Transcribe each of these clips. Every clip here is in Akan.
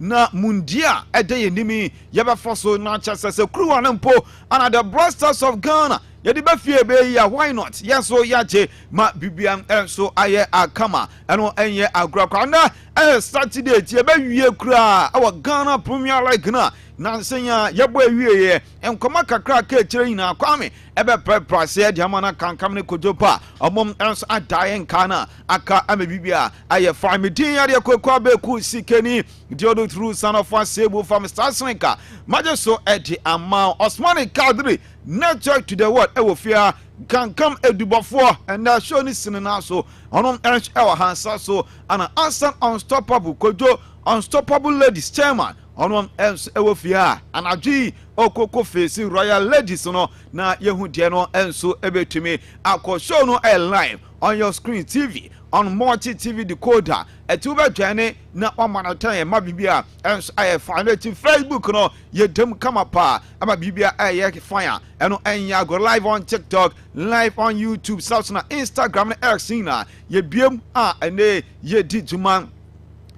na mundia ede yenimi yeba foso na chasese kruwa nempo ana the Blasters of Ghana yedi ba fie be ya why not yeso yache ma bibiam so aye akama eno enye agrakwa na Saturday tie be wie kura our Ghana Premier League na nsenya yebo ewie ye enkoma kakra ka ekire nyina kwame ebe prepare de amana kankam ne kojopa omom enso adaye nkana aka amebibia aye famidin ya de kokwa Abeiku Sikani diodo through son of Sebu from Starsinka majeso edi ama Osmani Kadri network to the world ewofia kankam edubofo and that show ni sinina so onom enso ewa hansa so ana answer unstoppable kojo unstoppable ladies chairman onom ewofia anadwi okoko face royal ladies no na yehu de no enso ebetumi akoshow no live on your screen TV on multi TV decoder etuba dwane na omanatan e mabibia enso aye finative Facebook no yedem kama pa amabibia aye fire eno enya go live on TikTok, live on YouTube, South na Instagram na X na yebiem ene yedi juman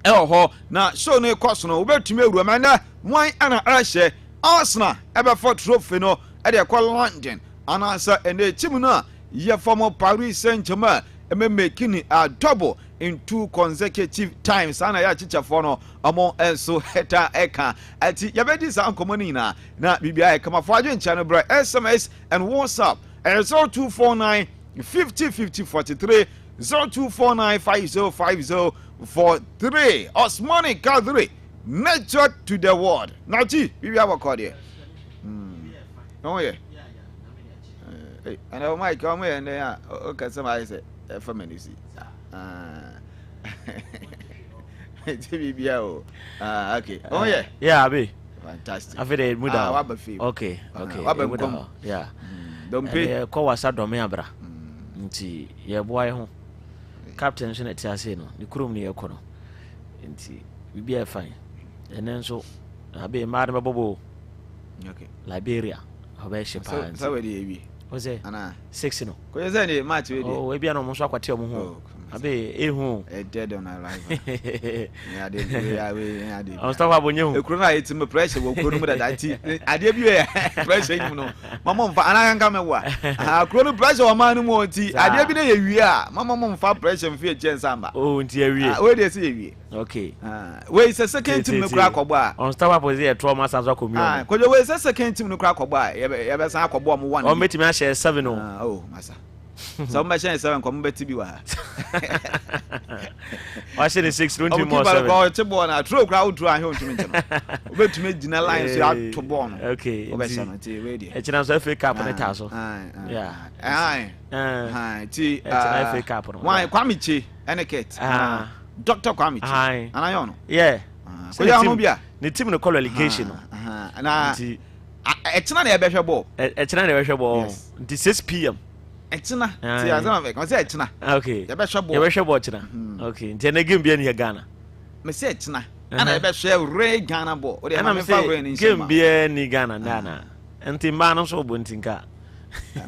eho na show no ekoso no obetumi ewura na wan ana ahye Arsenal ebe for trophy no e de kwa London anasa ene team no ye former Paris Saint-Germain making a double in 2 consecutive times ana ya chichafo no omo enso heta eka ati yabedi sa ankomoni na bibia e kama fo adwen channel bra SMS and WhatsApp 0249 50 50 43 0249 50 50 Osmani Kadri network to the world nati bibia wakọ de oh yeah hey and oh my come here and there okay somebody say family see okay oh yeah Abi fantastic I feel the mood okay yeah don't pay ko wasa dome abra nti ye boy ho captain so na ti ase no ni kurom ni ye ko no nti bibia fine enen so Abi ma de bobo okay Liberia oba shepa so we dey ewi Ose ana 6 no ko ye ni match we dey oh we bia no mo so akwate o mo ho Abi ehu dead on arrival ya dey on stop abonye hu ekuru na yeti me pressure wo kuru mu da ti ade bi e pressure yi mu no mama mfa ana nka mewa akuru no pressure o man mu ti ade bi na ye wie a mama mfa pressure mfi e chance amba oh nti ye wie we dey say ye wie okay we say second team no kura akogbo a on stop apose e trauma sanso akomi o ko we say second team no kura akogbo a ye be san akogbo mo 1 o metimi a share 7 no oh masa so mba share 7 ko mba ti bi wa wa share 6 don't you more 7 ko ti bo na throw kra outro ahe ontumi nti no obetumi gina line so ya to bo no okay obesha no ti we dey e china so FA Cup na ta so yeah ti FA Cup no why Kwamichi etiquette Dr. Kwamichi anayo no yeah ko ya no bia the team no call relegation no na e china na e behwe ball e china na e behwe ball nti 6 pm Echina ti azama me ko say echina okay ye be hwe ball ye be hwe ball china okay nti na game bia ni Ghana me say echina ana ye be hwe re Ghana ball o de na me fa re ni game bia ni Ghana na nti mba no so bo ntinka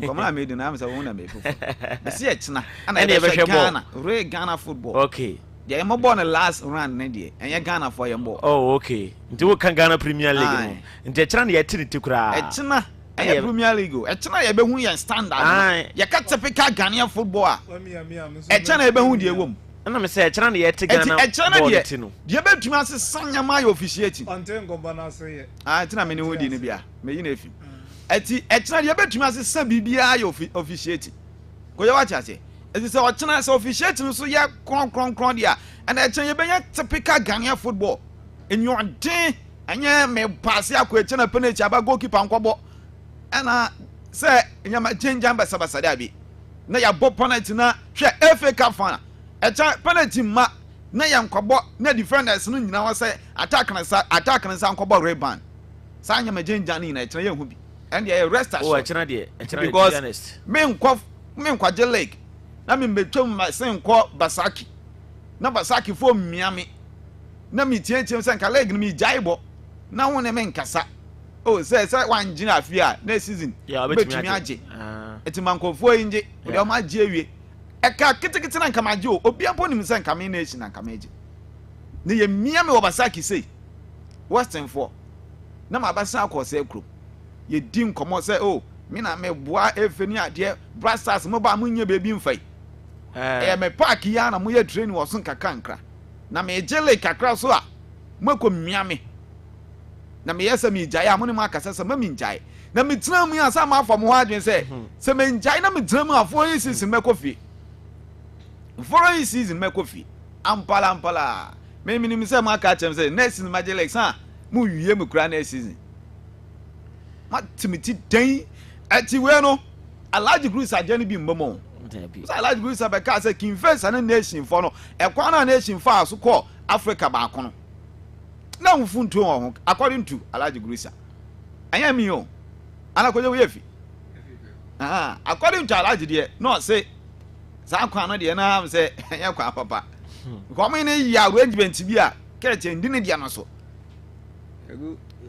ko ma me di na me say won na me fufu me say echina ana ye be hwe Ghana re Ghana football okay ye mo ball na last round na die enye Ghana for ye ball oh okay nti wo kan Ghana Premier League no nti echina na ye tiri kura echina e Premier League echina ye be hu ye standard ye ka typical Ghanaian football a echina ye be hu die wom na me say echina na ye te Ghana ball ti no ye be tuma se sanya ma ye officiate antengo bana say echina me ni hu di ni bia me yi na efi eti echina ye be tuma se san bibia ye officiate ko ye wa cha se eti se echina se officiate no so ye kron dia and echina ye be ye typical Ghanaian football enyo den anya me pass akwa echina penalty aba goalkeeper nkobo ana say nyama change amba sabasada bi na ya bo penalty na hwe FA Cup final echa penalty ma na ya nkobo na defenders no nyina wa say attack na sa nkobo rebound sa nyama change ani na echa ye hu bi and ya rest assured oh echa de because me nkwaje leg na me betwam ma say nko Basaki na Basaki fo miami na mi tie say nka leg ni mi jaibo na won me nkasa oh say one gina afia next season betumi age etimankofo inje ode o ma age awie eka kitikiti na nkama age o obi ampo nim say nkama na echi na nkama age ne ye mia me Basaki sei Western for na ma basa akọ se kuro ye din komo se oh me na me boa efeni ade brasters mo ba munye bebi mfai me park ya na mo ye train wo so nkaka na me jele kakra so a mako miame na me yesa me gyae a mo ne ma akasa se ma me gyae na me tena mu asa ma afọ mo adwen se me gyae na me tena mu afọ yi season meko fi for yi season meko fi ampala me minim se ma ka chem se next season ma jele sa mu wiye me kura next season ma timiti den ati we no alaji groups agye no bi mbomo so alaji groups abeka say king face and nation for no e kwa na nation for aso call Africa ba kono na mfuntu ho according to alaji groups anya mi o ana koje we fi according to alaji de no say za kwa no de na am say anya kwa papa ko me ne ya arrangement bi a keche ndine de no so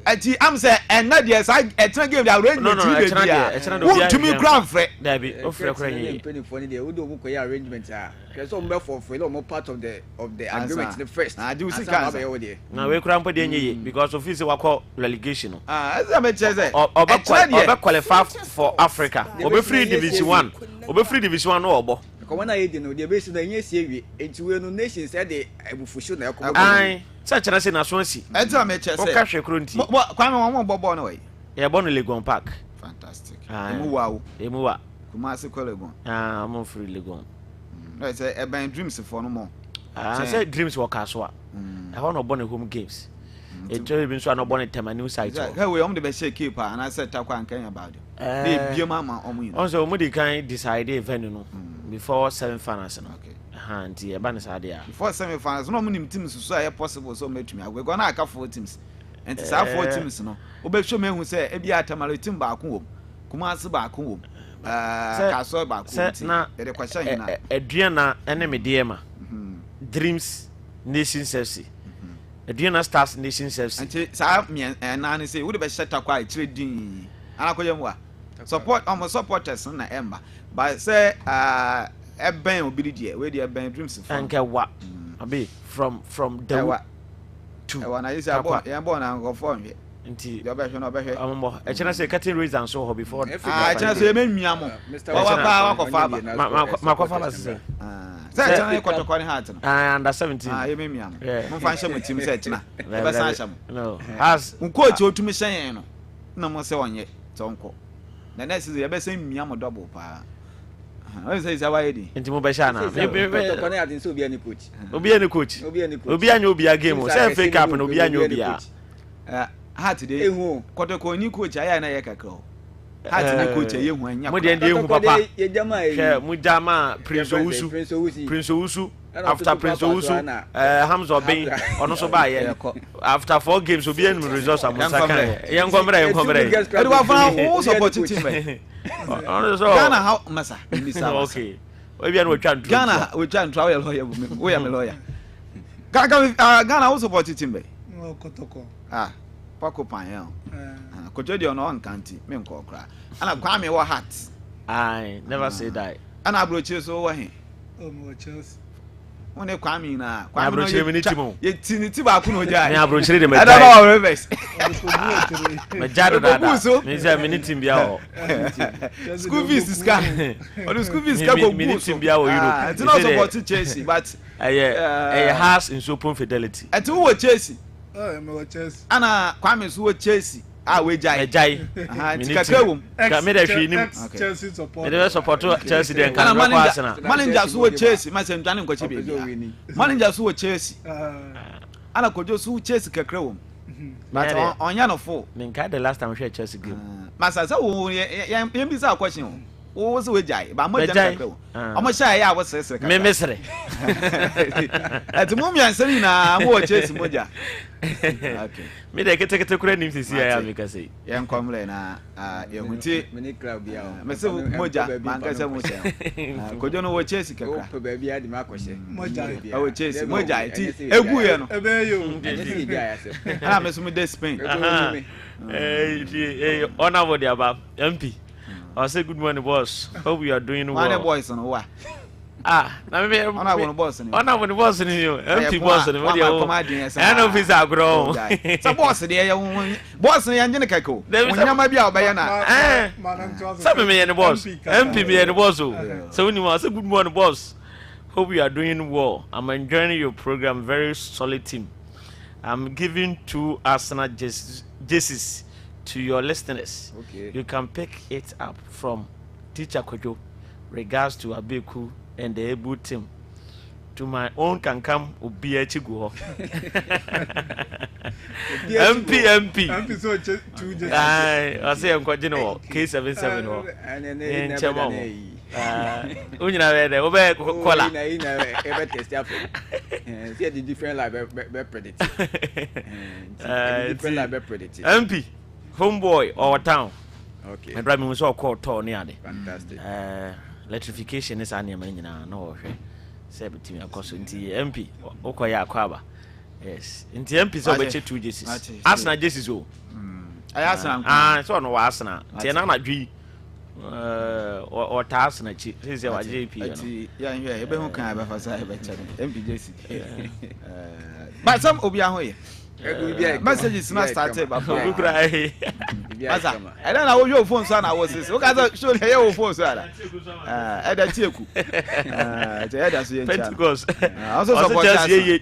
ati am say enna de sa etra game the arrangement bi be to me grand frère Dabi o frère kra yi penny for the we do mo koy arrangement a so mo for no part of the agreement the first do Sikani na we kra mpo de nye because of say wakọ relegation no asa me che say oba qualify for Africa oba free division 1 oba free division 1 no obo ko wana yedi no de be si na nye sie wi enti we no nation say de ebufusho na ekobo ai sa chira se na so asi asa me che say o ka hwe kro nti kwa me won bobo no we ye bo no Legon Park fantastic emu wa kuma se ko Legon mo free Legon no say Eben Dreams for no more say Dreams work aso a e ho no bo home games e tell bi so no bo ne Temanu site hey we om de be shake keeper and I said takwa nkan about it dey biem ama omo yin on so mo dey kan decide venue no before semi-finals no okay nti e ba ne sade a before semi-finals no mo nim teams so a possible so metumi agwe na aka 4 teams enti sa 4 teams no obehwe me hu say e bia Tamale team ba ko wom Kumasi ba ko wom Kaso ba ko team e de kwasha hina Adriana ene me de ma Dreams Nation FC Adriana Stars Nation FC enti sa na ne say wo de be sheta kwa kire din ana ko yem wa support supporters na emba but say Eben obiri die we dey Eben Dreams for anke wa abi from the to e wana yesi abo ya bo na ngo for nwe nti yo be hwe no be hwe ammo e chena say cutting raise and so before chena say menua mo wa pa wa ko fa ba ma ko fa ba say say chena ko to ko ni hat no under 17 ye menua mo fa hye mo team say chena e be san hye mo no as un coach otumi hyen no na mo say onye tonko na next season ye be say mia mo double pa I say Zawadi. Into Mobasha na. Obi any coach. Obi any obi a game. Say fake up and obi any obi a. Ha today. Kotoko ni coach aya na ye kakro. Ha today coach ye hu anya. Mo de hu papa. Hwe mu jama Prince Owusu. After Prince Owusu, Hamza Obin, ono so ba ye. After 4 games obi any results am Saka. Yen komre. E do fa who support team. Ghana how masa okay we be no twa ntro Ghana we twa ntro we am lawyer Ghana who support team be Kotoko Paco Pan kojo de ono nkanti me nko kra ana kwa me wo hat I never say that ana abrochi so wo he mo Chelsea woni kwa me na kwa me no ni timo ye tiniti ba ku no ja me abrochi de me ada ba reverse me jado dada me say me ni team bia ho school fees ska or school fees ska go me ni team bia ho Europe it's not support Chelsea but has in open fidelity et wo Chelsea me Chelsea ana kwa me so wo Chelsea we jai tika wom ka me da hwe nim Chelsea support me dey support Chelsea den kan go Arsenal manager so wo Chelsea ma say ntwane nkwache be manager so wo Chelsea ana kojo so Chelsea kakra wom but onya no fo me nka the last time we share Chelsea game masa say wo yem bi say question wo so we jai ba mo jai kakra wom omo sha ya wo sese kakra me mesre et mo mi ansani na wo Chelsea moja okay me dey kete kura nim sisi ya me ka say yen komle na ye hunti mini club bia o me se moja man ka se moja kojo no wo Chelsea kakra o pe ba bia di ma ko she moja wo Chelsea moja ti egu ye no ebe yo ana me so me dey Spain honorable the above MP I say good morning boss hope you are doing well one boys no wa na me ona won boss ni ona won boss ni yo empty boss ni we dey o and office agro so boss dey ye boss ni anje ne kako onyama bia obeye na some me the boss MP me the boss so we know say good morning boss. Hope you are doing well. I'm enjoying your program. Very solid team. I'm giving 2 Arsenal jerseys to your listeners. Okay. You can pick it up from Teacher Kojo. Regards to Abeiku and the Ebu team. To my own can come Ubiachi go. MP. So 2 jerseys. I say I'm quite general. K77. And unyina we de obe kola ina ebe test ya see the different like be predict different like be predict MP homeboy or town. Okay, and drive me so call tour near de fantastic. Electrification is an nyina na wo hwe say betimi akoso nti MP okoya akwaba. Yes nti MP so be 2 jerseys Arsenal jerseys o Arsenal so no Arsenal nti na dwi or task na chi say wa JP ya nhwe ebe hu kan aba fasa ebe chere MPJC but some obi ahoye messages na started ba for cry asa I don't know your phone so na was this o ka show le your phone so ala e da tieku te e da so ye ncha Pentecost also support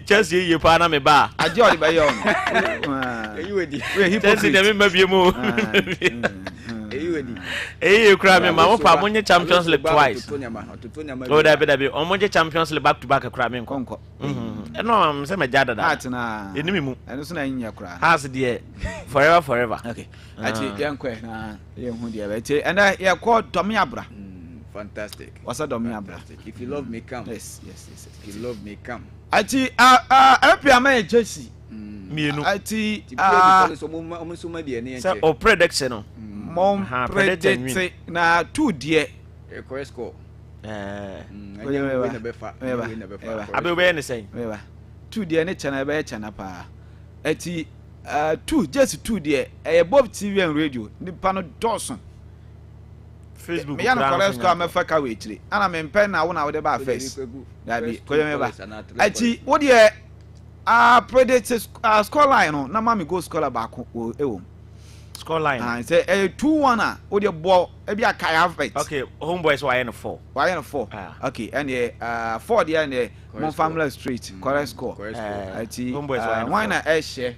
just ye pa na me ba aje odi ba ye on we hypocrite dem me bie mu you cry me mama pa monye Champions League twice. Oh that be on monye Champions League back to back cry me konko. No am say me jada da. Atna. Enimi mu. Eno so na nya cry. Has there forever. Okay. Ati yankwe na ye hu dia be ti and ye call Domi Abra. Fantastic. What's that Domi Abra? If you love me come. Yes. If you love me come. Ati MP ama Jesse. Mienu. Ati say o prediction no. Mom predict na 2 die correct score Abeiku ne say 2 die ne chana be chana pa ati 2 just 2 die Bob TV and radio nipa no Dawson Facebook me ya no correct score me fa ka we chire ana me pen na wo na wo de ba first da bi ko me ba ati wo die predict score line no na ma me go score ba ko ewo score line say 2-1 wo de ball e bia kai half bet okay homeboys why in 4 okay and 4 there and mon family street correct score ati homeboys why na e share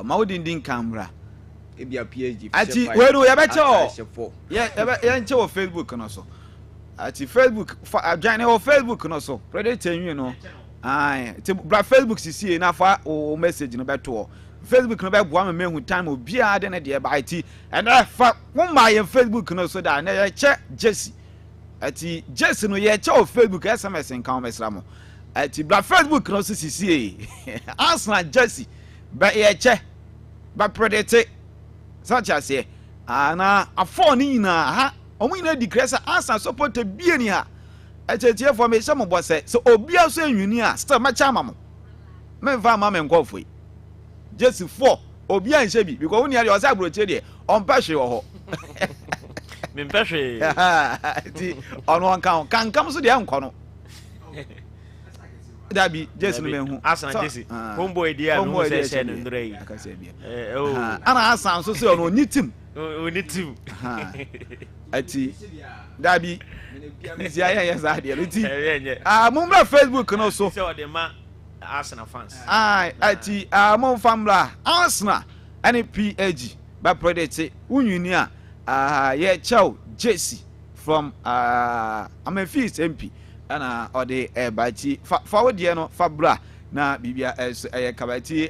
maudindin camera e bia PhD ati we no ye be che ye nche wo Facebook no so ati Facebook join wo Facebook no so predator nwi no ti bra Facebook sisi na fa o message no beto Facebook no be boa me hu time obia de ne de ba ati and fa woma ye Facebook no so da na ye che Jesse ati Jesse no ye che o Facebook SMS nkan o mesra mo ati bra Facebook no so sisi Arsenal Jesse ba ye che ba predate such as here na afọ ni na ha omo ina decrease Arsenal support bie ni ha echetie formation mo bose so obia so enwini a still ma cha mamo me va ma me nkofo Jesse 4 obi an shebi because woni ya say abroche de on pehwe wo ho me pehwe ti ono kan kam so de anko no dabi Jesse no me hu Arsenal Jesse homeboy dia no say say no ndrei ana Arsenal so say ono ni team ati dabi nisi aye za de ti mumra Facebook no so say o de ma Arsenal fans ati mon famla Arsenal any PAG ba predict unwini a ye chow Jesse from Amefis MP ana ode ebati fa wodie no fabra na bibia kabati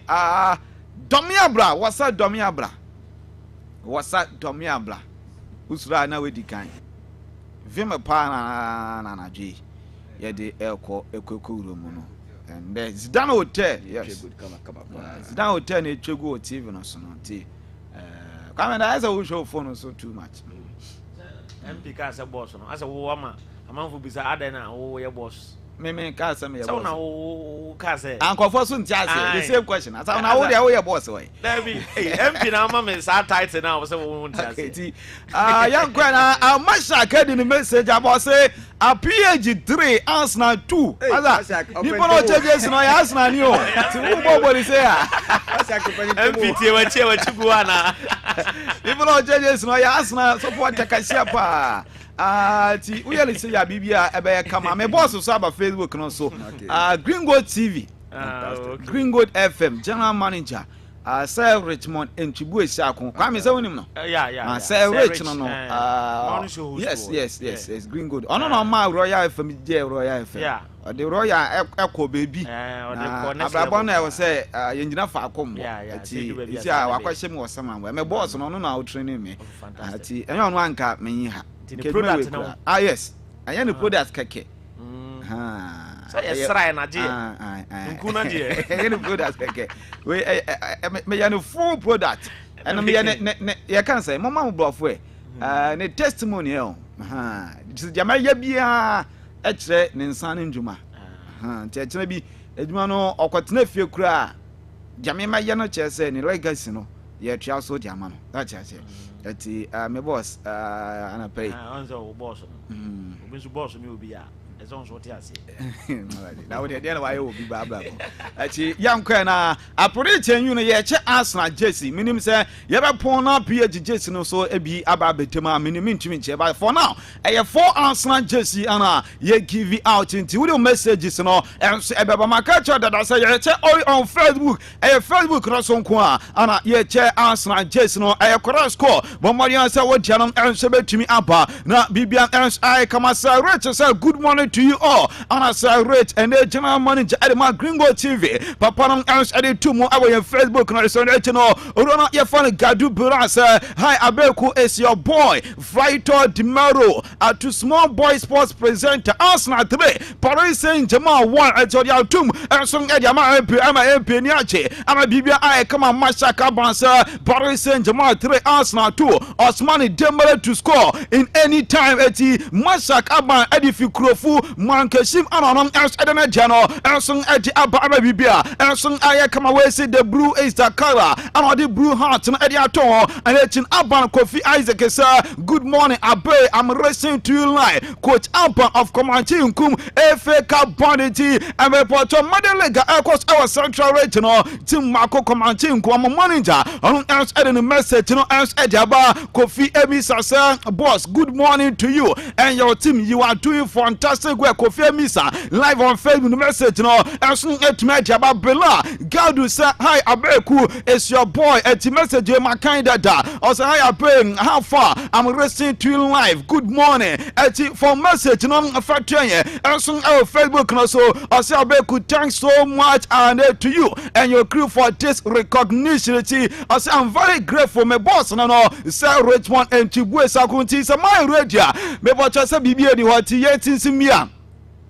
Domi Abra wasa Domi Abra usura na wedi kan vime pa na dwe ye de ekokuro mu no and Zidane Hotel yes Zidane Hotel na twegu o TV no so no ti come and as a show phone so too much MP ka say boss no as a wo ma amanfo bisa adan na wo ye boss me ka say me ye boss so na wo ka say ankofo so nti ase the same question as na wo dey wo ye boss we David MP na ma me sa title na wo say wo nti ase ti yankwa na Amasha kedi ni message about say a PH3 Arsenal 2 asa nipa no changes no ya Arsenal ni o ti wo boboli say ah MPT wa chibu ana nipa no changes no ya Arsenal so for takashia pa ti we yele say ya bibia ebe kama me boss so aba Facebook no so Greenwood TV Greenwood FM general manager Sir Richmond Nchibu Esiakon Kwame say wonim no Sir Rich no yes Greenwood ono no ma Royal FM je Royal FM the Royal Echo baby abrabo na e say yengina fa akom ati wakwahye me wosama we me boss no na o training me ati enyo no anka menyi ha the product no yes anya the product keke say sray na je nkuna je any product keke we me ya no full product and me ya can say mama mo brofo ne testimony jama ya bia e kire ne nsan ndwuma nti kire bi edwuma no okotena fie kura jama ma ya no kire say ne legacy no ya twa so jama no that ya say ati me boss ana pay onzo boss obi so boss mi obi a ezon so ti ase na we dey na why obi ba bra ati yankwa na apore chenyu no ye che Arsenal jersey minim say ye be pon na PH jersey no so ebi aba betema minim ntimi nche ba for now e 4 Arsenal jersey ana ye give out into with messages no enso e be ba makacho dada say ye che on Facebook Facebook no so nko a ana ye che Arsenal jersey no e cross score but Marian say what janom enso betimi aba na bibia enso I kama say Rich say good morning to you all and I say Rich and the general manager at my Greenwood TV papa no enso ade two more our Facebook no so no orona ye fan Gadu Buras hi Abeiku is your boy Vitor Dimaro to small boy sports presenter Arsenal 3 Paris Saint-Germain 1 at your tum enso ade ama MP ni ache ama bibia I come on Mashaka Bansa Paris Saint-Germain 3 Arsenal 2 Osmani Dembele to score in any time eti Mashaka Ban Edifi Krofu Mankeshim Ananom else Edena Jano enso ade aba ama bibia enso aye kama we say the blue is the color and the blue heart na ade aton and etin Aban Kofi Isaac sir good morning Abe I'm listening to you live coach Aban of Comanche Nkum FA Cup Bonity and Porto Madelega across our central regional team Marco Comanche Nkum manager on else ade message no else ade aba Kofi Emisa sir boss good morning to you and your team you are doing fantastic work Kofi Emisa live on Facebook message no enso etuma ade aba Bella Gadu sir hi Abeiku is your boy at message my kind da also hi Abe how far I'm listening to you live good morning at for message no factory enso our Facebook no so also Abeiku thanks so much and to you and your crew for this recognition also I'm very grateful my boss no Sir Richmond and Chibwe Sakunti so my radio me boss say bibia di what yetin mia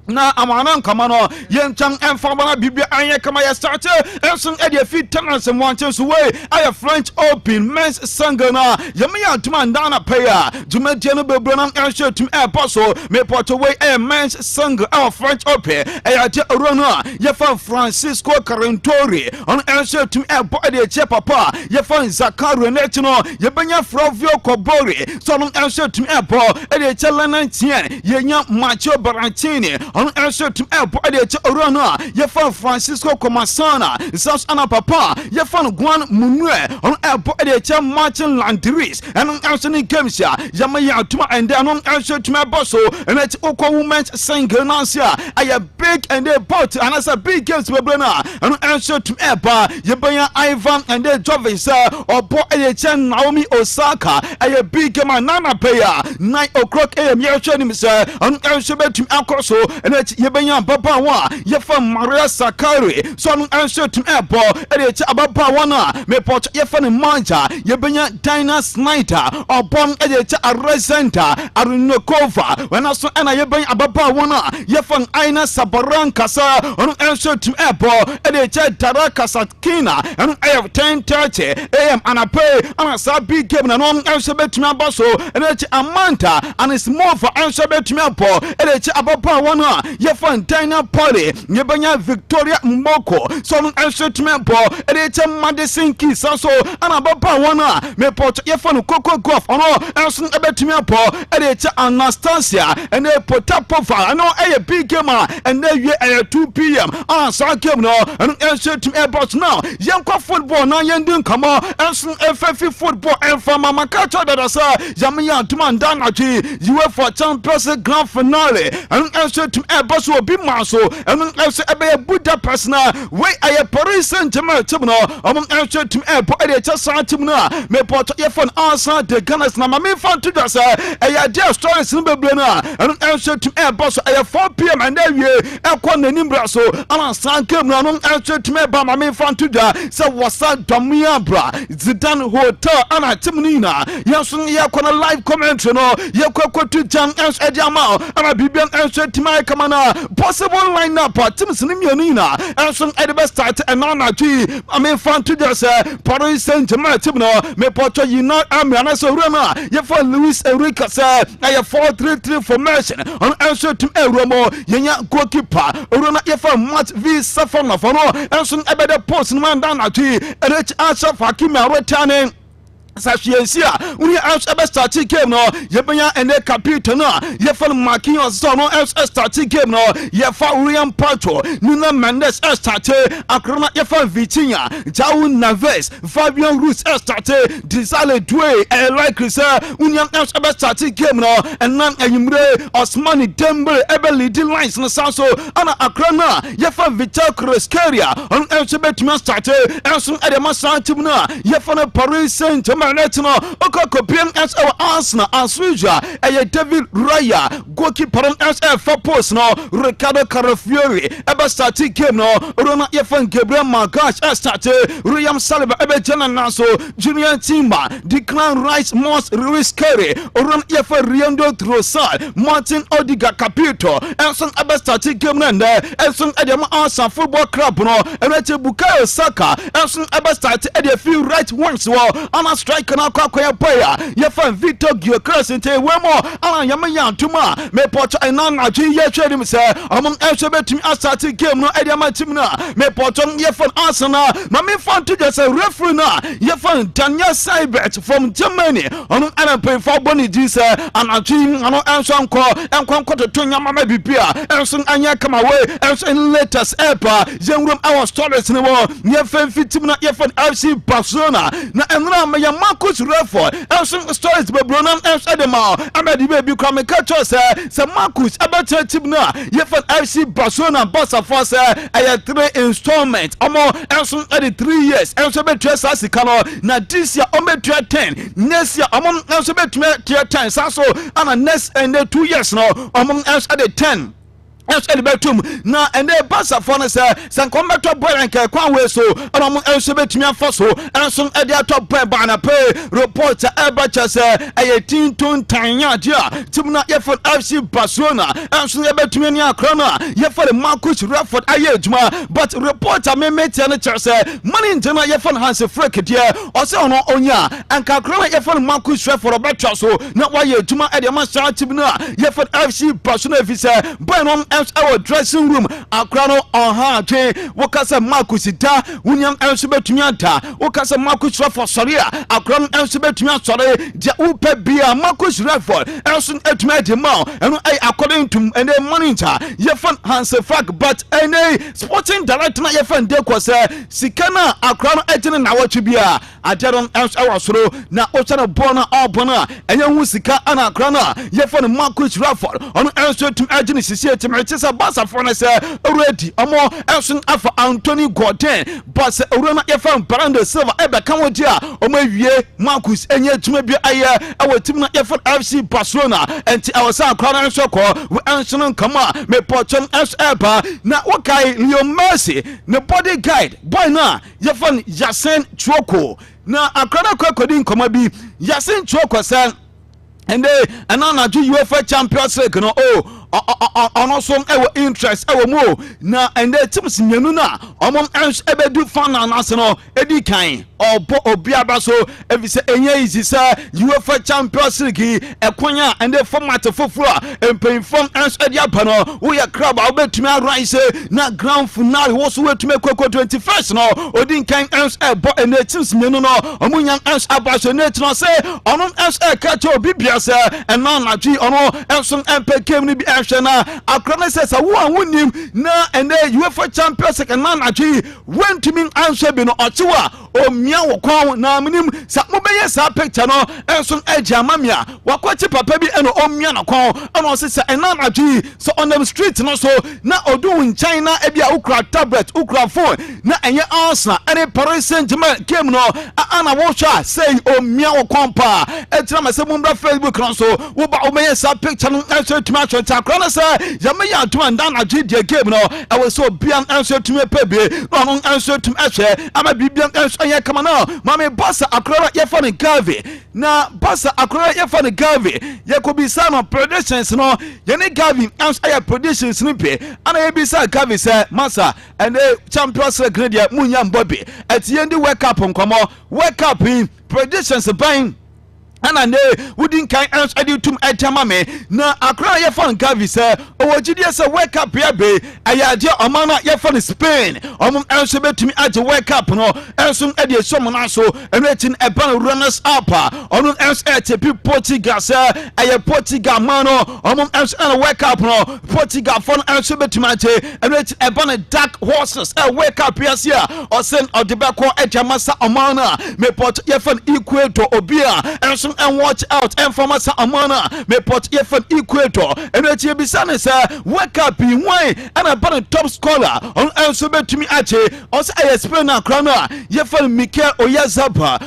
na amana kama no yenchan enfabana bibia anye kama ya start enso ade fit tenants wanche so way I French Open men's sangana yemia tuma ndana paya jumadie no bebre na enso tum apostle me porto way men's sang our French Open ate orona yefa Francisco Carentori on enso tum abo ade che papa yefa Zakaru netino yebanya Frovio Kobori so on enso tum abo ade che lanantien yenya Macho Barantini on enso tum abo ade che orona yefa Francisco Comasana South Ana papa yefa Guan Munue on abo ade che Martin Landris and on enso ni gamsia yamaya tuma and then on enso tum bosso and it okwa women's single nansia aya big and they bought and as a big games bebrena and enso tum eba yebanya Ivan and they Jovis obo ade che Naomi Osaka aya big game nana paya 9 o'clock am yehwe ni sir on enso betum akoso and it yebanya papa wa yefa Maria Sakari so on enso tum ebo ade che ababa wana me pot yefa ni manja yebanya Dina Snyder obon ade che Aresenta Arunokova when aso na yebanya ababa wana yefa Aina Sabaranka sa on enso tum ebo ade che Daraka Satkina and I have 10:30 am anape ana sabi game na no enso betum abaso ade che Amanta and it's more for enso betum ebo ade che ababa wana na ye fan Dina Party ye banya Victoria Mboko so enshotment bo e Madison Key so anababa wana me pot ye fan Coco Golf ono enso ebetumi apo e Anastasia and a Potapova no a big game and then you 2 p.m. So game no and enshotment airport now yanko football na yendin come on enso FF football and from Makacho that sa Yamiya Tumanda nachi UEFA Champions Grand Finale and enshotment airport will be maso and enso ebe Budapest na we aye Paris Saint-Germain team no enshotment airport e chasa team na me pot ye fan answer the Gunners na me fan to just aye dia stories no bebre na and enshotment airport aye 4 p.m. and then we ekọ nanim bra so and san game no enshotment ba me fan to da say wasa domia bra Zidane Hotel ana team ni na yaso ye kọ live commentary no ye kọ to jam ediama ana bibian enshotment come na possible lineup teams ni mienu na enso e be start and na twi me fan to just Paris Saint-Germain team no me porto you know am na so rema ye for Luis Enrique say a 4-3-3 formation on enso team Romo yenya goalkeeper orona ye for match v Safana for no enso e be the post man down na twi Rich Asha Hakimi returning Sashiensia, we are starting game no, Yabanya and the Capito no, Yefan Marquinhos so no starting game no, Yefa William Pacho, Nuna Mendes started, Akrona Yefan Vitinha, Jao Naves, Fabian Ruiz started, Desale Dway, and like Risa, Union starting game no, and Nan Ayumre, Osmani Dembe, Ebeli D lines no Sanso, Anna Akrona, Yefan Vital Crescaria, on Elchebet started, and soon at the Massantimuna, Yefan Paris Saint-Germain. No, Okokopian as our Arsenal as usual. David Raya, goalkeeper as for post no, Ricardo Carafiori, ever started game no, Rona Yefan Gabriel Magash as started, William Saliba, Ebe Jana Naso, Junior Timba, Declan Rice, Moss, Ruiz Curry, Ron Yefan Riendo Trossard, Martin Odiga Capito, Elson ever started game and Elson Edema Arsenal Football Club no, and Bukayo Saka, Elson ever started at a few right ones well, on a strike na kwa player ye fan Victor Gyökeres inte wemo ala yama tuma me poto ena na twi ye twede mi se amon ehwe betumi start game no e dia ma team na me poto ye fan Arsenal ma me fan to just a referee na ye fan Daniel Seibert from Germany on an pay for boni dis anatwi ano enso enko to nyama ma bibia enso anya come away enso in latest epa yenrum our stories ne wo ye fan fitim na ye fan FC Barcelona na enra ma ya Marcus Rashford enso stories be bronan enso edema amadi baby come catch us say Marcus abata team na ye fan FC Barcelona boss of us I 3 installment omo enso at 3 years enso be trust asika no na this year omo 10 next year omo enso be 10 so and next and 2 years no omo enso at 10 betum na ende basa for say sankombe to boy nke kwan we so and enso betumi afoso enso e dey top boy ba na pay report ebacha say ayetin ton tanya dia tim na yefon FC Barcelona enso e betumi ni akrona yefon Marcus Rashford ayejuma but reporter me metia na say money ntena yefon Hans Flick dia o say ono onya anka akrona yefon Marcus Rashford betwa so na waye juma e dey ma sha tim na yefon FC Barcelona fi say boy no our dressing room akrano on ha twe wokasa Marcus da wunyam enso betumi anta wokasa Marcus Rashford soria akrano enso betumi asore dia upe bia Marcus Rashford enso etumi de ma eno according to ene monitor yefan Hans Flick but ene sporting director na yefan de ko say sikana akrano etini na watwe bia aderon enso awasoro na osana bona obona enye hu sika ana akrano yefan Marcus Rashford ono enso etumi agini sisi etumi Basa for say already amo enso afa Anthony Gordon but urona yefan Brando Silva ebe kan wodia omo wie Marcus enye tuma bi aye awatim na yefan FC Barcelona enti awasa akwana enso ko we enso no kama me pochon enso eba na wakai Leo Messi ne body guide boy na yefan Yasin Choko na akwana kwakodin koma bi Yasin Choko say and anana UEFA Champions League no ɔno so ɛwɔ interest ɛwɔ mu na ɛnɛ teams mmienu na ɔmo ɛbɛdu final n'ase no edi kan ɔbɔ obiaba so ebi sɛ enye easy sɛ UEFA Champions League ɛkwan a ɛnɛ format foforɔ a mpanyinfo ɛdi aba no woyɛ club a wobɛtumi arise na grand finale wɔ so wetumi koko 21st no odi kan ɛbɔ ɛnɛ teams mmienu no ɔmo nya aba so ne tena sɛ ɔno ɛka obi bia sɛ ɛna anadwi ɔno ɛnso ɛmpɛ game no bi ɛhwɛ na akora ne sɛ wo a wonim na ɛnɛ UEFA Champions League ɛna anadwi wentumi anhwɛ bi no ɔkyew a omia wɔ kɔn na menim sɛ mobɛyɛ saa picture no ɛnso ɛgye ama me a wakɔkye papa bi ɛna ɔmia no kɔn ɛna ɔse sɛ ɛna anadwi sɛ ɔnam street no so na ɔdu nkyɛn na ebi a wokura tablet wokura phone na ɛnyɛ Arsenal ɛne Paris Saint-Germain game no ana wɔhwɛ a sɛ omia wɔ kɔn paa ɛtira ma sɛ mombra Facebook no so woba wobɛyɛ saa picture no ɛnso tumi atwɛ nta akora no sɛ yɛmɛyɛ adoma nda anadwi deɛ game no ɛwɔ sɛ obia ɛnso tumi pɛ bie na ɔno ɛnso tumi ɛhwɛ ama biribia ɛnso ɛyɛ kama no mame Basa akora yɛfa ne Gavi na Basa akora yɛfa ne Gavi yɛkɔbisa no predictions no yɛne Gavi ɛnso ɛyɛ predictions no pe ana yɛbisa Gavi sɛ masa ɛne Champions League no deɛ munya mbɔ bi ɛti yɛndi World Cup nkɔmmɔ World Cup predictions ban ana ne wudin kan ens adi tum etama me na akra ye fan Gavi se owojidie se World Cup ya be ayade omana ye fan Spain omum enso betumi age World Cup no enso adi esom na so enetin eban runners up omum enso etepi Portugal se aye Portugal man no omum enso na World Cup no Portugal fon enso betumi age enetin eban dark horses World Cup ya se osen odebeko ejama sa omana me port ye fan Equator obia enso and watch out and from us amana me pot yefan Equator and let you be son sir wake up in wine and about a top scholar on also betumi ache also I explain na krana yefan Mikel Oyarzabal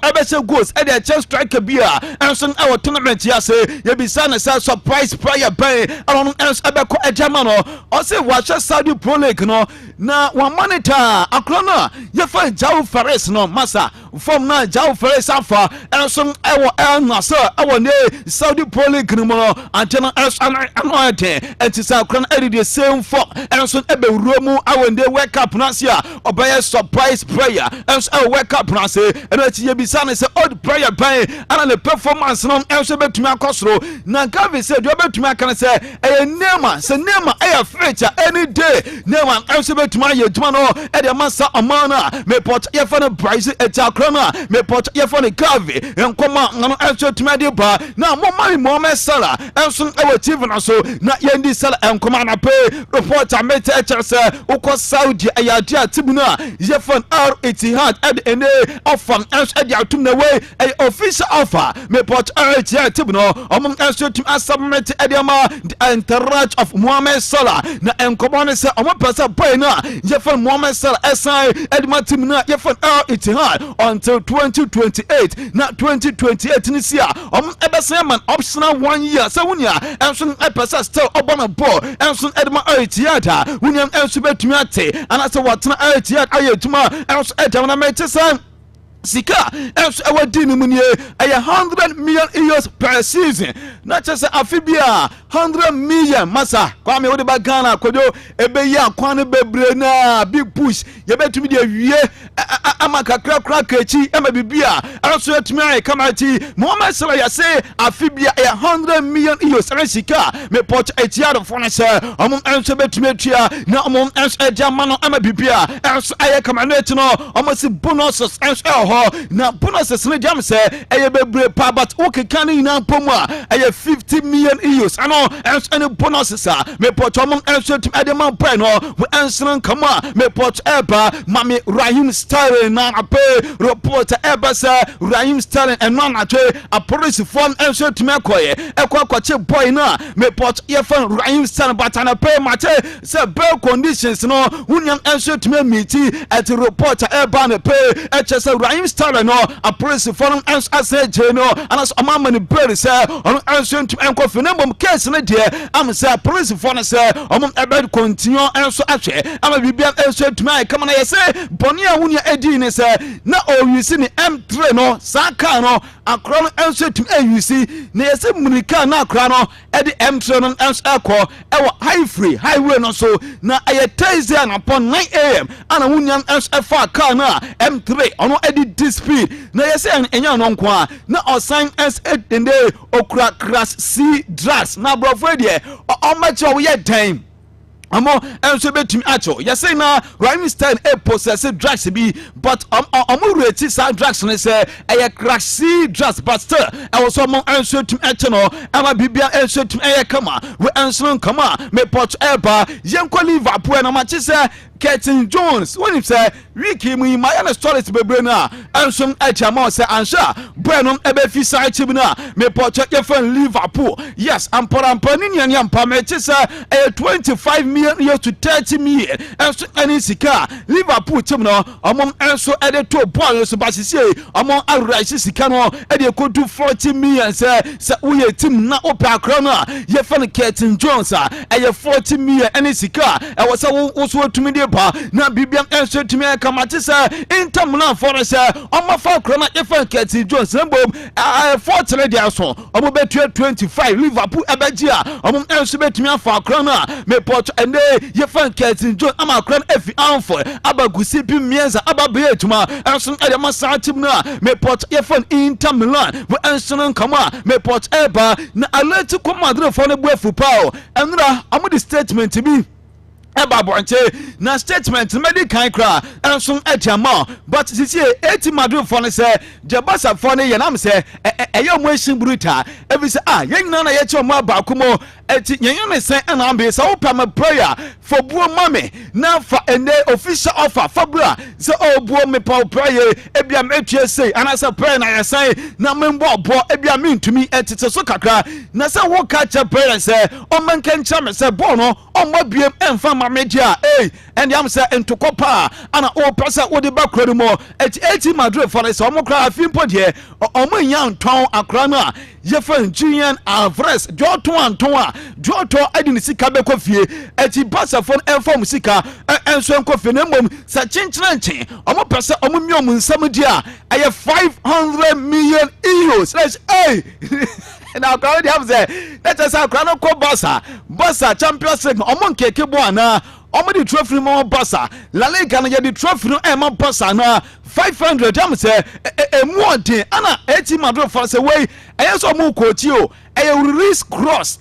ebese goals and the chance striker bia and so our tournament ya say you be son sir surprise player by on else abeko ejamano also watch Saudi Pro League no na one monitor akrana yefan Jao Fares no masa from na Jao Fares afa and so ewo El Nasser ewo ne Saudi Pro League no mo antena anoite etisa kran edi the same for enso ebe romu awonde World Cup na sia obeye surprise player enso World Cup na se eno eti ye bisa ne se old player ban ana le performance no enso betumi akosoro na Gavi se do betumi aka se eye Neymar se Neymar eye feature any day Neymar enso betumi aye duma no e de masa amana me pot ye fa no Bryce etakrana me pot ye fa no Gavi enkoma ngano enso tumade ba na momari Mohamed Salah enso ewo TV na so na yendi Salah enkoma na pe reporter mete echese ukọ Saudi ayade atibuna yefon Al Ittihad ene offer enso ade atum na we official offer me port ayade atibuna omum enso tum asubmit ade ma entourage of Mohamed Salah na enkoma ne se omum pesa boy na yefon Mohamed Salah esai ade ma tim na yefon Al Ittihad until 2028 na 2028 ni sia ebesen man optional 1 year so wunya enso epesa still obona ball enso edma Etihad wunya enso betumi ate anase watena Etihad ayetuma enso edama na metesa sika enso ewadi ni munye 100 million euros per season na chese afibia 100 million masa kwa me wode ba Ghana kodo ebe ya kwan bebre na big push ye betumi de wie amaka krakra kachi ema bibia enso etumi ay kamati Mohamed Salah ya say afibia 100 million euros sika me port Etihad fone se omum enso betumi atua na omum enso ejama no ema bibia enso ay kamane no omosi bonuses enso na bonuses ne jam se eye bebre pa but okay kan ina pomu a eye 50 million euros ano any bonuses me port omum enso tum edema pa no we enso kama me port eba mami Raheem Sterling na ape report eba se Raheem Sterling and na atwe a police form enso tum ekoye ekwache boy na me port ye fan Raheem Sterling but na pay match se bail conditions no wunyam enso tum meeti at report eba na pay se Raheem Sterling no a police form enso ase no anas amama ni bill se on enso tum enko finembom case na de am se police form se omum ebe continue enso atwe ama bibia enso tum ay kama na ye se boni a wunya edi ni se na o yisi ni M3 no saka no akora no enso tum ayusi na yese munika na akora no e de M3 no enso ekọ e high free highway no so na aye Thursday and upon 9 a.m. ana wunyan enso efa car na M3 ono e di speed na yese enya no nko a na osan enso edende okura crash C drugs na brofo de o macho wo ye dan amo enso betumi acho yesi na Rhyme Stein possess drugs bi but rate sa drugs ne say eye crash C drugs but still I was among enso tumi acho no ama bibia enso tumi eye kama we enso kama me pot eba yenko Liverpool na machi say Curtin Jones when he say wiki mu my na stories bebre na enso ejama say ansha Brenum ebe fi side chibi na me pot ye fan Liverpool yes amporampa ni nyampa me chi say 25 million to 30 million enso any sika Liverpool team no among enso ede to ball so ba sisi among arraisi sika no ede ko do 40 million say we team na opa akra na ye fan Curtin Jones eye 40 million any sika e was wo so tumi de pa na bibiam enso tumi kamati say Inter Milan for say omo fa akra na ye fan Curtin Jones mbom 40 dia so omo betu 25 Liverpool ebeji a omo enso betumi afa akra na me pot ende ye fan Curtin Jones ama akra na efi anfo Abeiku Sikani mienza ababe etuma enso ede masa team na me pot ye fan Inter Milan we enso kama me pot eba na Atletico Madrid for ne buefu pao enra omo the statement bi eba bonche na statement medical kra enso etiama but sisi 80 Madrid for ne say Jabasa for ne yenam say eyo mo ehim bruta ebi say yenna na ye che mo Abeiku mo eti yenye ne say na ambe say opam prayer for buo mame na fa ende official offer for bra say buo me pa prayer ebia metue say anasa prayer na say na membo bo ebia mentumi etete so kakra na say wo ka che prayer say o manken chame say bo no o mabiem emfa media and am say entokopa ana o pesa wo de bakro mo eti 80 Madrid for say o mo kra afimpo de o mo nya nton akra na ye fan Julian Alvarez Joto Antoa Joto adini sika be kofie eti basafon enfo musika enso enkofie na mom sa chinchenchen omo pese omo mi omo nsam dia aye 500 million euros let's now crowd have say let us crowd no ko Barca Champions League omo nkeke bo ana omo di trophy mo Barca La Liga na ye di trophy no mo Barca na 500 am say muode ana 80 Madrid for say way ayeso mu coach o risk cross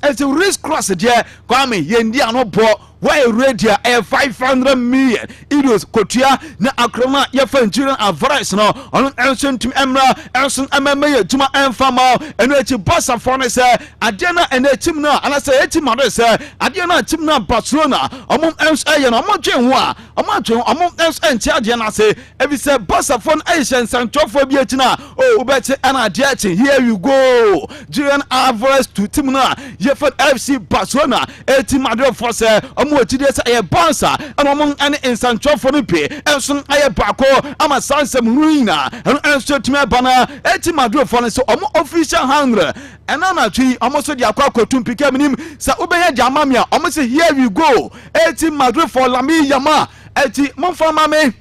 there kwame yendi ano bo why radio 500 million euros kotua na akroma ye fanjira Alvarez no on enso tim emra enso emma ye tuma enfama eno echi Barca for ne say adena eno tim na ana say echi Madrid say adena tim na Barcelona omom enso ye no omodwen ho a omom enso enchi ade na say ebi say Barca for Asian centrofo bi echi na ubeti ana ade echi here you go Julian Alvarez to tim na ye for FC Barcelona eti Madrid for say omo otide say e Barca and omo ane insancho for no pe enso aye bako ama sansem ruina enso tim bana eti Madrid for so omo official handler and na twi omo so dia kwa kotum pika minim sa ubenya jamamia omo say here we go eti Madrid for Lamine Yamal eti monfa mame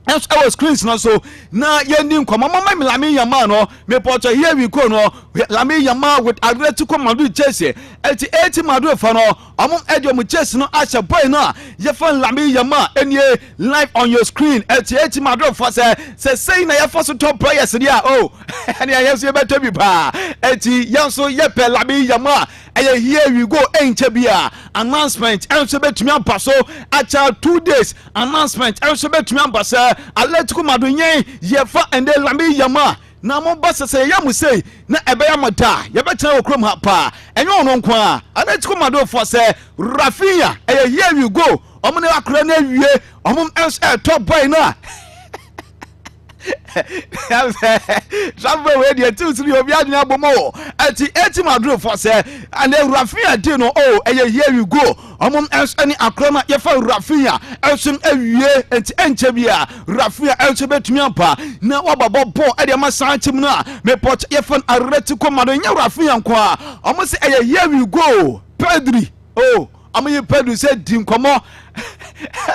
our screens now so na yenim kwama mama Lamine Yamal no me porto here we go no Lamine Yamal with Atletico Madrid Chelsea 80 Madrid for no among edio mu Chelsea no asha boy no ye fan Lamine Yamal enye live on your screen 80 Madrid for say na ye for so top players dia and ya yes you better be pa 80 yanso ye pe Lamine Yamal here we go enchebia announcement enso betumi ampaso acha 2 days announcement enso betumi ampasa Atletico Madrid ye fa ende Lamine Yamal na mo Barca say ya mu say na ebe ya moda ye betena okrom ha pa enyo ono nko a Atletico Madrid for say Rafinha here we go omo ne akra na wie omo top boy na Travel radio 2-3 obi adina bomo ati 80 Madrid for say and Rafinha dey no here you go omom any akroma ye fa Rafinha enso awie enti enchebia Rafinha enso betumi ampa na wababo ball e dey ma sanchim na me pot ye fa Atletico Madrid nya Rafinha nko a omo say here you go Pedri omo ye Pedri say dim komo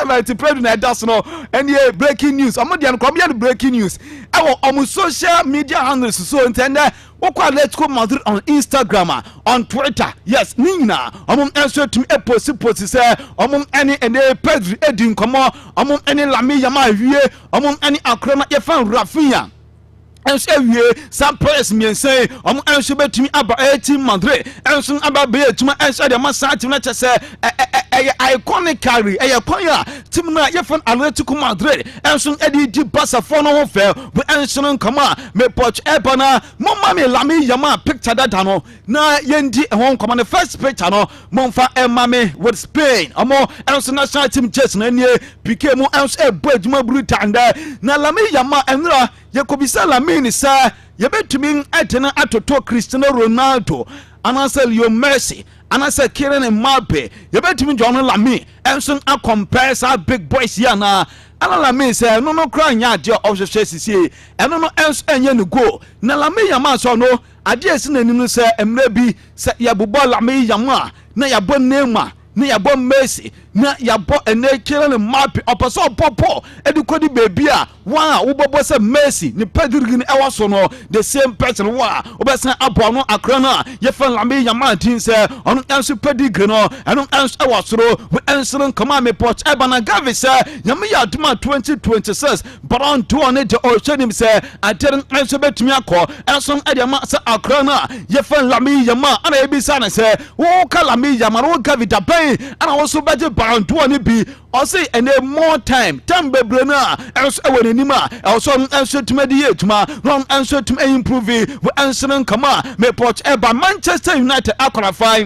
But to pray na that's no any breaking news. I'm not come here breaking news. On social media handles so intend let's go Madrid on Instagram, on Twitter. Yes, Nina. Answer to me a post say any Pedro Edin come on any Lami Yama vie any Akrona Yefan Rafinha. And say we some press me say answer betimi aba 18 Madrid answer aba be tuma answer the massage na say iconic carry kwanya tim na yefan Atletico Madrid answer edi Barca for no fair we answer come me poch ebana mama me Lami Yama picture that no na yendi hon come the first picture no momfa emame with Spain answer national team chess na nie pike mu answer ebaduma brutanda na Lami Yama enra yakobisa Lami ni sa yebetumi atena atoto Cristiano Ronaldo anasa Leo Messi anasa Kylian Mbappe yebetumi John Lami enso a compare sa big boys ya na ana Lami say no kra nya ade obhwehwe sisi eno no enso enye no go na Lami Yama so no ade esi nanim no say emra bi say yabobo Lami Yama na yabo Neymar na yabo Messi na yabo ene Kylian Mbappe oposo popo edukodi baby a wa wobobo se Messi ni Pedro ni ewaso no the same person wa obesa abo no akra na ye fa Lami Yama tin se onu enso Pedro no enu enso ewasoro we enso come me port ebana gavi se yama ya duma 2026 but on to on it o chenim se ateren enso betumi akọ enso edema se akra na ye fa Lami Yama ana ebisa na se wo ka Lami Yama wo gavi da pen ana wo so beje baranto oni bi o say and more time bebre na enso ewenanima also enso tumedi yetuma run enso tum improve we enso come me port eba Manchester United qualify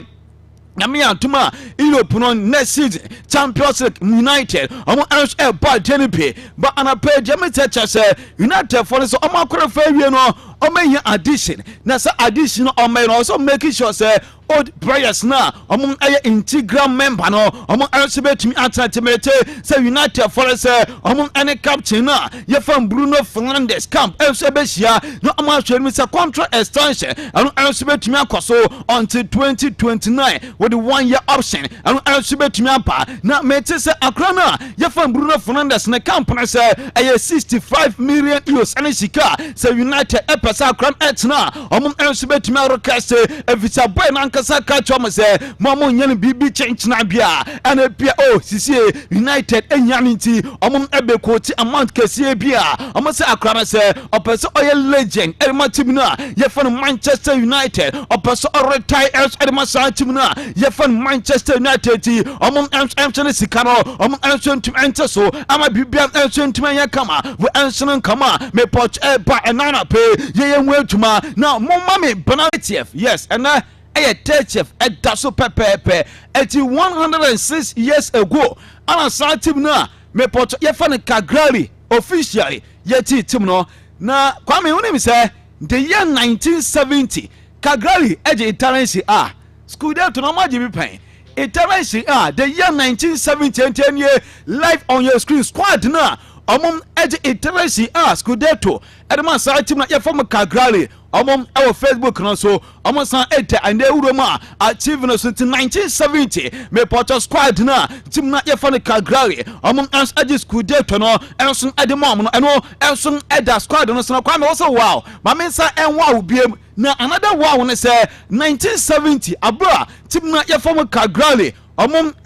Yami atuma Europe no next season Champions League United enso eba jenipe but anape jemi techa say United for so qualify we no omen addition na say addition omen also making sure say old players na integral member no enso betumi attempt say United for say any captain na ye from Bruno Fernandes camp enso behia no ahwere say contract extension enso betumi akoso until 2029 with the 1 year option enso betumi apa na mete say akra na ye from Bruno Fernandes na camp na say 65 million euros and sika say United epesa akra etna enso betumi request evisa boy na kasa catch am say momo nyane bibi change na bia ana bia sisi United enyanti Abeiku ti amount kese bia say akra say opese oye legend elma team na ye fan Manchester United opese retire elma sa team na ye fan Manchester United ti emchene sikano enso team enter so ama bibia enso team anya kama we enso kama me poch ba enana pe ye nwetuma na momma me penalty yes and 30th edaso pepepe eti 106 years ago ana sa team na me poto ye fa ne Cagliari officially ye team no na kwame unim say the year 1970 Cagliari eje Italian a Scudetto no maji bi pen Italian a the year 1970 10 year live on your screen squad na eje Italian a Scudetto edema sa team na ye fa me Cagliari our Facebook no so san ete and Uroma achieve no since 1970 me Porto squad na team na ye fa ne Cagliari ans age Scudetto no enso ade mom no eno enso eda squad no so kwa me also wow ma me sa enwa obiem na another wow ne say 1970 abra team na ye fa me Cagliari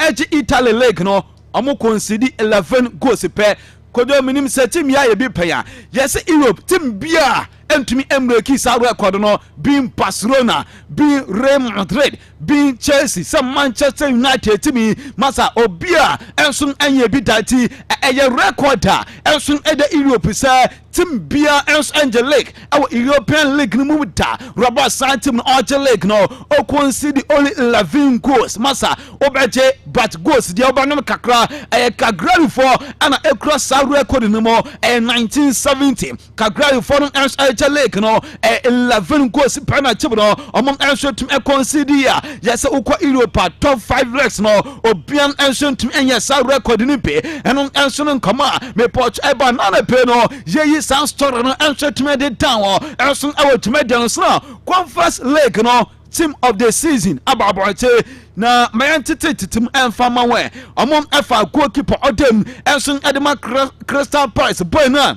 age Italy league no concede 11 goals per kodo minim se team ya ye bi paya yes Europe team bia entumi emreki sa record no being Barcelona being Real Madrid being Chelsea some Manchester United team masa obia enso enye bi dati eye recorder enso ede Europe say team bia enso Angelique our European League no muta Robert Santim no Angel League no o concede only 11 goals masa obeje but goals dia obanom kakra eye Cagliari for ana across sa record no mo 1970 Cagliari for enso League no 11 goals penalty no enso team concede ya yes ukwa Europa top 5 leagues no obian enso team enye sa record ni pe eno enso no kama me poch eba na na pe no ye sound story no enso team dey down enso our team dey no conference league no team of the season ababonte na mayantete titim emfama we omom efa goalkeeper odem enso edema Crystal Palace boy na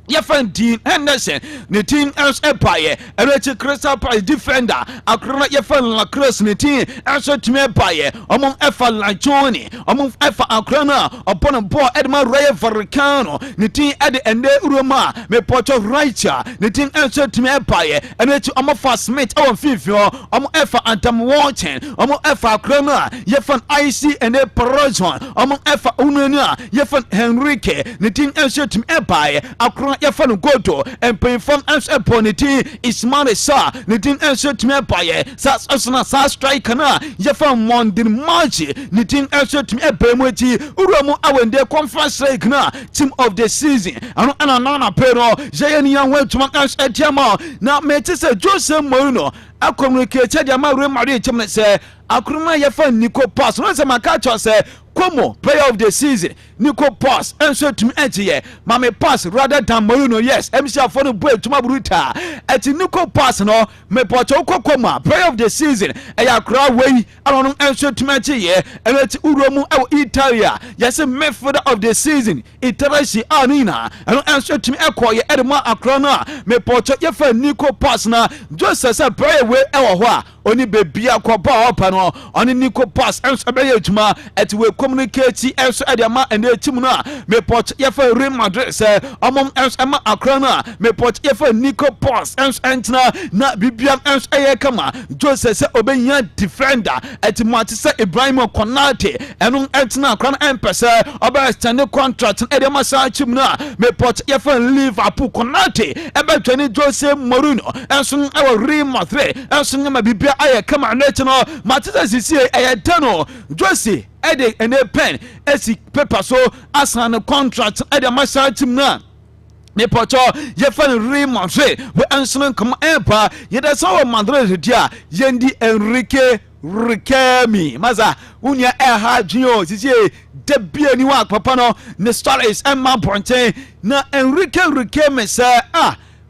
Yefan Dean Henderson, the team else empire, a rich Crystal Palace defender, a crona Yefan La Cruz, the team answer to me empire, among Efa La Johnny, among Efa Acrona, upon a boy Edmund Raya Faricano, the team at the end Roma, me Porto Richa, the team answer to me empire, and rich Amofa Smith, our FIFA, among Efa Antam Watching, among Efa Acrona, Yefan IC and a Perojon, among Efa Unana, Yefan Henrique, the team answer to me empire, Acrona. Yefan Goto and pay from us upon the team is Marissa, the team answer to me by Sas Asana Sas Striker, Yefan Mondin Marchi, the team answer to me a Bemuti, Urumu Awen de Conference League team of the season, and Anana Pero, Jayanian went to my us at Yama, now Metis Joseph Mono. I communicated Yama Remari Chimney say, Akruma Yefan Nico Pass, once my catcher say, Como, player of the season, Nico Pass, answer to me at ye, Mammy Pass rather than Moruno, yes, MC for the break to my bruta, at Nico Pass, no, me Portoko Coma, player of the season, a crowd way, I don't answer to me at ye, and let Uromu out Italia, yes, a method of the season, Italian Anina, I don't answer to me acquire Edma Acrona, me Porto Yefan Nico Pass na, just as a prayer way, our only baby aqua pano, only Nico Pass, and Sabayatuma, at we communicate else Adama and the Timuna, me pot Yefa Rim Madrid, say, among else Emma Acrona, me pot Yefa Nico Pass, else Antina, not Bibian else Ayakama, Joseph Obenya defender, at Matisa Ibrahim Konate, and on Antina Crown Empress, about standard contract, and Edema Chimna, me pot Yefa Liverpool Konate, about 20 Joseph Moruno, and soon our Rim Madrid, and soon my Bibia Ayakama, National, Matisa Zisi Ayatano, Josie. Ede and a pen, esi paper so as an contract at the Massa team now. Me Porto, Yefan Remontre, we answering come emperor, yet that's our Madrid, dear, Yendi Enrique Ricami, Maza, Unia Eha Gio, Zizi, Debia Niwak, Papano, Nestoris, and Mamponte, na Enrique Ricami, sir,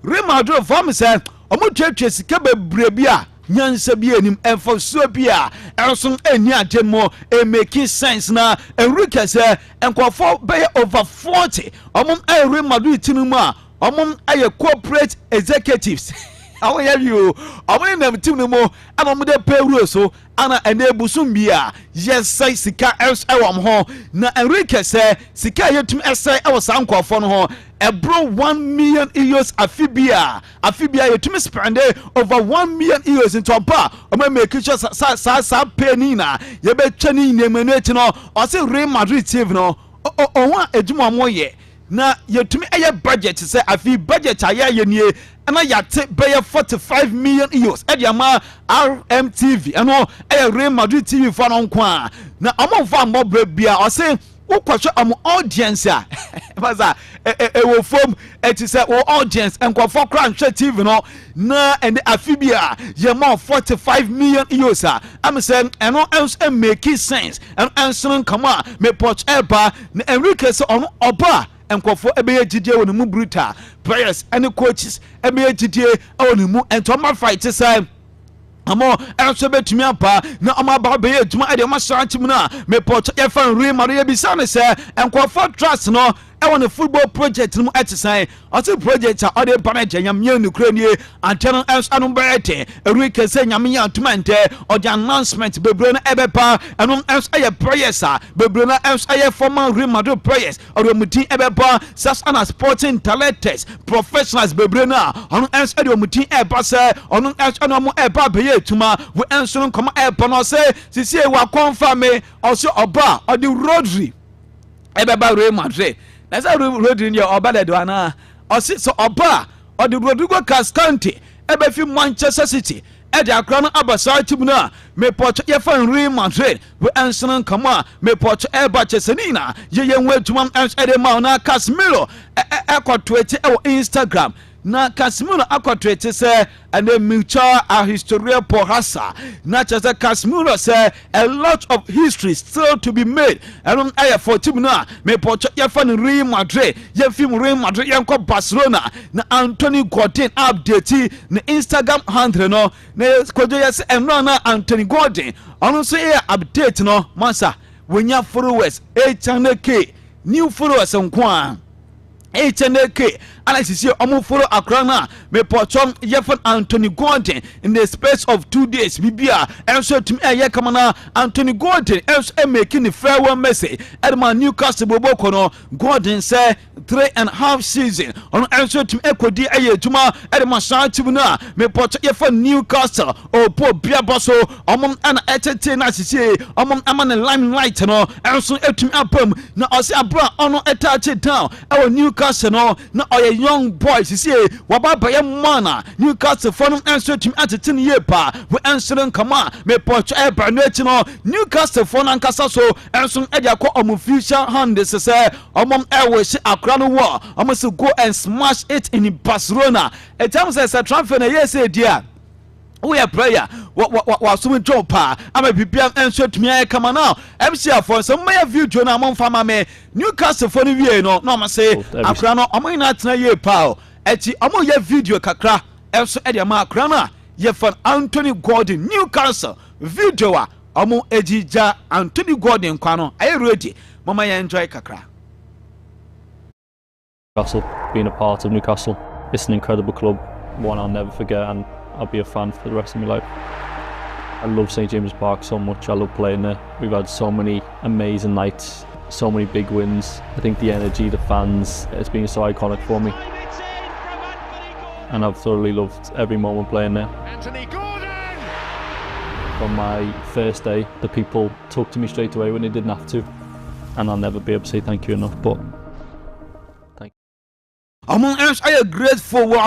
Remadro from sir, Omuchurches, Cabe Brebia. Nyansa bi enim enfoso bia enso eni agemo e make sense na Enrique say enkofo be over 40 omom Real Madrid team a omom aye corporate executives awo ya you omom nam team no mo amom de payroll so ana enebusum bia yes say sika else ewom ho na Enrique say sika yetum ese ewo sankofo no ho ebro 1 million euros afibia yetumi spend over 1 million euros into oba o ma make sure sa penina ye be twani nemaneti no o say Real Madrid team no o wa ejuma mo ye na yetumi eye budget say afi budget aya nie na yate be 45 million euros e dia ma RMTV eno e Real Madrid TV for no kwa na omonfa mbobra bia o say ukwacho am audience a baza wo fom eti say wo audience enkofo kran hwe TV no na and afibia ye more 45 million euros am say eno else make sense and answering come on me port eba na Enrique say on oba enkofo ebeye gidie wonu mu brutal players and coaches ebeye gidie wonu mu entoma fight say amo enso betumi apa na amaba be aduma ade masantim na me port Yefan Real Madrid bisane se enkofo trust no e won football project no etisan o se project a ode pa na janyam ye nukra nie anteno ens anu berete Enrique se nyam ya antumante o the announcement bebre na ebepa enu ens aye prayers a bebre na ens aye former Real Madrid prayers o do mutin ebepa sas ana sporting talented professionals bebre na onu ens ade mutin eba se onu ens anu mo eba be ye tuma we ens no come eba no se sisi wa confirm me o se oba o the Rodri ebeba Real Madrid na say Rodri ni oba le do ana o se so oba o the Rodrigo Cascante ebe fi Manchester City e de akra no abasa team na me Porto Yefan Real Madrid we answer come on me Porto eba Chesenina ye yenwe tuma ens ede ma na Casemiro e ko tweet e Instagram na Casemiro akwatwete say and the mutual historia pohasa na chese Casemiro say a lot of history still to be made and for team na me pocho ye fan Real Madrid ye film Real Madrid ye ko Barcelona na Anthony Gordon update na Instagram handle no na kojo yes enro na Anthony Gordon ono so e update no masa wenya followers 800k new followers nkwa HNK Alex is here follow Akrana me pochom yefon Anthony Gordon in the space of 2 days bibia and so to me kamana Anthony Gordon else making the farewell message at my Newcastle Boboko no Gordon say 3.5 season on answer to me ekodi ayetuma at my shantibuna me poch yefon Newcastle o po bia boso omom ana etete na sisi omom amana limelight no and so etumi apam na ose abra ono attach down our Newcastle no na young boys, you see, Wababa Mana, Newcastle for them answer to me at 10 year pa, we answering come on, me porch air no Newcastle for Nancasa so, and soon Edia call future hand this say, airways a crown war, I must go and smash it in Barcelona. At times as a transfer, yes, dear. We are prayer. What so job pa? I'm a PPM answer to me. Come on now. MC for some my view Jonah Mon Fama me Newcastle for the year no ma say akrano omo na tena ye pa. Eti omo ye video kakra. Elso e de ma akrana ye for Anthony Gordon Newcastle video a omo ejija Anthony Gordon kwano. Are you ready? Mama ye enjoy kakra. Newcastle, being a part of Newcastle, it's an incredible club, one I'll never forget, and I'll be a fan for the rest of my life. I love St James's Park so much, I love playing there. We've had so many amazing nights, so many big wins. I think the energy, the fans, it's been so iconic for me. And I've thoroughly loved every moment playing there. From my first day, the people took to me straight away when they didn't have to. And I'll never be able to say thank you enough, but among us, I am grateful for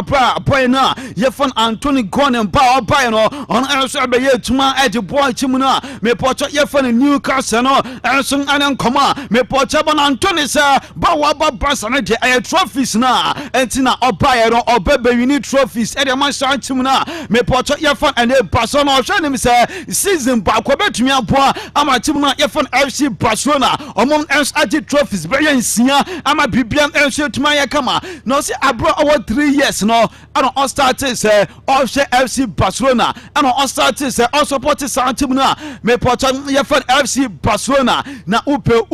now. Yefon Anthony Gordon Power Pino on us every year to my edge boy Chimuna. Me portrait Yefon Newcastle, and soon and Koma. Me portrait Anthony, sir. Bawaba Personality, I trophies now. And Tina or Bayern or Bebe, you need trophies. And my son Chimuna. Me portrait Yefon and a person or Shannon, sir. Season back, Quebec to me. I'm a Chimuna Yefon FC Barcelona. Among us, I did trophies. Very insane. I'm a BBM FC to my Yakama. No, see, I brought over 3 years no. I don't all started say all share FC Barcelona. I don't all started say all supported Santimuna. Me portion yefan FC Barcelona. Na upe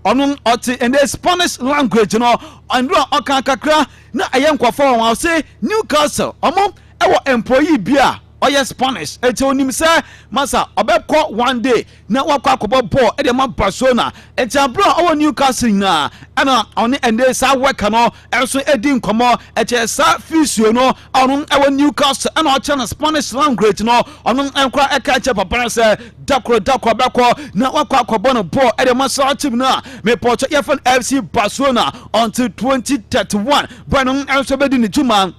onum oti in the Spanish language no. And do okan kakra na ayem kwa for I say Newcastle. Ewo employee bia. Oh yes, Spanish. Eti onim say masa obekọ one day na wakọ akọbọ ball e dey ma Barcelona. Eti abro our Newcastle na ana oni ende sa work no enso edi nkomo eche sa fisio no onu our Newcastle ana o chana Spanish language no onu enkwa eka che papa say dakro bekọ na wakọ akọbọ no ball e dey ma sa team na me pocho yefan FC Barcelona until 2031. Banu enso bedi ni juma.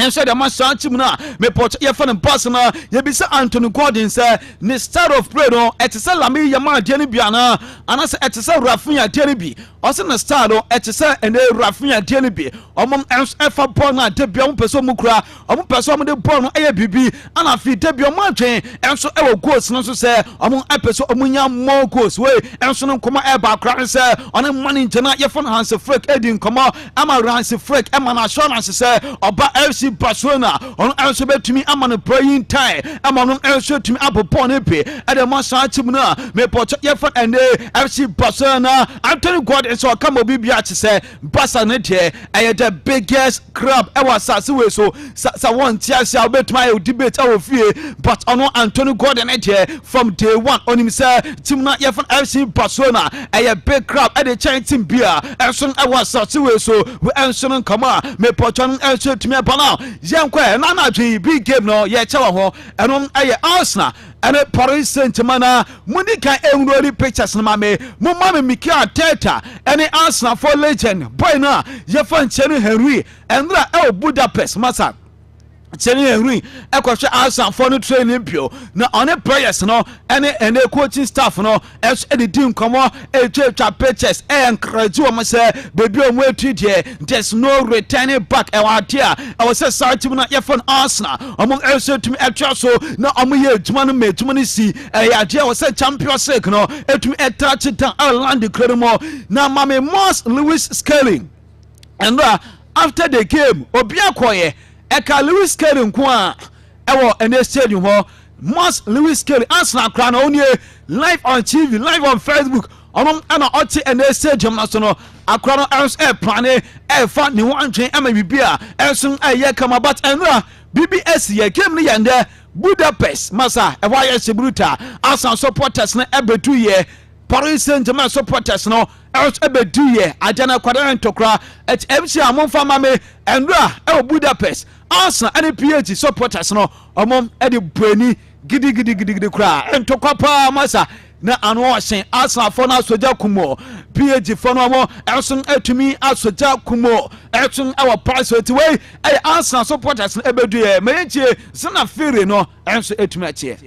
And so the master team na me port ye fan Barcelona ye be say Anthony Gordon say ne start of play no et say Lami Yamal de ne bia na anase et say Rafinha de ne bi o say na start no et say ene Rafinha de ne bi omom efa ball na de bia mo peso mu kura omom peso mo de ball no eye bibi ana fi de bia mo atwen enso e wo goals no so say omom apeso omunya more goals we enso no koma e ba kra say on money jana ye fan Hans Flick edin koma ama Hans Flick e mana assurance say oba FC Barcelona on also to me I'm on a praying time I'm on also to me up upon a pay at the master team na me port yefan and FC Barcelona Anthony Gordon so come bibia to say Barcelona here I the biggest crab ever sase so sa one tia sia bet my debate our fear but on Anthony Gordon here from day one on him say team na yefan FC Barcelona a big crab at the Chinese team beer and soon I was sase so we answering come on me port on also to me now Yankwe na big game no ye chewa ho enom aye Arsenal ene Paris Saint-Germain muni kan enroli pictures na me Mikel Arteta ene Arsenal for legend boy na ye fan Thierry Henry enra Budapest masa Cheni ehuri ekwohwe Arsenal for no training pio na on players no ene coaching staff no es edidi nkomo etwa pitches encourage o say baby o mu etu de there's no returning back e wa dia e was say team na ye for Arsenal omo also to etwa so na omo ye adwuma no medwuma no si ya dia was say Champions League no etumi touch down Ireland incredible na mame Moss Lewis Scaling and after the game obi akoye Eka Lewis Kelly nkwa ewo ene stadium ho Moss Lewis Kelly Arsenal kra na onye live on TV live on Facebook onom ana oti ene stadium na so no akra no plan fa ni wantwen ama bibia enso aye kama but enra BBS ye game ni yande Budapest masa e wa ye sebruta Arsenal supporters na ebetu ye Paris Saint-Germain supporters no ebedu ye ajana kwada ntokra et MC amonfa mame enra e Budapest Arsenal and PH supporters no omom e de buani gidi kra entokwa pa masa na anu sen Arsenal for na soja kumo PH for no mo enso atumi asoja kumo etun our price way e Arsenal supporters no ebedu ye menchie sina fere no enso atumi achie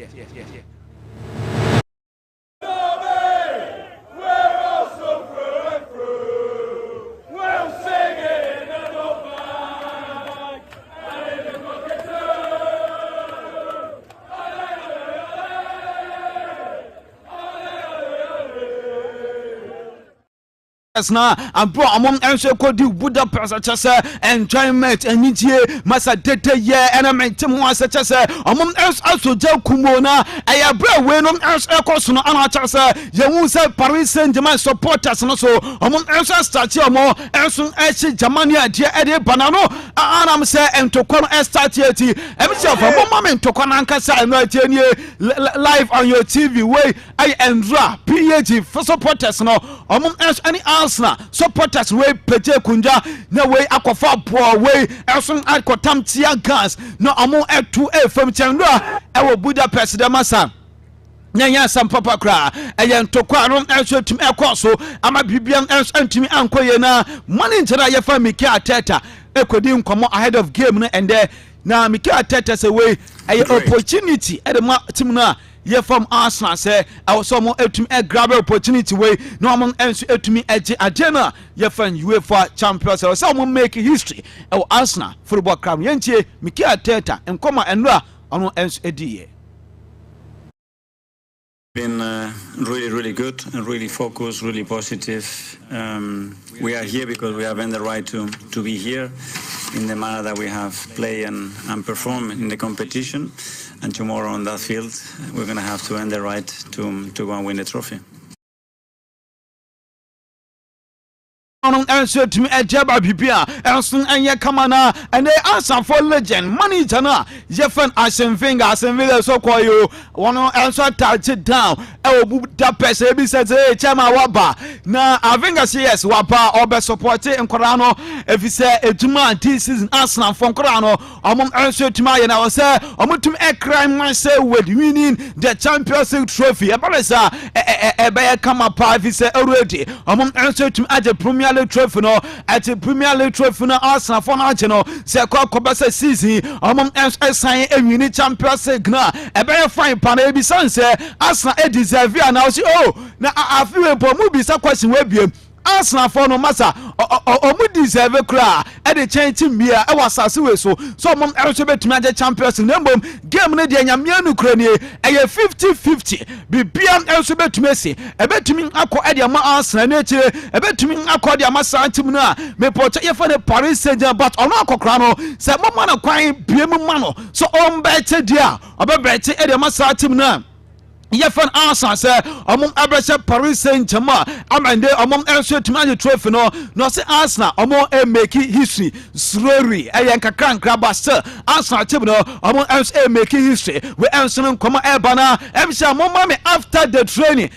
na abro amom enhwe kodi Budapest chese enjoyment enitie masa tete ye element mo asa chese amom asoja kumo na ayabra we no ekoso no ana chese ye hu se Paris Saint-Germain supporters no so amom start amo enso echi Germany ade ede banano anam se entokon start eti emisi of amom mentokon ankasa no atienie live on your TV way I enra PAG for supporters no amom any Arsenal supporters we peje kunja na we akofa po we eson akotam tia gas na amo etu efam chenro e wo Budapest de masa nyanya sam papa kra eye ntokwa no ensotum ekoso ama bibiam entumi ankoye na mani ntera ye fa Mikel Arteta ekodi nkomo ahead of game no ende na Mikel Arteta say we eye opportunity e de ma team na ye from Arsenal say I was some etumi grab opportunity way no among ensu etumi eje agena ye fan UEFA Champions say some make history e Arsenal football club yentie Mikel Arteta enkoma enra ono ensu ediye. Been really good and really focused, really positive. We are here because we have earned the right to be here in the manner that we have played and performed in the competition. And tomorrow on that field, we're going to have to earn the right to go and win the trophy. Answer to me a jabba bibia, Elson and Yakamana, and they answer for legend, money jana, Jeffan Asenfinger, so call you. One answer touch it down. Oh, Budapest, Ebi says, hey, Chama Waba. Now, I think I say yes, Wapa, or best support in Corano. If you say a 2 month this season, Arsenal from Corano, I'm answer to my and I was say, I'm going to a crime myself with winning the Champions League trophy. About a bear come up, if you say already, I'm answer to at the Premier League trophy no at the Premier League trophy no Arsenal for now no say kwa kobasa season among sign a mini Champions League na e be fine pan e bi sense Arsenal e deserve and now say oh na I feel po mu bi sa question we biem Arsenal for no matter omu deserve kra e de change team bia e wasase we so mom e so betumi age Champions League mbom game ne de nyamia nu kra ni e 50-50 bibia e so betumi si e betumi akọ e de ma Arsenal na chire e betumi akọ de ma sa team na me poche ye for the Paris Saint-Germain but ono akọkra no se mom na kwan biem ma no so on bet dia obebet e de ma sa team na Yefan Arsenal say among Abeiku Paris Saint-Germain amende among enso tuma trophy no say Arsenal among make history slowly ayen kakran kraba still Arsenal team no among enso make history we enso nkoma ebana emsha mama after the training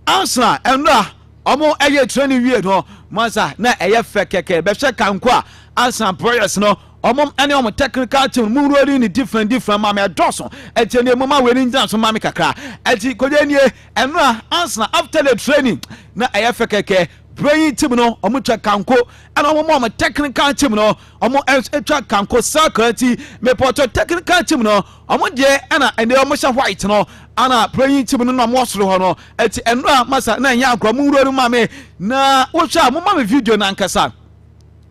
Arsenal enra among eye training wie no masa na eye fekeke be hwe kankwa Arsenal players no omom ene om technical team mu rori ni different mama doso etene mama we ni njan so mama kakra eti kodenie enra Arsenal after the training na ayefekeke praying team no omo twa kanko and omo technical team no omo twa kanko circle me poto technical team no omo de ana ene omo sha white no ana praying team no omo soro ho no eti enra masa na nya agro mu wuro ma me na wo sha mo ma me video na nkasa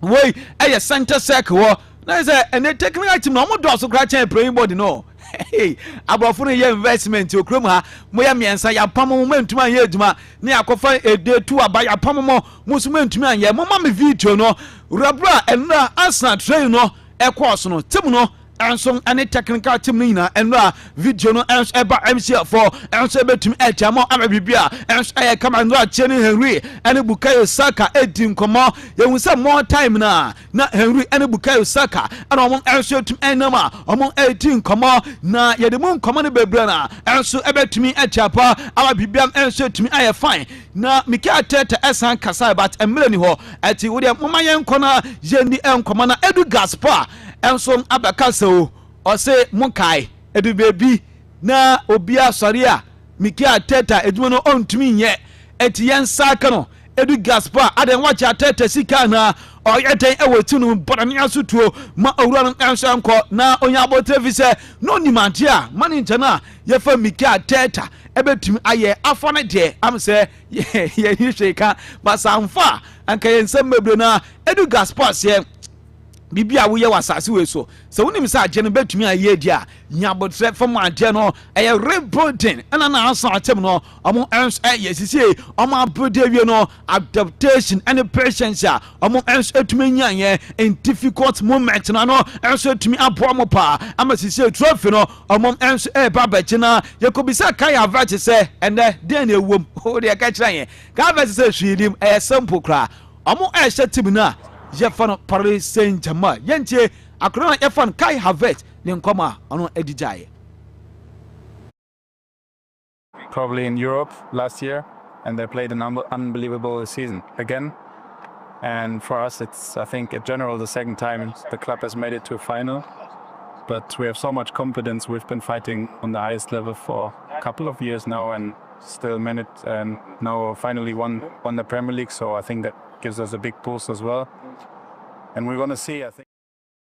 wey eye center circle wo na say ene technical team no omo do so kra chen praying board no hey abrofo no ye investment okrom ha mo ya miensa ya pam mo mantuma ye aduma ne akofa ede tu aba ya pam mo musu mantuma ye mo ma me video no rabra enra asa train no e course no tim no enso ane technical team no nyina enra video no enso eba MCF4 enso betum etiamo amabibia enso e kama no acheni Henry ane Bukayo Saka edim komo ye hu se more time na Henry ane Bukayo Saka ana omon enso tum enama omon edim komo na ye de mun komo ne bebre na enso ebetumi etiapa amabibia enso tumi aye fine na Mikel Arteta esan kasa but emre ni ho eti wo de mama yen kona ye ni enkomo na Edu Gaspar enso abakaseo ose mukai edu bebi na obia sori a Mikel Arteta eduma no ontumi nye eti yen saka no Edu Gaspar aden wacha Arteta sika na oyeten ewetunu bodani asutuo ma owura no enso enko na onya abotre se no nimante a mani ntana ye fa Mikel Arteta ebetumi aye afone de am se ye ni sheka basamfa anka yensem mebre na Edu Gaspar se bibia wo ye wasase we so wonim sa agye no betumi aye dia nyabotre fam agye no eye rebuilding ana na asa atem no omo ens eye sisi omo abode wie no adaptation and patience a omo ens etumi nyanye in difficult moment na no ens etumi abo mo pa ama sisi trophy no omo ens babachi na yakobisa kai avach se ene den na ewom o de ka kira yen ka avach se hwilim eye simple kra omo ehye tim na Jefan Paris Saint-Germain yentie akrona Jefan Kai Havertz ne nkoma ono edijaye. Probably in Europe last year, and they played an unbelievable season again. And for us, it's, I think, in general, the second time the club has made it to a final. But we have so much confidence. We've been fighting on the highest level for a couple of years now, and still managed and now finally won the Premier League. So I think that gives us a big boost as well. And we're going to see, I think.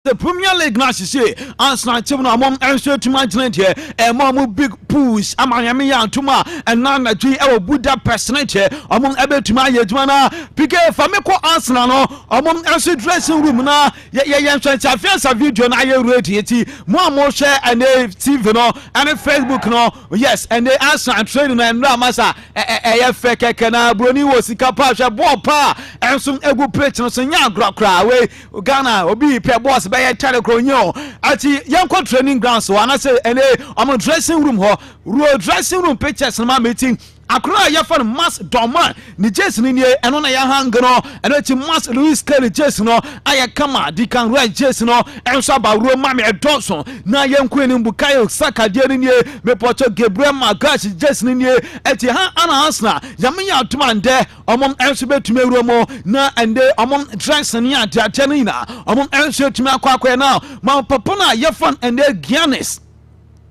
The Premier League na sisi Arsenal team na mom enso tuma giant here e mom big push amanyame ya ntuma ena na twi e Budapest na che omon ebetuma ye duma na pike fameko Arsenal no omon enso dressing room na ye chafia video na ye ready eti mo share and TV no and Facebook no yes and the Arsenal training na ndra masa ye fake na broni wo sika pa hwe ball pa enso egu pitch no so nya agrakra we Ghana obi pe boss be tell kronyo ati yanko training ground so ana say ene am dressing room ho dressing room pictures na meeting akra ya fa mass doman ni jersey ni eno na ya hang no eno ti mass Luis Kelly jersey no aya kama di kan right jersey no enso ba ro ma me edonso na yanko ni Bukayo Saka de ni me poto Gabriel Magalhaes jersey ni eti ha ana Arsenal yamenya atumande omom enso betumi ro mo na ende omom dressing ni ade ni na omom enso tumi akwa na ma papa na ya fa ende Giannis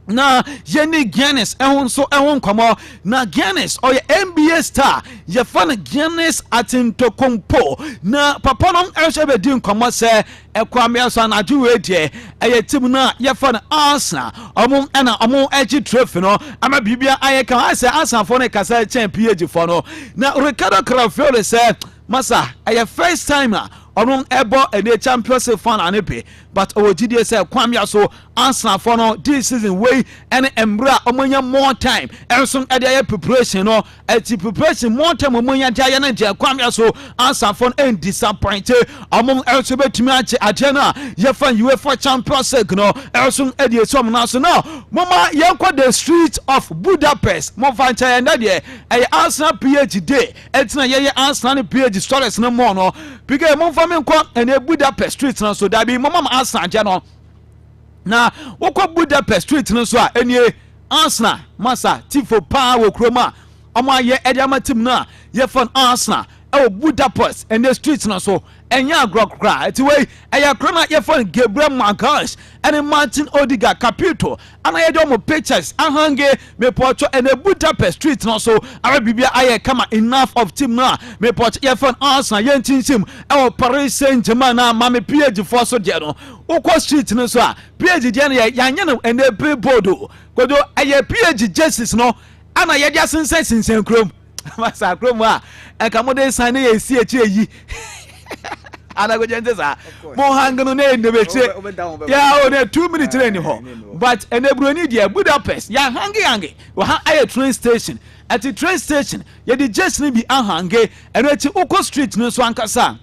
na yeni Giannis ehun so ehun komo na Giannis oye NBA star ye fan Giannis Antetokounmpo na papa no ehwe be din komo se ekwame so na adwe die eye team na ye fan Arsenal omon na omon eji trophy no ama bibia aye kan ase Arsenal for ne kasa champion for no na Ricardo Carvalho se masa eye first time onon ebo ene Champions League fan anepe but owojide say kwamia so Arsenal for no this season way and embra omonya more time enso ade aye preparation no ati preparation more time omonya dia na dia kwamia so Arsenal for end disappointed omon enso betumi ache na ye fan UEFA Champions League no enso ade so na so no mama yenko the streets of Budapest mo fan cha na de aye Arsenal PhD etina ye Arsenal PhD stories no more no because mo family ko ene Budapest street na so da bi mama Arsenal je no na wokọ Budapest street no so a enie Arsenal masa tifo pa wo kroma omo aye ediama team na ye fon Arsenal e Budapest ene street no so enya agrokra eti we eya krona ye fon Gabriel Magalhaes and Martin Odegaard Capito ana ye do mo pictures ahange me pocho and Budapest street no so arabibia aye kama enough of team na me pocho ye fon Arsenal ye ntinsim e Paris Saint-Germain na ma me PSG for so de no ukọ street no so a PSG de na yanye no and billboard kodo aye PSG jerseys no ana ye dia sensen krom masa krom a enka mo de sign ye si echi eyi ana go jente sa mo hangano na endebeche ya o na 2 minutes ni ho but enebroni dia Budapest ya hange wa ha aye train station at the train station ye di jersey ni bi ahange eno echi ukọ street no so ankasa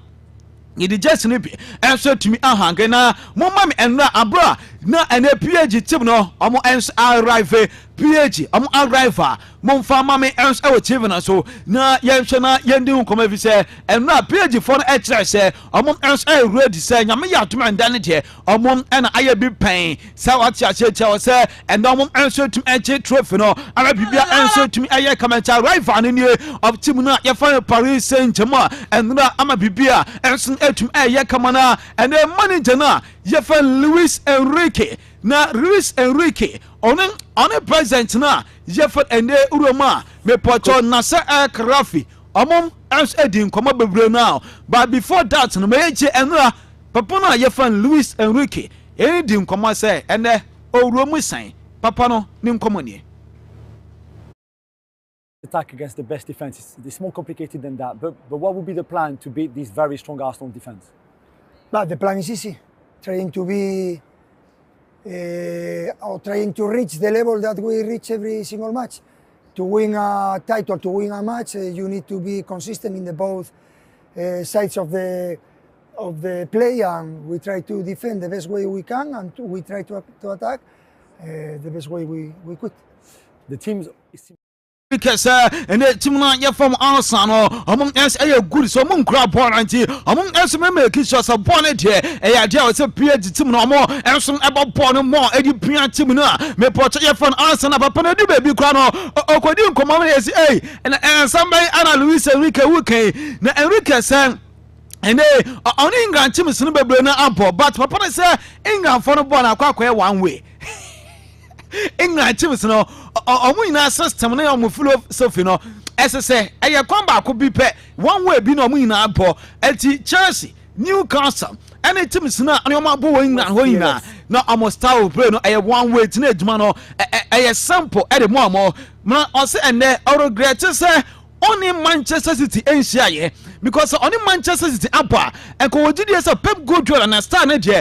ye di jersey ni bi enso tumi ahange na mo ma me enra abra na ene PSG team no omo ens arrive PSG omo arrive mo mfa ma me ens e team na so na yenhwe na yendi nkoma fi se enra PSG for e kire se omo ens e ready se nyame ya tuma ndane de omo na aye bi pen se wati a che se and omo ens tum e che trophy no ara bibia ens tum aye kamenta rival ni of team na ye fa Paris Saint-Germain enra ama bibia ens tum aye kamana and the manager na ye fa Luis Enrique na Luis Enrique on president na Jefford ende uroma me pocho Nasser El-Khelaifi omom as edin koma bebre now but before that no me eche enra papa na Jefford Luis Enrique edin koma say ene uromu san papa no ni nkomo nie attack against the best defense. It's more complicated than that, but what would be the plan to beat this very strong Arsenal defense? But the plan is easy, trying to be or trying to reach the level that we reach every single match. To win a title, to win a match, you need to be consistent in the both sides of the play, and we try to defend the best way we can, and we try to attack the best way we could. The teams. Because and the team na ye from Arsenal among us a good so mon crab warranty among us me make sure so bonnet here e ya dia say PSG team no more and some about born more e di pian team na me port ye from Arsenal papa na di baby kwa no okodi nkomo me say eh and somebody ana Luis Enrique wuken na Enrique say and on England team no bebre na ampo but papa na say England for no ball na akwa one way England teams no omo ina system na omo full of sofi no sse eye kwamba ko bi pe one way bi no omo ina abo eti Chelsea Newcastle any teams na omo abo England ho ina na omo style play no eye one way tina adwuma no eye sample e de mo na o se ene o regret say only Manchester City enhia because only Manchester City apa and ko wodi dey say Pep Guardiola na star na je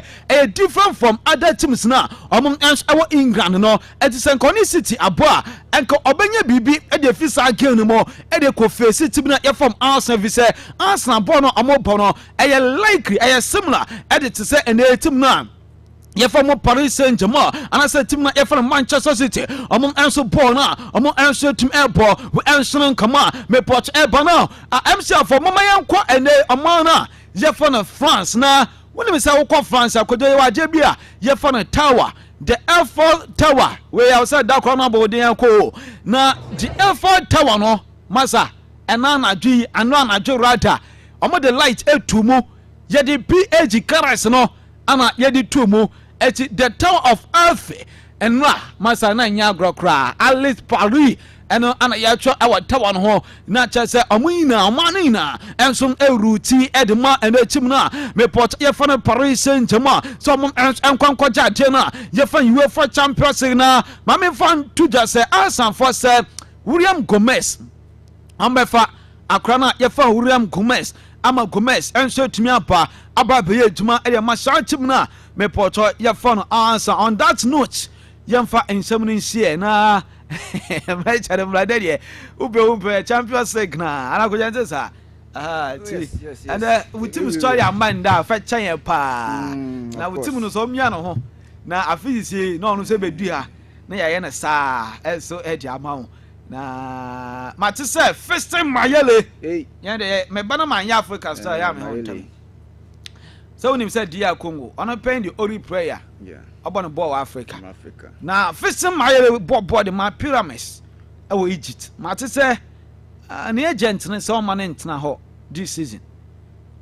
different from other teams na our England no it is Nkoni City abo and ko obenya bibi e dey fisa game no mo e dey ko face team na from Arsenal vi say Arsenal bo no omo no e likely e similar e dey to say and team na ye from Paris Saint-Germain and I said team na ye from Manchester City among answer ball na among answer team air ball we answer kama me port air ball now MC for mama yankwa ene amana ye from France na when me say we France akodo wa je bia ye from tower the Eiffel Tower we outside that corner body yanko na the Eiffel Tower no masa enana dwi anana dwi rada omo the light etumu ye the PSG cars no ana ye the tumu at the Tower of Earth and masa na nya grokra Alice Paris and ya cho our tower no na cha say omuina manina and some eruti edma and team na me port ye fan Paris Saint-Germain so mum enkwankwaja je na ye fan UEFA Champions League na ma me fan to just say Arsenal for say William Gomez ambefa akrana ye fan William Gomez ama Gomez enso tumi apa ababe eduma e ma sha team na me poto ye fan answer on that note yemfa ensem share na me chare mrade de ube Champions League na ana ko jante sa yes. And we team story amanda fa chan pa na we team no so mia no ho na afisi no se bedu ha na ya na sa eso e di ama na mate se first time mayele ya de me bana man ya Africa star ya me hontem so when him said dear Congo on paying the ori prayer about ball Africa na first time mayele ball the my pyramids e Egypt mate se an agent na so man ntina ho this season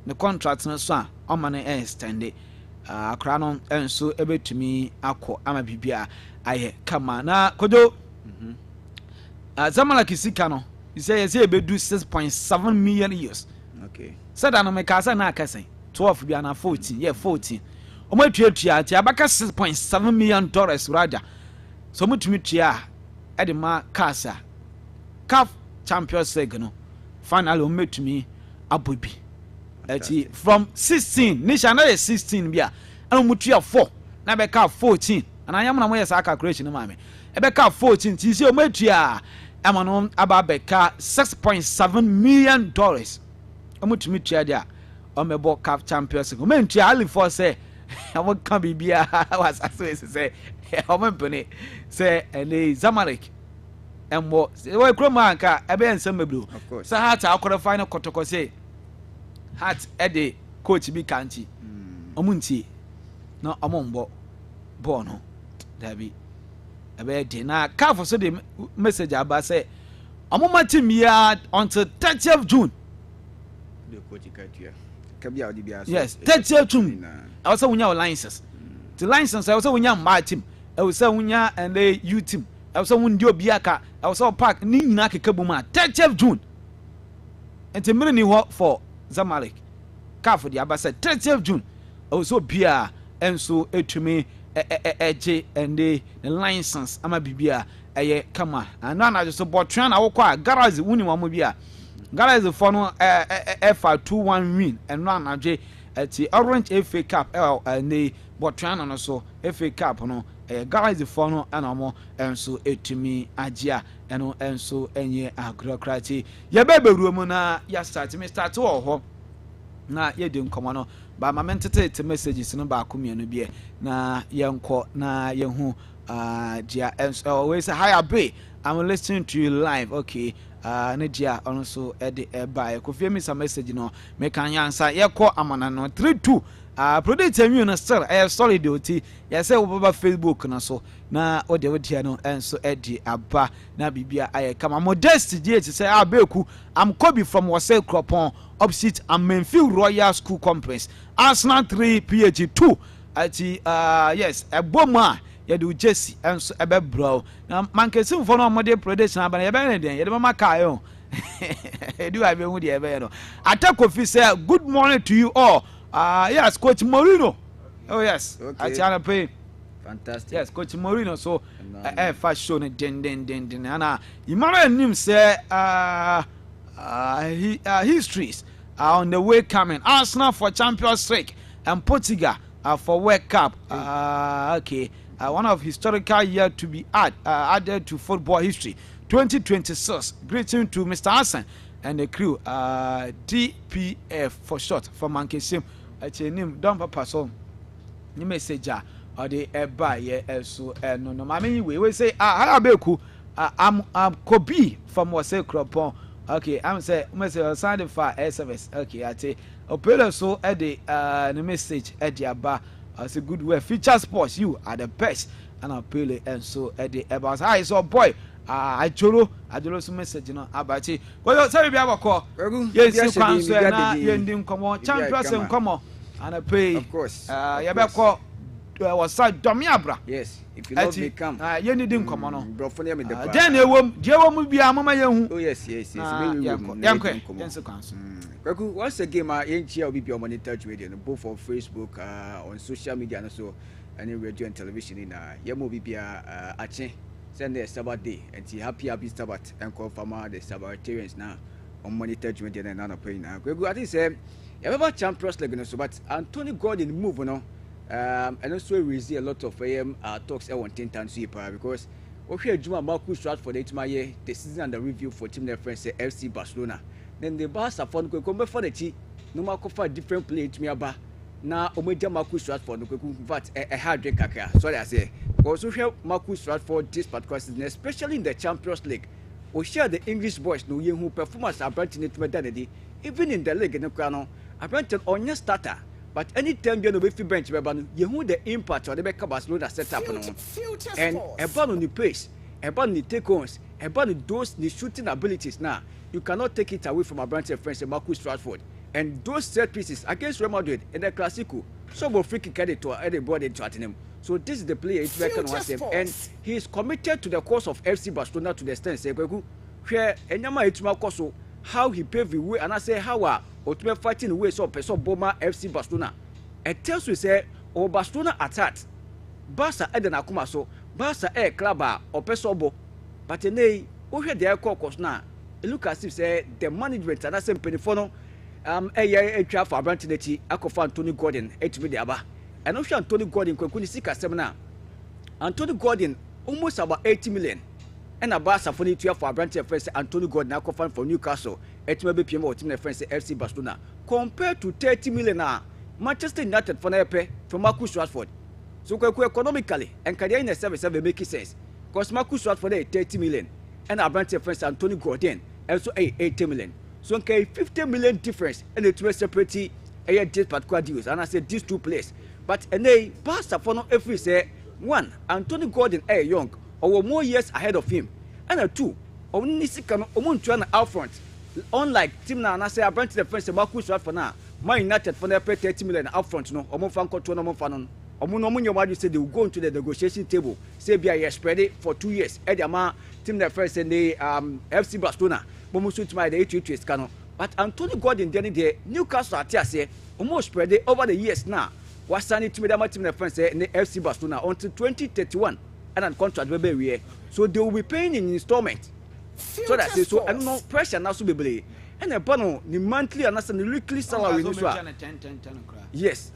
ne contract no so a ɔma no extend akra no enso ebetumi akɔ ama bibia ayɛ kama na kodo Zamalek sika no say ebedu 6.7 million euros. Okay. Said no me ka say na akase 12 bia na 14 14 omo tuatua ti abaka 6.7 million dollars rather so mutumi tua e de ma kasa CAF Champions League no final o metumi abobi ati from 16 nisha na 16 bia ana mutua 4 na be ka 14 ana anyam na mo yes calculation ma me e be ka 14 ti se o metua amano ababeka 6.7 million dollars omutumi tua dia o mebo CAF Champions League o mentua ali for say I won't come bibia was say o mempene say ele Zamalek embo we kroma anka ebe ensem mebro say Heart akora final kotoko say Heart e de coach bi kanti omuntie na omombo ball no dabi ebe de na CAF so the message aba say omoma team ya until 30th June the coach katua kabia odi bia yes 30th June I was wunya licenses the license I was wunya my team I was wunya and the U team I was wundi obi aka I was park ni nyina kekabu ma 30th June enti mire ni ho for Zamalek CAF the aba say 30th June I was bia enso etumi eje and the license ama bibia eye kama and na just botran na wokwa garage wuni wa mo bia garage for no FA 2-1 win and no anadwe at Orange FA Cup and the botran no so FA Cup no garage for no anamo enso etumi agea eno enso enye agrokrati ye beberu mu na ya start me start wo ho na ye de nkomo no ba ma mentete messages no ba ko mienu bie na yenko na yehu dia always say hi Abe, I'm listening to you live. Okay, Nidia also edi eba Kofi me some message no me kan answer ye call amana no 32 product you na still solid oti ye say wo baba Facebook na so na o de wodia no enso edi aba na bibia aye kama modest die ti say Abeiku I'm Kobe from Wase Kropon opposite Amenfield Royal School Complex Arsenal 3 PhD 2 ati yes eboma ye do Jesse enso ebe bro na mankesim for no model production aba ye be ne den ye de mama kai o edu abi hu de ebe no Kofi say good morning to you all. Yes, Coach Mourinho. Oh yes, okay. I pay. Fantastic. Yes, Coach Mourinho. So, first show den. Ana, Emmanuel Nim say, histories are on the way coming. Arsenal for Champions League and Portugal for World Cup. Okay, one of historical year to be added to football history. 2026. Greeting to Mr. Hassan and the crew. DPF for short for Mankesim. Name don't papa so you message or the eba ye so no I mean we say Abeiku I'm Kobe from Wase Kropon. Okay, I'm say message sign for air service. Okay, I say opera so at the message at the aba as a good way feature sports you are the best and I'll pay and so at the eba I saw boy I jolo some message no abati well say be abako yes you can so na yendin komo champions komo and I pay of course ya be ko was side domiabra yes if you love me come yendin komo no bro for me the then ewom bia mama yehu oh yes yankwe yes kan so kwaku once again ma yenchia obi bia monitor radio no both on Facebook on social media and so and radio and television in yemo bibia ache send the Sabbath day and see happy Sabbath and confirm the Sabbatarians now on monitor joint and another paying now. I think say you Champions League so but Anthony Gordon move no and also we see a lot of talks at 10 times because okay Juma Marcus Rashford for the season and the review for team their friends say FC Barcelona then the Barca fund go come for the tea no matter for different play to me about na omeja Marcus Rashford no kweku vat a hard drink kakra sorry I say also help Marcus Rashford this particular season especially in the Champions League o share the English boys no yehu performance abranting it medality even in the league no kwa no abranting onye starter but anytime you no be fit bench beba no yehu the impact or the Barcelona setup no and about on the pace about the take-ons about those the shooting abilities now you cannot take it away from abranting friends Marcus Rashford and those set pieces against Real Madrid in the Clasico, so will free kick at the body to Tottenham. So this is the player it's back on him, and he is committed to the cause of FC Barcelona to the extent say where enyama etuma koso how he paved the way and I say how ultimate fighting the way so person Boma FC Barcelona. It tells you say o Barcelona attacked Barca eden akuma so Barca club or person but nay o hwe the course na look as if say the management and I say penifono twa for Abrantineti akofa Anthony Gordon etumi de aba. And also Anthony Gordon kwekuni sika semina. Anthony Gordon almost about 80 million. And a Barca for the 12 for Abrantineti friends Anthony Gordon akofa for Newcastle. Etime be PM or team friends FC Barcelona compared to 30 million Manchester United for Nepe from Marcus Rashford. So economically and career in the service have make sense. Because Marcus Rashford 30 million and Abrantineti friends Anthony Gordon also 80 million. So okay 50 million difference and the two separate this particular deals and I said these two players. But and Barca for no every say one Anthony Gordon young or more years ahead of him, and two only can trying out front. Unlike Team na say Abrantineti the friends Marcus Rashford now, Man United for pay 30 million out front no omo fan control no fanon. Omo no your say they will go into the negotiation table. Say be a spread it for 2 years. Ediama Team the friends and the FC Barcelona. Bomo suit my the 8 cano. But Anthony Gordon the Newcastle at say almost spread it over the years now. Was signed to the team friends in the FC Barcelona until 2031 and a contract will be so they will be paying in installment. So that so I don't know pressure now to be and a bono the monthly and the weekly salary. Yes.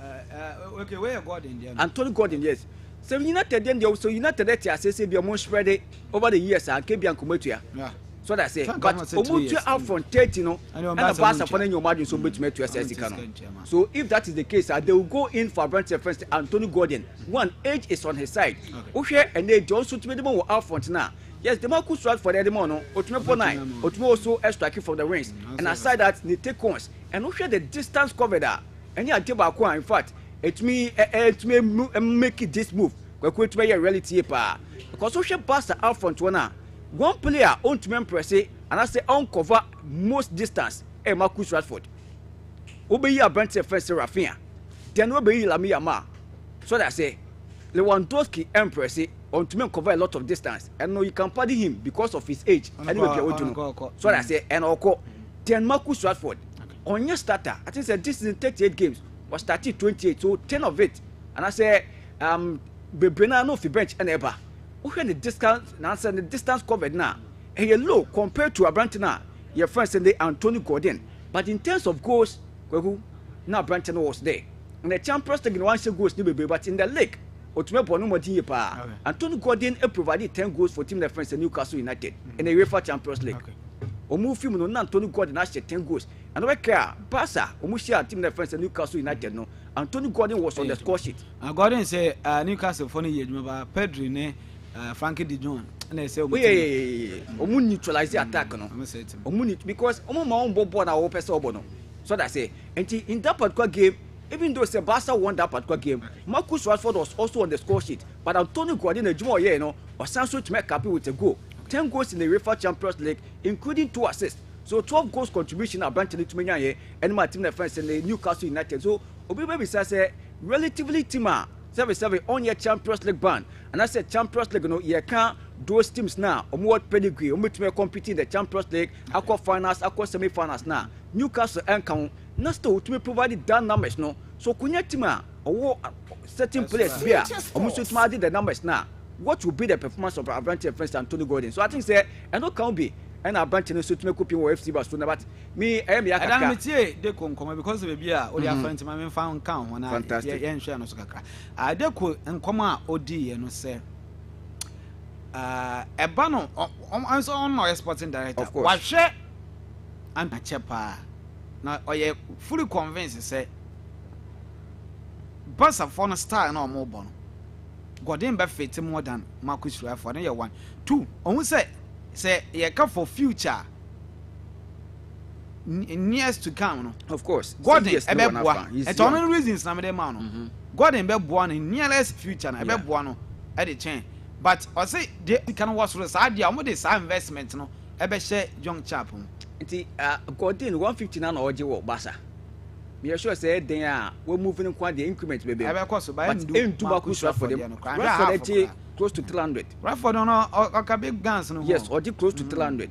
Okay, where you Gordon there? Anthony Gordon, yes. So United then they also United that say be more spread it over the years and keep and come to yeah. So that say, but almost out from 30, no, and the Barca for your margin so much to assess So if that is the case, they will go in for Abrantineti friends Anthony Gordon. One age is on his side. Okay, and they also to be the more out front now. Yes, the Marcus Rashford for the Edmono, Otume 9, Otume also striking from the range. And aside that, they take ons and okay the distance covered there. And yeah, in fact, it may make it this move. We're going to be a reality because social Barca out front one player on to impress and I say uncover most distance Marcus Rashford. Obey Abrantineti friends Rafinha. Then obey Lamia. So that say Lewandowski impress on to cover a lot of distance and no you can pardon him because of his age. So that say and then Marcus Rashford on your starter. I think that this is in 38 games was started 28 so 10 of it and I say Bebrena no fi bench and ever. Okay, the distance now the distance covered now. And you're low compared to Abrantineti, your friends and the Anthony Gordon. But in terms of goals, now Abrantineti was there. And the Champions League one goals but in the league, Anthony Gordon provided 10 goals for team friends and Newcastle United in the UEFA Champions League. Omu film no Anthony Gordon actually 10 goals. And we care Barca, Omu share team friends and Newcastle United no. Anthony Gordon was on the score sheet. Gordon say Newcastle funny year, remember Pedro ne Frankie de Jong and they say omu neutralize the attack no omu because omu ma on bobo na open so no so that say and in that particular game even though Barca won that particular game Marcus Rashford was also on the score sheet but Anthony Gordon ejuma here no was also to make happy with a goal 10 goals in the UEFA Champions League including 2 assists so 12 goals contribution Abrantineti to menya here and my team friends in the Newcastle United so obi be say relatively teamer 7 on your Champions League ban and I said Champions League no you can't those teams now what pedigree to compete in the Champions League aqua finals aqua semi-finals now Newcastle and count not still to be provided that numbers no so kunya team or certain players here almost to add the numbers now what will be the performance of Abrantineti friends Anthony Gordon so I think say and no can be and Abrantineti so to make up FC Barcelona but me I am they come because of be all your friends my found count when I share no so kakra they ko nkoma odi no say eba no on no sporting director wa hwe and chepa na oye fully convinced say Barca for no star na omo bo no Gordon be fit more than Marcus Rashford na 1 2 on say you come for future in years to come no of course Gordon it's only reasons na me dey man no Gordon be born in nearest future na be born no e dey change but I say they can watch so say dia mo dey sa investment no e be share young chap nti Gordon 150 na oje wo Barca Me sure say then we moving quite the increment baby. But into Marcus Rashford. Rashford close to 300. Rashford no big guns no. Yes, or close to 300.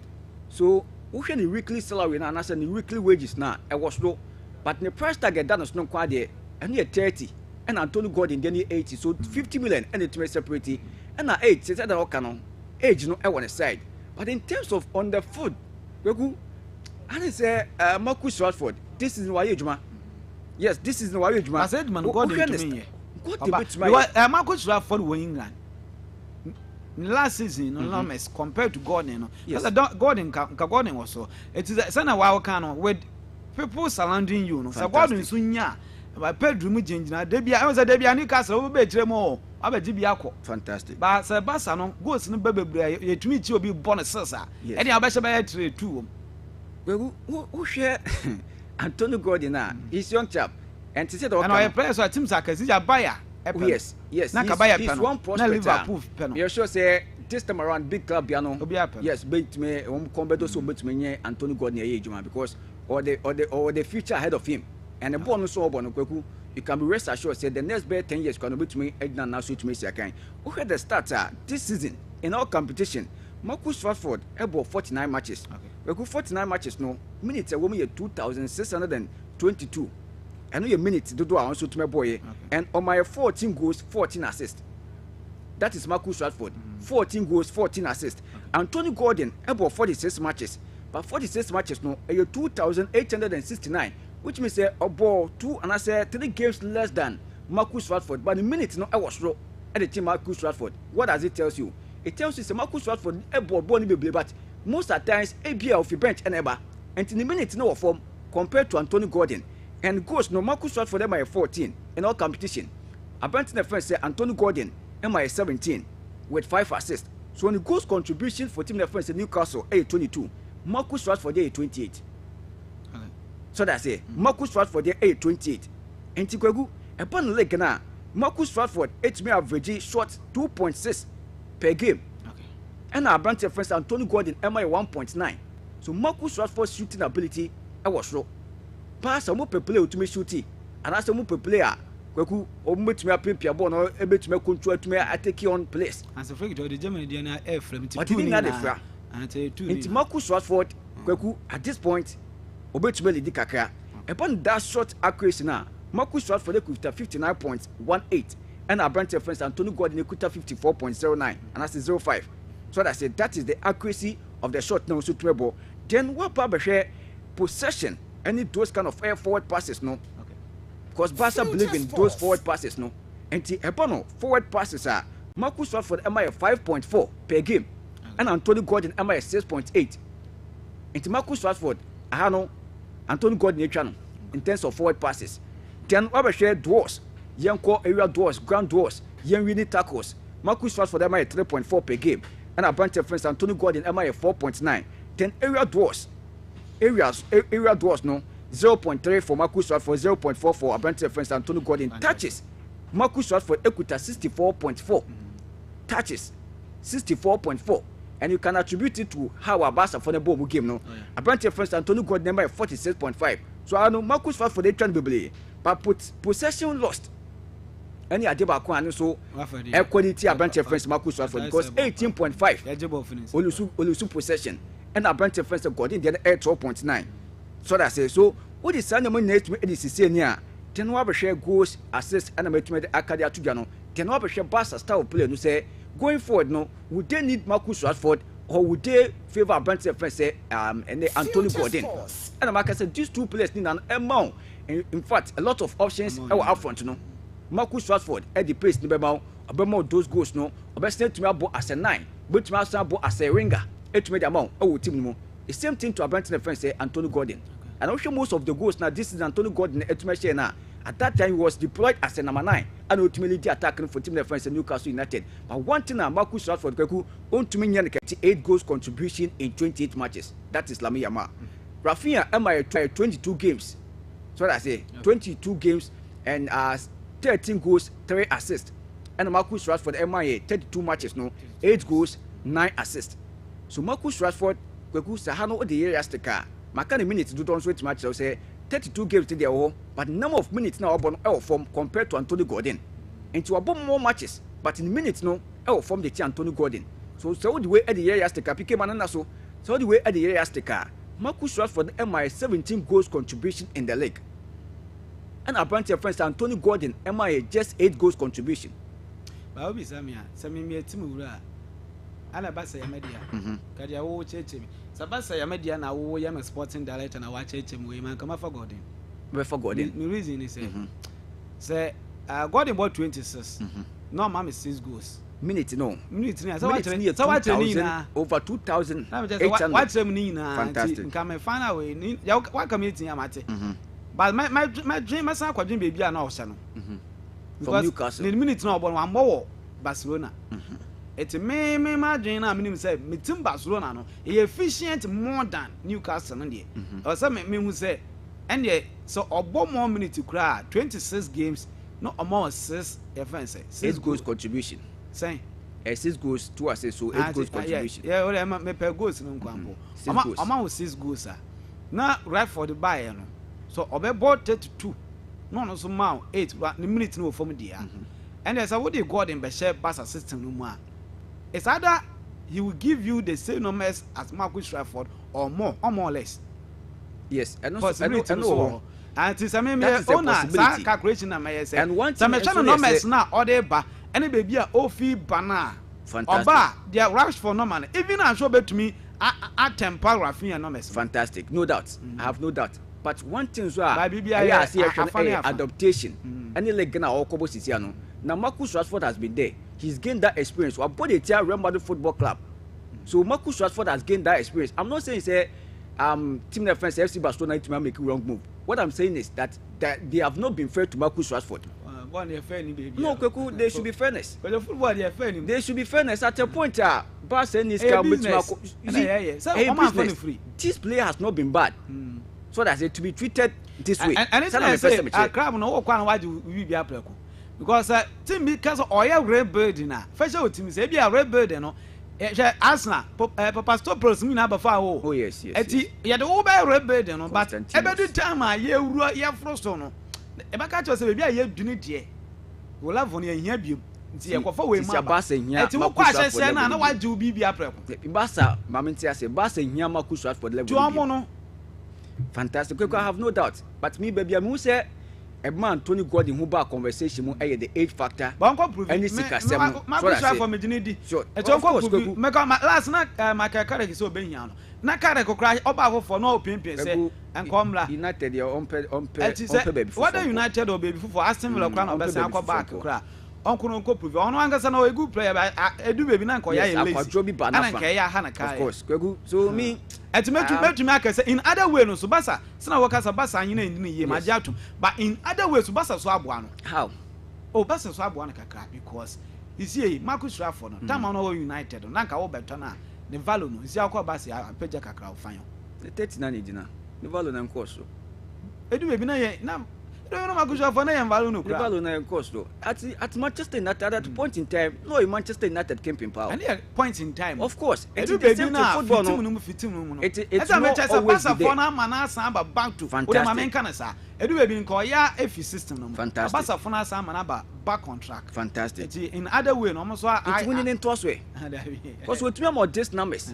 So we the weekly salary now and the weekly wages now. I was low, but the price tag that is not quite there. And here 30, and Antonio Gordon then 80. So 50 million and it may separate. And now 8 says that canon age no I want to side. But in terms of on the foot, we go. And I say Marcus Rashford. This is why you yes, this is why you I said man Gordon to me. Marcus Rashford were England. Last season, no compared to Gordon. Yes. Gordon was so. It is a son of our canon with people surrounding you. No, so Gordon Sunya. But Pedro Mujinja, Debia, I was a Debia Newcastle, over Tremo, Abajibiako. Fantastic. But Sir Bassano goes in the baby, to meet you will be born a Sasa. Any Abasha too. Well, who share Antonio Gordon? He's young chap. And to say, and I play so at Tim Sackers, he's a buyer. Yes, he's one prospect. You're sure say this time around big club piano. Yes, but me combat also but me Antonio Gordon age because or the future ahead of him. And the bonus so you can be rest assured say the next 10 years can be to me Edna now suit me second. Who had the starter this season in our competition? Marcus Rashford about 49 matches. We go 49 matches no minutes a woman 2,622. I know your minutes do I also to my boy. And on my 14 goals, 14 assists. That is Marcus Rashford. 14 goals, 14 assists. Antonio Gordon about 46 matches. But 46 matches no 2,869, which means about 2 and I say 3 games less than Marcus Rashford. But the minutes no I was low at the team Marcus Rashford. What does it tell you? It tells you say Marcus Rashford about born but most at times ABL of the bench and ever. And in the minutes no form compared to Antonio Gordon. And goes no Marcus Rashford MI 14 in all competition. Apparently the friend say Antonio Gordon MI 17 with 5 assists. So when the goals contribution for team the friend say Newcastle A22, Marcus Rashford there 28. Okay. So that's it. Marcus Rashford there A28. And Tikwegu upon the leg now, Marcus Rashford may average shot 2.6 per game. Okay. And our branch of friends Antonio Gordon MI 1.9. So Marcus Rashford's shooting ability I was low. Pass some people to me shooting, and as some player, Kwaku, or met me a pimpia bone or able to make control to me, I take you on place. As a freak, the German DNA air from it. And Marcus Rashford, Kwaku, at this point, obey to me the Kaka. Upon that short accuracy now, Marcus Rashford could have 59.18, and our branch of friends Antonio Gordon could have 54.09, and that's 0.5. So I said that is the accuracy of the shot now, so treble. Then what Papa share possession. Any those kind of air forward passes, no. Okay. Because Barca believe in those forward passes, no. And the Epano forward passes are Marcus Rashford MI 5.4 per game, okay. And Antonio Gordon MI 6.8. And the Marcus Rashford, I know Antonio Gordon channel in terms of forward passes. Then we share duels, young core area duels, ground duels, young winning tackles. Marcus Rashford MI 3.4 per game, and a bunch of friends Antonio Gordon MI 4.9. Then area duels. Area duels no 0.3 for Marcus Rashford, 0.4 for Abeiku friends Antonio Gordon. Touches Marcus Rashford equita 64.4 touches 64.4, and you can attribute it to how Abasa for the ball game no. Abeiku friends Antonio Gordon number 46.5. So I know Marcus Rashford they trying to be but put possession lost. Any adeba ko anu so equality Abeiku friends Marcus Rashford because 18.5 olusu possession. And our branch of friends of God in the 12.9. So that says so. What is Sunday morning to me? It is near. Then we share goals, assists, and I made Acadia to Gano. Then we share Barca style player who say going forward, no, would they need Marcus Rashford or would they favor our branch of friends say and Antonio Gordon? And Marcus said these two players need an amount. In fact, a lot of options are up front, no. Marcus Rashford at the pace, no, about those goals, no, about sent to me as a 9, but to me as a ringer. It made the amount. Oh, team the same thing to Abeiku friends say Antonio Gordon. Okay. And also most of the goals now this is Antonio Gordon. Now at that time he was deployed as a number 9 and ultimately the attacking for team friends in Newcastle United. But one thing now Marcus Rashford Kwaku on to me 8 goals contribution in 28 matches. That is Lamine Yamal. Rafinha MI 22 games. So I say 22 games and 13 goals, 3 assists. And Marcus Rashford MI 32 matches no 8 goals, 9 assists. So Marcus Rashford, Kwaku Sahano the area sticker. Makani minutes do don't switch match. So say 32 games to the but number of minutes now form compared to Anthony Gordon. And to about more matches, but in minutes no form the Anthony Gordon. So the way at the year yesterday, PK Manana so the way at the year yesterday, Marcus Rashford MI 17 goals contribution in the league. And our branch of friends Anthony Gordon MI just 8 goals contribution. But I'll be Samia Timura. Alabasa Yamedia. Kadia wo cheche. Sabasa Yamedia na wo yam sporting director na wa cheche we man come for Gordon. We for Gordon. The reason is say Gordon bought 26. No mama 6 goals. Minute no. Minute ni. So what over 2,000. What ni na. Fantastic. Come find way ni ya wa community amate. But my dream must not dream baby na o no. From Newcastle. The minute no bon one more Barcelona. It's me my dream na me say me team Barcelona no e efficient more than Newcastle no dey. Or say me who say and dey so obo more minute kura 26 games no amount 6 offense 6 goals contribution. Say 6 goals 2 assists so 8 goals contribution. Yeah, well me per goals no kwampo. Amount 6 goals ah. Na right for the buy no. So obebo 32 no so ma 8 but the minute no form there. And there's a what they got in the share pass system no more. It's either he will give you the same numbers as Marcus Rashford or more or less. Yes, and also and it's a owner calculation na my say. And one some numbers na order ba any baby a ofi bana. Fantastic. Oba they rush for no man. Even I'm sure bet to me at temper Rafinha numbers. Fantastic. No doubt. I have no doubt. But one thing so I see adaptation. Any like Ghana or Kobo Sisiano. Now Marcus Rashford has been there. He's gained that experience. We bought the Real Madrid Football Club. So Marcus Rashford has gained that experience. I'm not saying say team defense FC Barcelona need to make a wrong move. What I'm saying is that they have not been fair to Marcus Rashford. No, Kweku, there should be fairness. But the football they are fair. There should be fairness at a point. Barcelona is free. This player has not been bad. So that's it to be treated this way. And it's not say a crab no one why do we be apply because team because oil red bird na first team say be a red bird no Arsenal Papa Stopros me na bafa oh yes eti ye the over red bird no but every time ye wura ye frosto no e ba ka cho say be a ye dunu de wo love no ye hia bi nti ye kofa we ma eti wo kwa hye na wa ju bi bi apreko Barca mamenti ase Barca hia Marcus Rashford level to no fantastic. I have no doubt. But me, baby, I must say, a man Tony Gordon who back conversation, the age factor. And it's a seven. Sure. Last night, my car is so being young. Nakara cry about for no pimpin say and come United your own what are United or baby for Aston Villa crown of Uncle back cry. Uncle Uncle prove on Angasano a good player by a do baby Nanko of course. So me and to make us in other way no Subasa, Sana workers a bassa in ye Majatu, but in other ways Subasa Swabuano. How? Oh, Bassa Swabuana because you see Marcus Rashford, Tamano United, Nanka Obertana, the value no is Yako Bassi, a Pejaka crowd fine. The 39 dinner, the value and course. It will be now. Don't know Marcus Rashford and value the value and course though. At Manchester United at that point in time, no Manchester United came in power. And there point in time, of course. It will be now football. It's a Manchester Barca for now Manasa back to fantastic. Canasa. It will be in Korea if system. Fantastic. Barca for now Manaba back on track. Fantastic. In other way, almost I winning in toss way. Because with me more just numbers.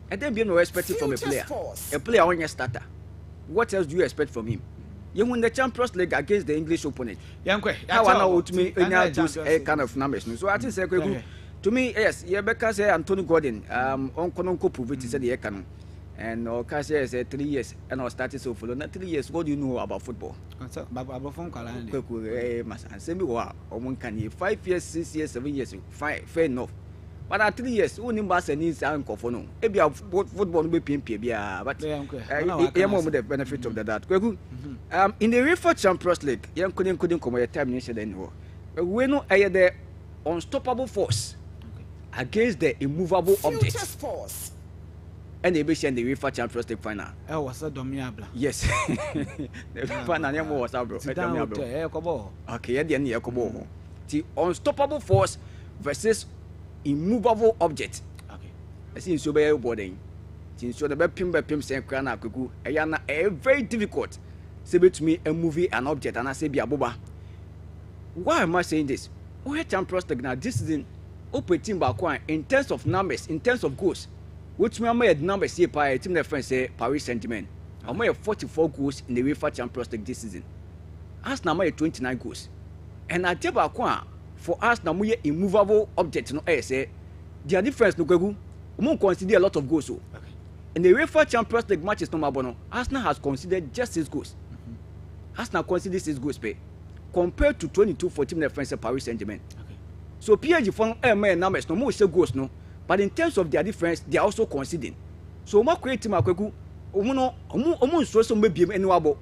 And then be no expected from a player on your starter. What else do you expect from him? You win the Champions League against the English opponent. How I know to me those kind of numbers. So I think to me, yes, because Anthony Gordon, Uncle prove it said the Ekan. And Okasia said 3 years and I started so for 3 years. What do you know about football? Same or 5 years, 6 years, 7 years, fair enough. But at 3 years, only Barca needs uncle for no. Maybe football will be PMP, but the benefit of that. In the UEFA Champions League, young couldn't come at time anymore. We know the unstoppable force against the immovable object. And they be in the UEFA Champions League final. Was a domiabla. Yes, the final was our okay, at the end, Yakobo. The unstoppable force versus immovable object. Okay. I see so very boarding. Since you're the pim saying crana kuku, a very difficult. say bet me a movie an object and I say be aboba. Why am I saying this? We had Champions League now this season operating back in terms of numbers, in terms of goals. Which me made numbers here by a team that friends say Paris Saint-Germain. I made 44 goals in the UEFA Champions League this season. Arsenal made 29 goals. And I tell you for Arsenal we immovable object no say their difference no go. We consider a lot of goals. In the UEFA Champions League matches no mabono, Arsenal has considered just 6 goals. Arsenal considered 6 goals pay compared to 22 for team that friends say Paris Saint-Germain. So PSG for numbers no more say goals no. But in terms of their difference, they are also conceding. So my creative makweku, omo so maybe anywabo.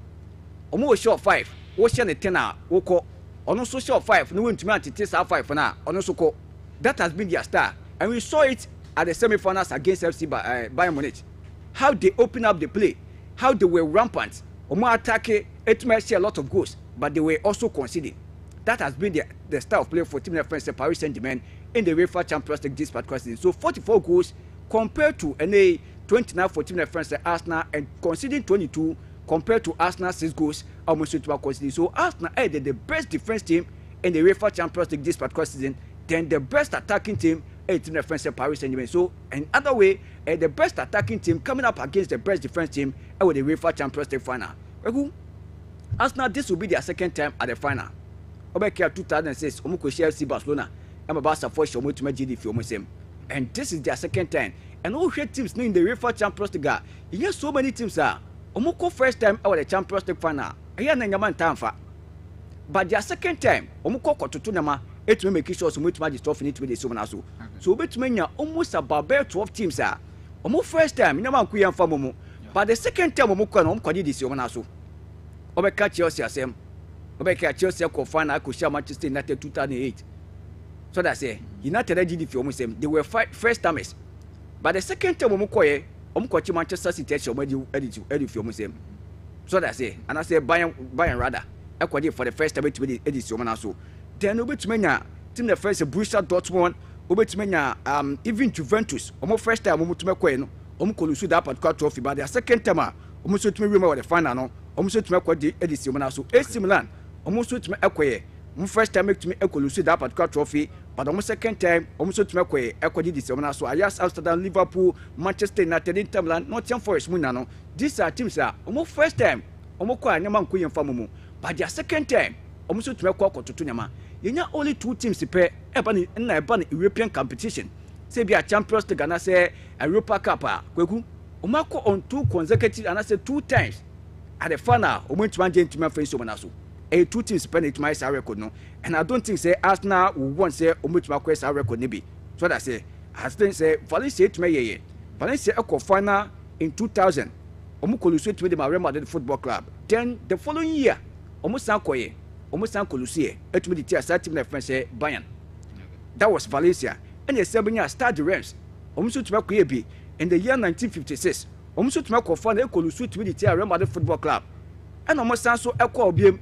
Omo short 5, wo share the 10 wo ko. Ono so short 5, no win to me anti 5 na, ono so ko. That has been their star. And we saw it at the semi-finals against FC Bayern Munich. How they open up the play, how they were rampant. Omo attack it might share a lot of goals, but they were also conceding. That has been the style of play for team that friends Paris Saint-Germain in the UEFA Champions League this particular season. So 44 goals compared to 29 for team that friends Arsenal and conceding 22 compared to Arsenal 6 goals almost to conceding. So Arsenal are the best defense team in the UEFA Champions League this particular season, then the best attacking team in team that friends Paris Saint-Germain. So in other way, the best attacking team coming up against the best defense team with the UEFA Champions League final. Arsenal, this will be their second time at the final. Abeiku 2006, Omuko FC Barcelona, and Barca for sure to make GD for same. And this is their second time. And all great teams in the UEFA Champions League. Yes, so many teams are. Omuko first time out the Champions League final. Here na ngaman tamfa. But their second time, Omuko kototo nama, it will make sure so much magic stuff in it with the Somonaso. So between almost about 12 teams are. Omo first time, Naman Kuyan Famomo. But the second time Omuko and Omko did this Somonaso. Abeiku Chelsea asem. Abeiku Chelsea ko final ko share Manchester United 2008. So that's it. United GD for almost same. They were first timers. But the second time Omuko Manchester City edit for almost same. So that's it. And I say Bayern rather. I for the first time to edit so. Then over to menya team the first Borussia Dortmund, over to menya even Juventus. Omo first time omo to meko no. Omuko lose that particular trophy, but the second time omo so to me remember the final no. Omo so to meko the edit so. AC Milan omo so to me ekoye. First time make to me lose that particular trophy, but almost second time almost to me equity this so Ajax Amsterdam, Liverpool, Manchester United, Inter Milan, Nottingham Forest munano. These are teams that almost first time almost kwa nyama nkuyen famumu, but their second time almost to me to nyama. Yenya only 2 teams pe ebani na ebani European competition. Say be a Champions League and I say a Europa Cup kweku. Omako on 2 consecutive and I say 2 times at the final omo to manage to me face so 2 teams penalty my record no, and I don't think say Arsenal will want say omutima quest record nibi. So that say I think say Valencia to me Valencia equal final in 2000 omuko lose to the Real Madrid Football Club. Then the following year omusan koluse to me the tier team na friend say Bayern. That was Valencia. And the 7 year start the Rams omuso to me be in the year 1956 omuso to me ko final koluse to me the tier Real Madrid Football Club. And omusan so equal obiem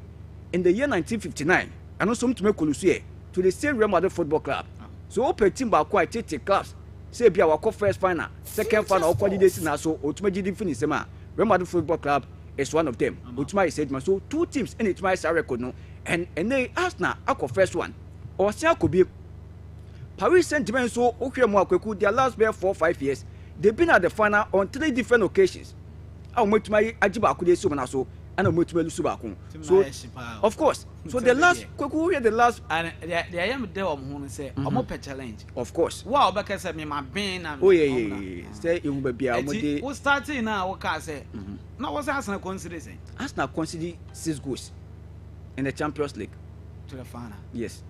in the year 1959, and also to make Colusie to the same Real Madrid Football Club. So open team by quite clubs. Say be our first final, second final, or quality now. So ultimately finish sema. Real Madrid Football Club is one of them. Ultimately said man. So 2 teams in it my record no, and they Arsenal our first one. Or say could be Paris Saint-Germain. So okay mo akweku their last 4-5 years. They've been at the final on 3 different occasions. I went to my ajiba akude so man so. And I'm going to lose back. So, of course. So the last, the last, and the young day of whom say, I'm up a challenge. Of course. Wow, because I mean, my being, oh, yeah, say you will be a who's starting now, what can I say? Now, what's Arsenal considering? Arsenal consider 6 goals in the Champions League to the final. Yes,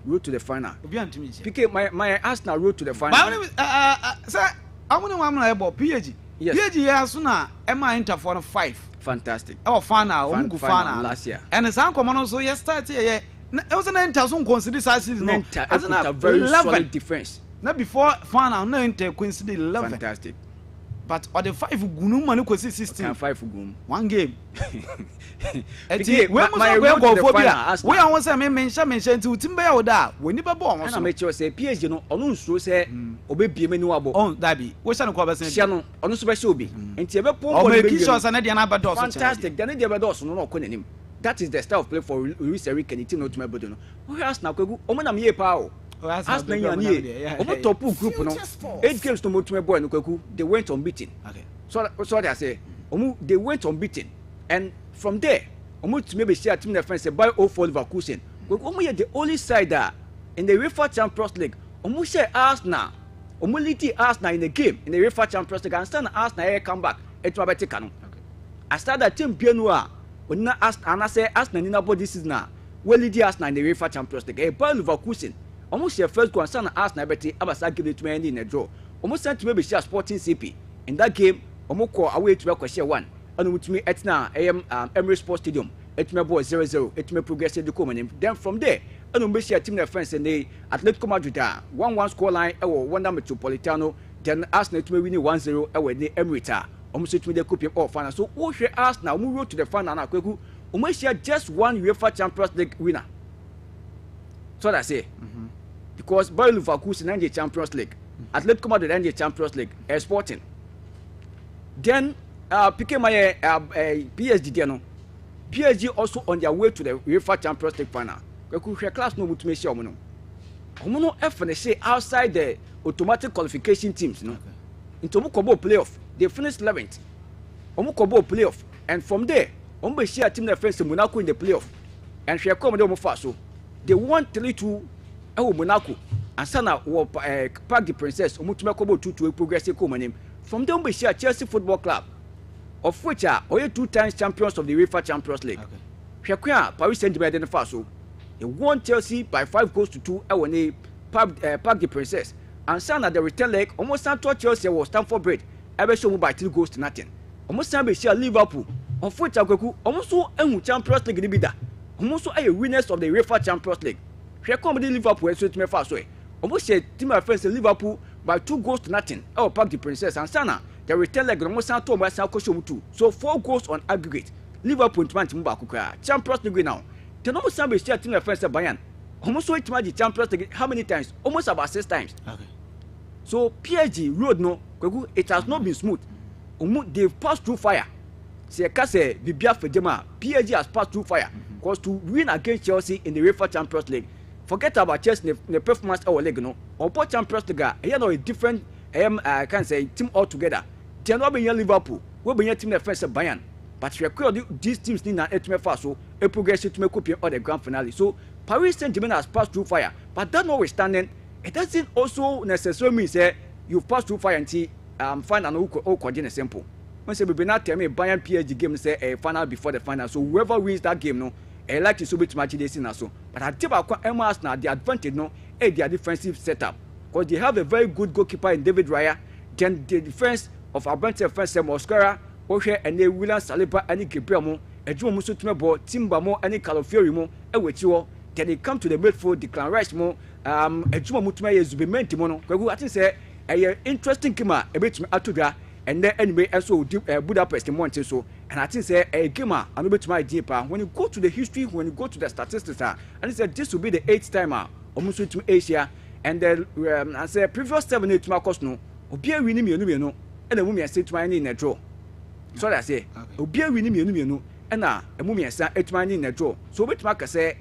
road to the final. PK, my Arsenal road to the final. Sir, I want to know about PSG. Yes, PSG has sooner. Am I enter for 5? Fantastic. Oh, final last year. And it's uncommon so yes start here. It was an enter some consider size no. As a very solid defense. Not before final no enter consider 11. Fantastic. but or the 5 gunu man ko 16 5 gum 1 game eti we mo so go for bia we an say me mention nti utim be ya oda we ni be bo won so na me che say PSG no ono nsuro say obebie mani wabo on dabi we sha no ko be sen sia no ono so be se obi enti e be pon o make sure say na dia na be do so fantastic dia na dia be do so no ko nanim. That is the style of play for Luis Enrique and team no to my body no. We has na kwagu o na me pa o. As na yan ye. O top group no. 8 games to my boy no kwagu. They went unbeaten. Okay. So they say they went unbeaten, and from there to maybe share team defense say by 0-4 Leverkusen. We the only side that in the UEFA Champions League. Share Arsenal. Lead Arsenal in the game in the UEFA Champions League and stand Arsenal come back. It will be taken. I start that team Pianoa. When na ask and I say Arsenal ni na body this is now. Well lead Arsenal in the UEFA Champions League. By Leverkusen. Almost your first goal and stand Arsenal better abasa give it to me in a draw. Almost sent to maybe share Sporting CP. In that game, Omoko away to share 1. And with me at now Emirates Sports Stadium. It may boy 0-0. It may progress the common. Then from there, and we share team defense and the Atletico Madrid 1-1 score line or 1 Metropolitano. Then Arsenal to win 1-0 away the Emirates. Almost to the copy of final. So we share Arsenal. We road to the final now. We share just one UEFA Champions League winner. So that's it. Because Bayer Leverkusen and the Champions League, Atletico Madrid and the Champions League, Sporting. Then pick my PSG. No, PSG also on their way to the UEFA Champions League final. We could share class no to make sure no. No effort say outside the automatic qualification teams. No, into Mukobo playoff. They finished 11th. Omukobo playoff, and from there, Ombe share team that face Monaco in the playoff, and she come there so they won 3-2 Monaco, and Sana will Park the Princess Omutumakobo 2-2 progressive name. From there, Ombe share Chelsea Football Club, of which are 2 times champions of the UEFA Champions League. Okay. Paris Saint-Germain so they won Chelsea by 5-2 when Park the Princess, and Sana the return leg almost thought Chelsea was Stamford Bridge. Ebe show by 3-0. Almost time be share Liverpool. On foot Chagoku, almost so Champions League bida. Almost so a winners of the UEFA Champions League. Here come the Liverpool so to me fast way. Almost share team of friends Liverpool by 2-0. Our Park the Princess and Sana. The return leg almost to my Sanko. So 4 goals on aggregate. Liverpool to Mbakuka. Champions League now. Then almost time be share team of friends Bayern. Almost so it the Champions League how many times? Almost about 6 times. Okay. So PSG road no, it has not been smooth. They've passed through fire. Say Kase Bibia Fedema, PSG has passed through fire. Because to win against Chelsea in the UEFA Champions League, forget about Chelsea the performance our leg no. On both Champions League, you know a different I can say team altogether. They are not being Liverpool, we be team defense Bayern. But we are these teams need an 8 fast so a progressive to make copy of the grand finale. So Paris Saint-Germain has passed through fire, but that notwithstanding. It doesn't also necessarily mean say you pass through fire until find an coordinate simple. When say we not tell me Bayern PSG game say a final before the final. So whoever wins that game no, I like to submit match this in so. But I tell you MLS now the advantage no, their defensive setup because they have a very good goalkeeper in David Raya. Then the defense of Abeiku Sikani, Mosquera, Ohe, and the William Saliba and Gabriel Mo, a Joe Musu Tumebo, Timba Mo, and Calafiori Mo, and with you. Then they come to the midfield, decline Rice Mo. A Juma Mutuma is be meant to mono. I think say a interesting kima a bit atuga and then anyway also Budapest in Monte so and I think say a gamer and a bit my deeper when you go to the history when you go to the statistics and it said this will be the 8th timer almost to Asia and then I say previous 7 to Marcos no Obia winning me no and the woman say to my in a draw. So I say Obia winning me no and a woman say 8 man in a draw. So which Marcus say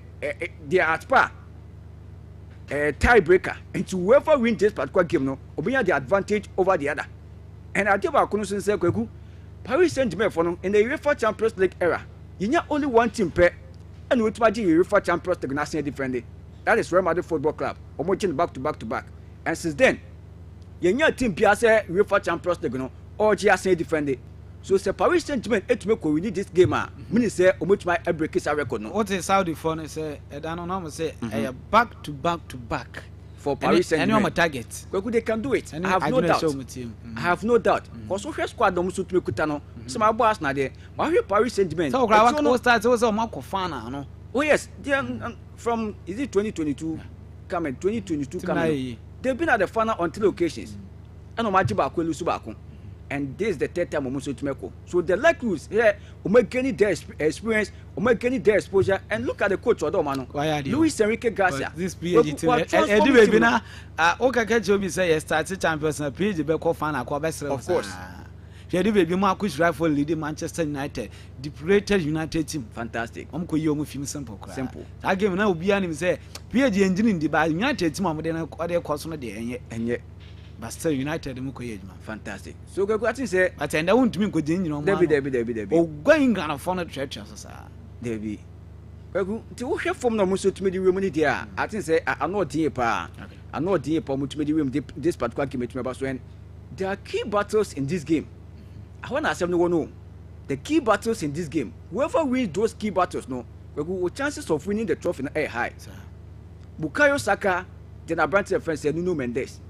they are at par. Tiebreaker and to whoever wins this particular game no will be the advantage over the other. And I tell you say Paris Saint-Germain for no in the UEFA Champions League era you need only one team pair and with my UEFA Champions League national defender that is Real Madrid Football Club almost back to back and since then you need a team pair say UEFA Champions League no or national defender. So say Paris Saint-Germain to make we need this game meaning say almost my break his record no. What is Saudi for say I don't know say back to back for Paris Saint-Germain. Any target. They can do it. I have no doubt. I have no doubt. Because so squad don't suit me kutano. So my boss na there. But Paris Saint-Germain. So what start also Marco Fana no. Oh yes, they from is it 2022 coming 2022 coming. They've been at the final on 3 occasions. And Omaji ba ko lusu ba ko. and this is the third time almost to make. So the likelihood here, getting their experience, getting their exposure, and look at the coach Odomano. Luis Enrique Garcia. This PhD na okay catch you say started champions na PhD be call fan akwa be of course. Shedi baby ma akush rival leading Manchester United, depleted United team. Fantastic. Ko yi omu film simple kra. Simple. That game na obi anim say PhD engine in the ba United team amode na ode course no de enye. But still United mu ko yi adwuma. Fantastic. So go atin say but and that won't mean go dey nyino mo. Debi. O going Ghana for no church so sa. Debi. Go ti wo hwe form na mo so tumi di room ni dia. Atin say I know dey pa. I know dey pa mo tumi di room this particular game tumi ba so and there are key battles in this game. I want to ask everyone know the key battles in this game. Whoever wins those key battles, no, the chances of winning the trophy are high. Bukayo Saka, then I branch friend say Nuno Mendes.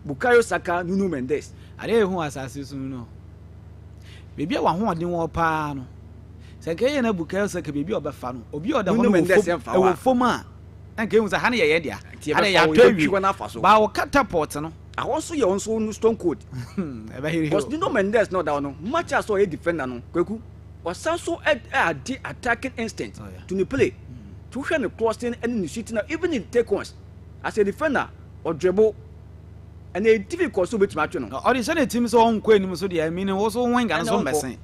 Bukayo Saka, Nuno Mendes. I don't know who assassins no. Baby, I want one new pan. Say, na Bukayo Saka, baby, or Bafano, or be other Nuno Mendes and Foma. And games a honey idea. I tell you, but catapult, no. I also your own stone cold. Because Nuno Mendes not down. Much as saw a defender no. Kweku was also the attacking instinct to the play. To share the crossing and the shooting even in take ones. As a defender or dribble and a difficult so bit match no. Or the Senate team so on queen so the I mean also wing and so messing.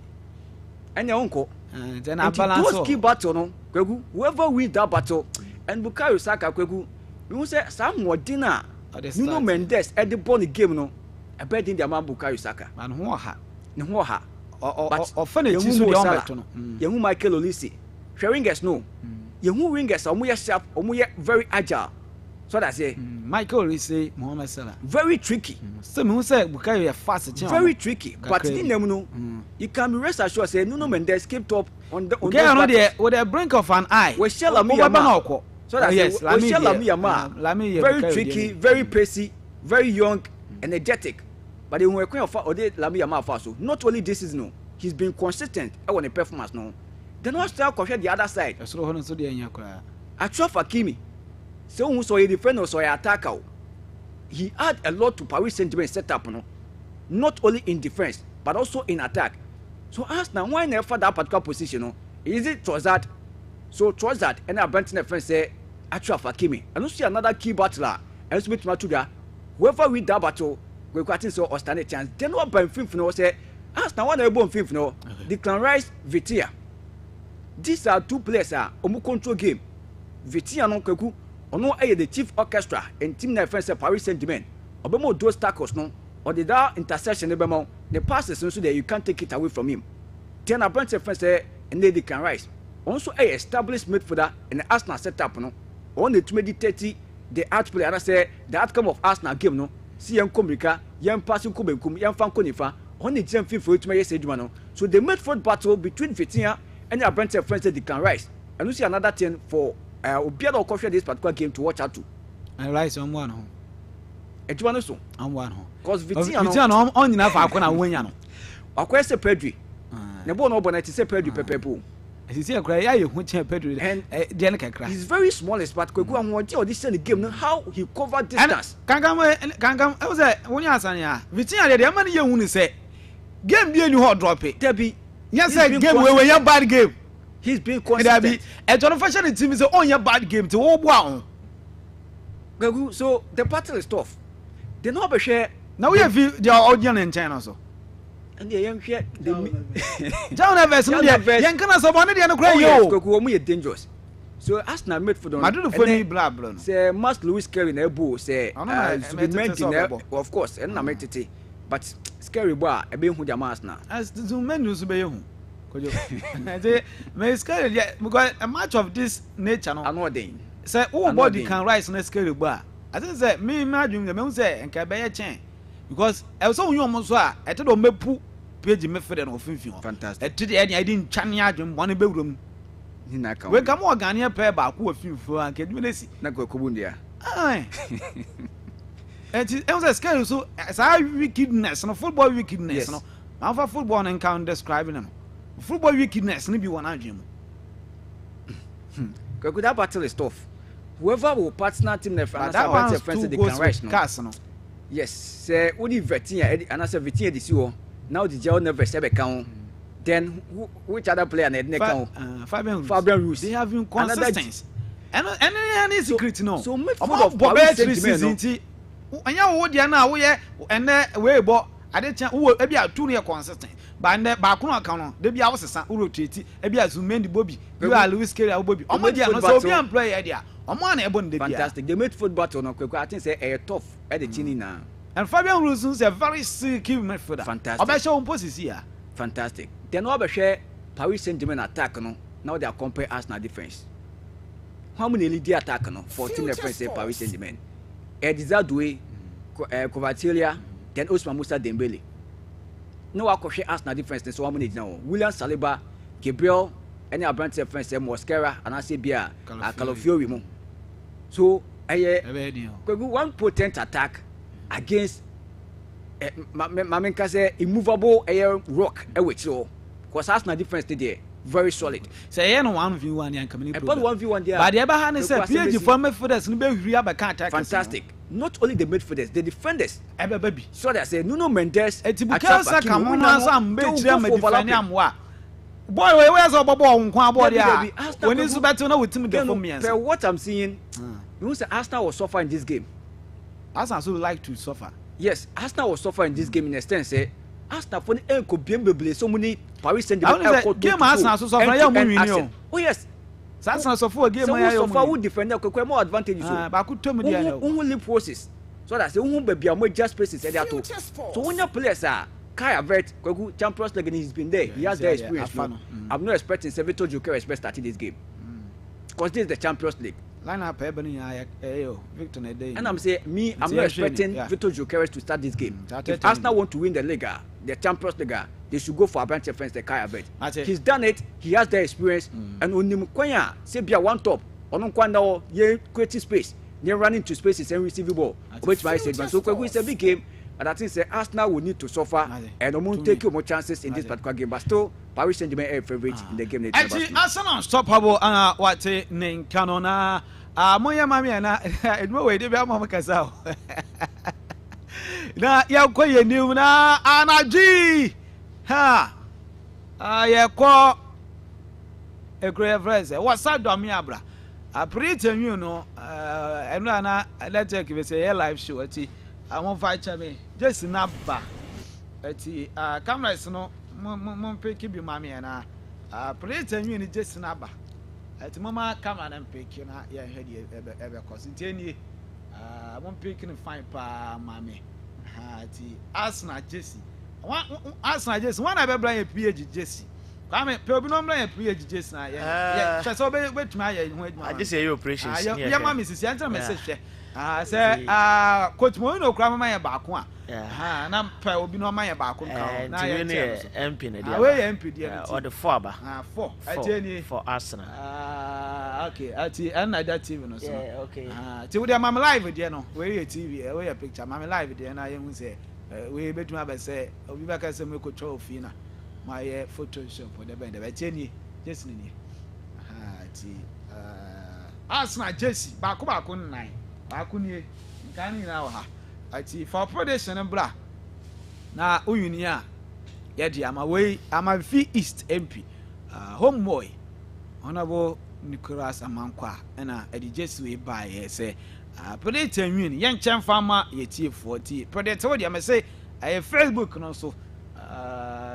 And your uncle. Then I balance those key battle no. Kweku whoever win that battle and Bukayo Saka Kweku you say some more dinner. Nuno Mendes at the ball game no. I bet in the man Bukayo Saka. And who ha? No ha. Or funny to the Alberto. Young Michael Olisi. Ringers no. Young ringers are more sharp or more very agile. So that's it. Michael Olisi, Mohamed Salah. Very tricky. Some who say Bukayo fast. Very tricky. But in them no. You can be rest assured say Nuno Mendes kept up on the with the brink of an eye. We shall have so that's yes, very tricky, very pacey, very young, energetic. But the when of Lami Yama Faso, not only this season, no, he's been consistent on the performance. No, then what style compare the other side? Achraf Hakimi, so who saw a defender, so a attacker. He had a lot to Paris Saint-Germain setup, no, not only in defense but also in attack. So ask now why never that particular position? No, is it Trossard? So Trossard and our Benton friend say. Achraf Hakimi. I don't see another key battler. And it's with Matuga. Whoever win that battle, we're getting so or stand a chance. Then what by fifth no say, ask now one able fifth no. Declan Rice, Vitia. These are two players are omu control game. Vitia no Keku, or no the chief orchestra and team na friends Paris Saint-Germain. Obemo those tackles no, or the down interception the passes so that you can't take it away from him. Then our branch friends say and they Declan Rice. Also a established midfielder and the Arsenal setup no. On the 2030 the outplay and I say the outcome of Arsenal game no see young Komrika young passing Kubenkum young Fankonifa on the gem for it may say no so the midfield battle between Vitinha and our branch friends they can rise and we see another thing for Obiado Coffee this particular game to watch out to and rise on one home so on one home because Vitinha no on enough akona wenya no akwa se Pedri ne bo no bonnet se Pedri pepepo. He's here, and he's very small, but Kweku this game how he covered distance. Kangam, I was when you ask Vitinha, the money you want to say, game be you hot drop it. Debbie, yes, game when you bad game. He's been consistent. A John fashion team is on your bad game to all wow. So the battle is tough. They know about share. Now we have the audience in China also. And the young share the John Evans, young can as a one and cry you dangerous. So Arsenal made for them. I do the funny blah blah. Say Mas Louis Carey Nebo say of course and I make it. But scary boy, a being who Jamas now. As the men use be you. May scary because a match of this nature no anodin. Say all body can rise in a scary bar. I think say me imagine the men say and can be a chain. Because I was so young, I told me poo page method and offensive. Fantastic. I didn't chanya him one bedroom. We come on Ghanaian pair back who a few for and can you see? Nago Kubundia. Aye. It was a scale so as I wickedness and football wickedness. No, I'm for football and count describing them. Football wickedness, maybe one argument. That battle is tough. Whoever will partner team the friends they can rise no. Yes, say odi vetin and as a vetin this you now the jail never say count. Then which other player na dey count? Fabian Ruiz. They have been consistent. And any secret no. So midfield of Paris Saint-Germain. Anya wo dia na wo ye ene we bo ade tia wo e bia tu no consistent. Ba ne ba ko no aka no de bia wo sesa wo rotate e bia Zumendi Bobby. You are Luis Carey Bobby. Omo dia no so obi am player dia. Omo na e bon de bia. Fantastic. The midfield battle no kwekwe I think say e tough e de chini na. And Fabian Ruiz is a very skilled midfielder. Fantastic. Oba show position here. Fantastic. Then we share Paris Saint-Germain attack no. Now they are compare Arsenal defense. How many lead attack no? 14 defense say Paris Saint-Germain. Edizadue, Kovacic, then Ousmane Moussa Dembele. No wa share Arsenal defense so how many now? William Saliba, Gabriel, any Abrante defense say Mosquera and I say Bia, Calafiori mo. So one potent attack against Mamenka say immovable rock which so because Arsenal defense today very solid. Say no 1v1 yan coming in. But 1v1 there. But the ever hand say PSG for midfielders no be hwia ba kan attack. Fantastic. Not only the midfielders, the defenders. Baby. So they say Nuno Mendes Etibuka come on some be tire me defend am wa. Boy we so bobo nko abo dia. When is better na with team the form me. What I'm seeing, you say Arsenal will suffer in this game. Arsenal so like to suffer. Yes, Arsenal will suffer in this game in a sense say Arsenal for the go bien beble so many Paris Saint-Germain game Arsenal so suffer ya mu win. Oh yes. Arsenal suffer game ya so suffer who defender ko more advantage so. Ba ku to mu dia na. Who leap process. So that say who be am just spaces e dey ato. So when your players are Kai Havertz, Kwaku Champions League he's been there. He has the experience. I'm not expecting Victor Joker expect starting this game. Because this is the Champions League. Line up Victor Nede. And I'm saying I'm not expecting Victor Jokeres to start this game. If Arsenal want to win the Liga, the Champions League, they should go for a bunch of friends the Kai Havertz. He's done it, he has the experience, and when Kwanya say be one top, on Kwanda ye creating space, they run into spaces and receive the ball. Which my segment. So it's a big game, and I think say Arsenal will need to suffer and won't take more chances in this particular game. But still Paris Saint-Germain are favorite in the game. Actually, Arsenal unstoppable what name canona moya mami na edmo we dey be am kasa na ya ko ye nim na anaji ha ya ko ekre friends what's up do me abra appreciate you no enu ana electric we say live show ati amon fa cha me just na ba ati cameras no mon pick bi mami na appreciate you ni just na ba ati mama camera na pick na ya hedi ebe cause nteni mon pick ni fine pa mami ati Arsenal Jesse one be bran PG Jesse kwame pe obi no bran PG Jesse na ya so be tuma ya ho adwuma Jesse your operations ya mama sisi anta me se hwe say coach mo no kra mama ya ba ko na pe obi no mama ya ba ko nka na ya MP na dia we MP dia or the 4 ba 4 ateni for Arsenal okay ati another TV no so okay ti we dey mama live dia no we ya TV we ya picture mama live dia na ye hu say we betuma be say obi ba ka say me ko twa ofi na my photoshop for the band ateni Jesse ni ati Arsenal Jesse ba ko nnan akuni nkani na ha ati for production bra na uyuni a ye di ama we ama fi East MP homeboy honorable Nicholas Amankwa na edi Jesse we buy ye say predator nwin ye nchen fama ye tie 40 predator we dey say Facebook no so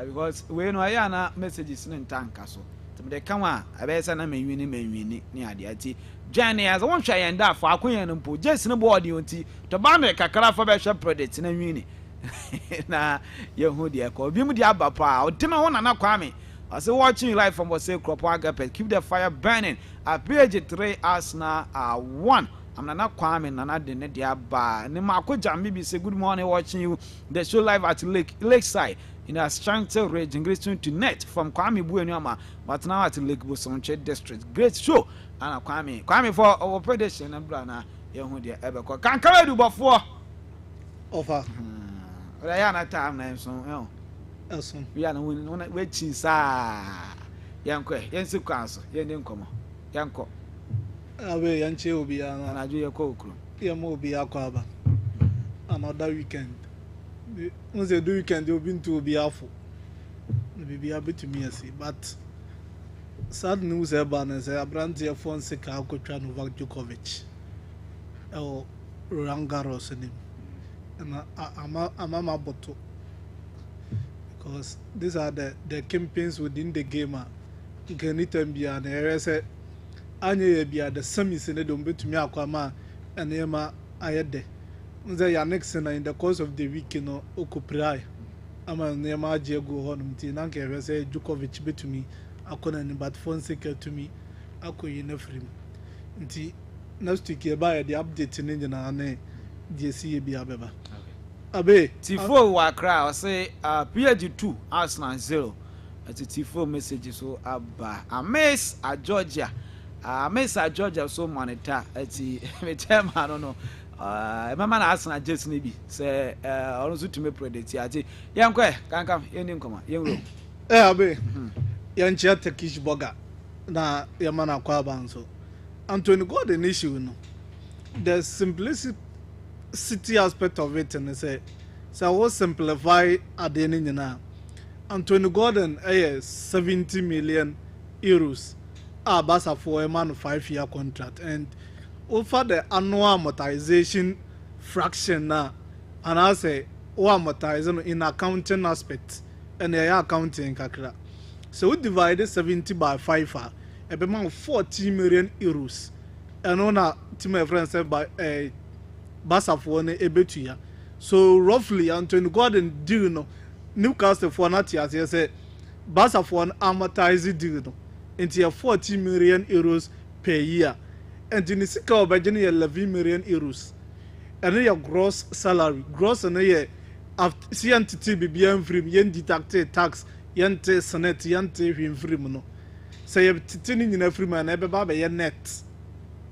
because we no aya na messages ne ntanka so de kanwa abesa na menwini ni ade ati Johnny as one try and that for akonya no mpo Jesse no board yonti to ba me kakra fa be hwe product na nwini na ye hu de ko bi mu de aba pa o de me ho na kwame I say watching live from Wase Kropo Agape keep the fire burning at page 3 Arsenal 1 I'm not kwame na de ne de aba ni makoja mbi say good morning watching you the show live at Lakeside in a Ashanti region, great to net from Kwame Buenyama, but now at Lake Bosonche district. Great show, and Kwame for our prediction and Brana, young dear Ebeko. Can carry do before offer. I am not time now, so we are no waiting, sir. Young Quay, Yansu Council, Yan come, Yanko. Away, Yanchi will be an Nigeria Coco. Yamu be a quaba. another weekend. Once they do weekend, they'll be to be awful. Maybe a bit to me, but sad news about and say Abrantia Fonseca Alcotran Novak Djokovic or Roland Garros in him. And I'm a bottle because these are the campaigns within the game. You can eat them beyond the area. Say, Anya be the semis in the Dumbe to me, Aquama and Emma Ayede. They are next in the course of the week, you know, Okuprai. I'm a Nema Diego Honum Tinanke, say Djokovic be to me. I couldn't but Fonseca to me. I could in a frame. Until next week, by the update in Indian and DSC be Abeba. Abe Tifo wa cry say PSG 2 Arsenal 0. It's a Tifo message so aba. Amaze a Georgia. Amaze a Georgia so monitor. It's me tell I don't know. Mama na Arsenal just nibi say also to me predict ati yankwe kan yenim koma yenro abe yanchia Turkish burger na yamana kwa banso Anthony Gordon issue no the simplicity aspect of it and say so what simplify adeni nyina Anthony Gordon 70 million euros Barca for a man 5-year contract and over the annual amortization fraction now, and I say, amortizing in accounting aspect and the accounting kakra. So we divided 70 by 5, about 40 million euros. And on a to my friend said by a Barca for a betuya. So roughly, Anthony Gordon do no Newcastle for not as I say, Barca for an amortized do no into 40 million euros per year. And in the Sika of 11 million euros. And your gross salary, gross and a year after CNTT BBM free, yen deducted tax, yente senate, yente free mono. Say you're titting in every man, ever by your net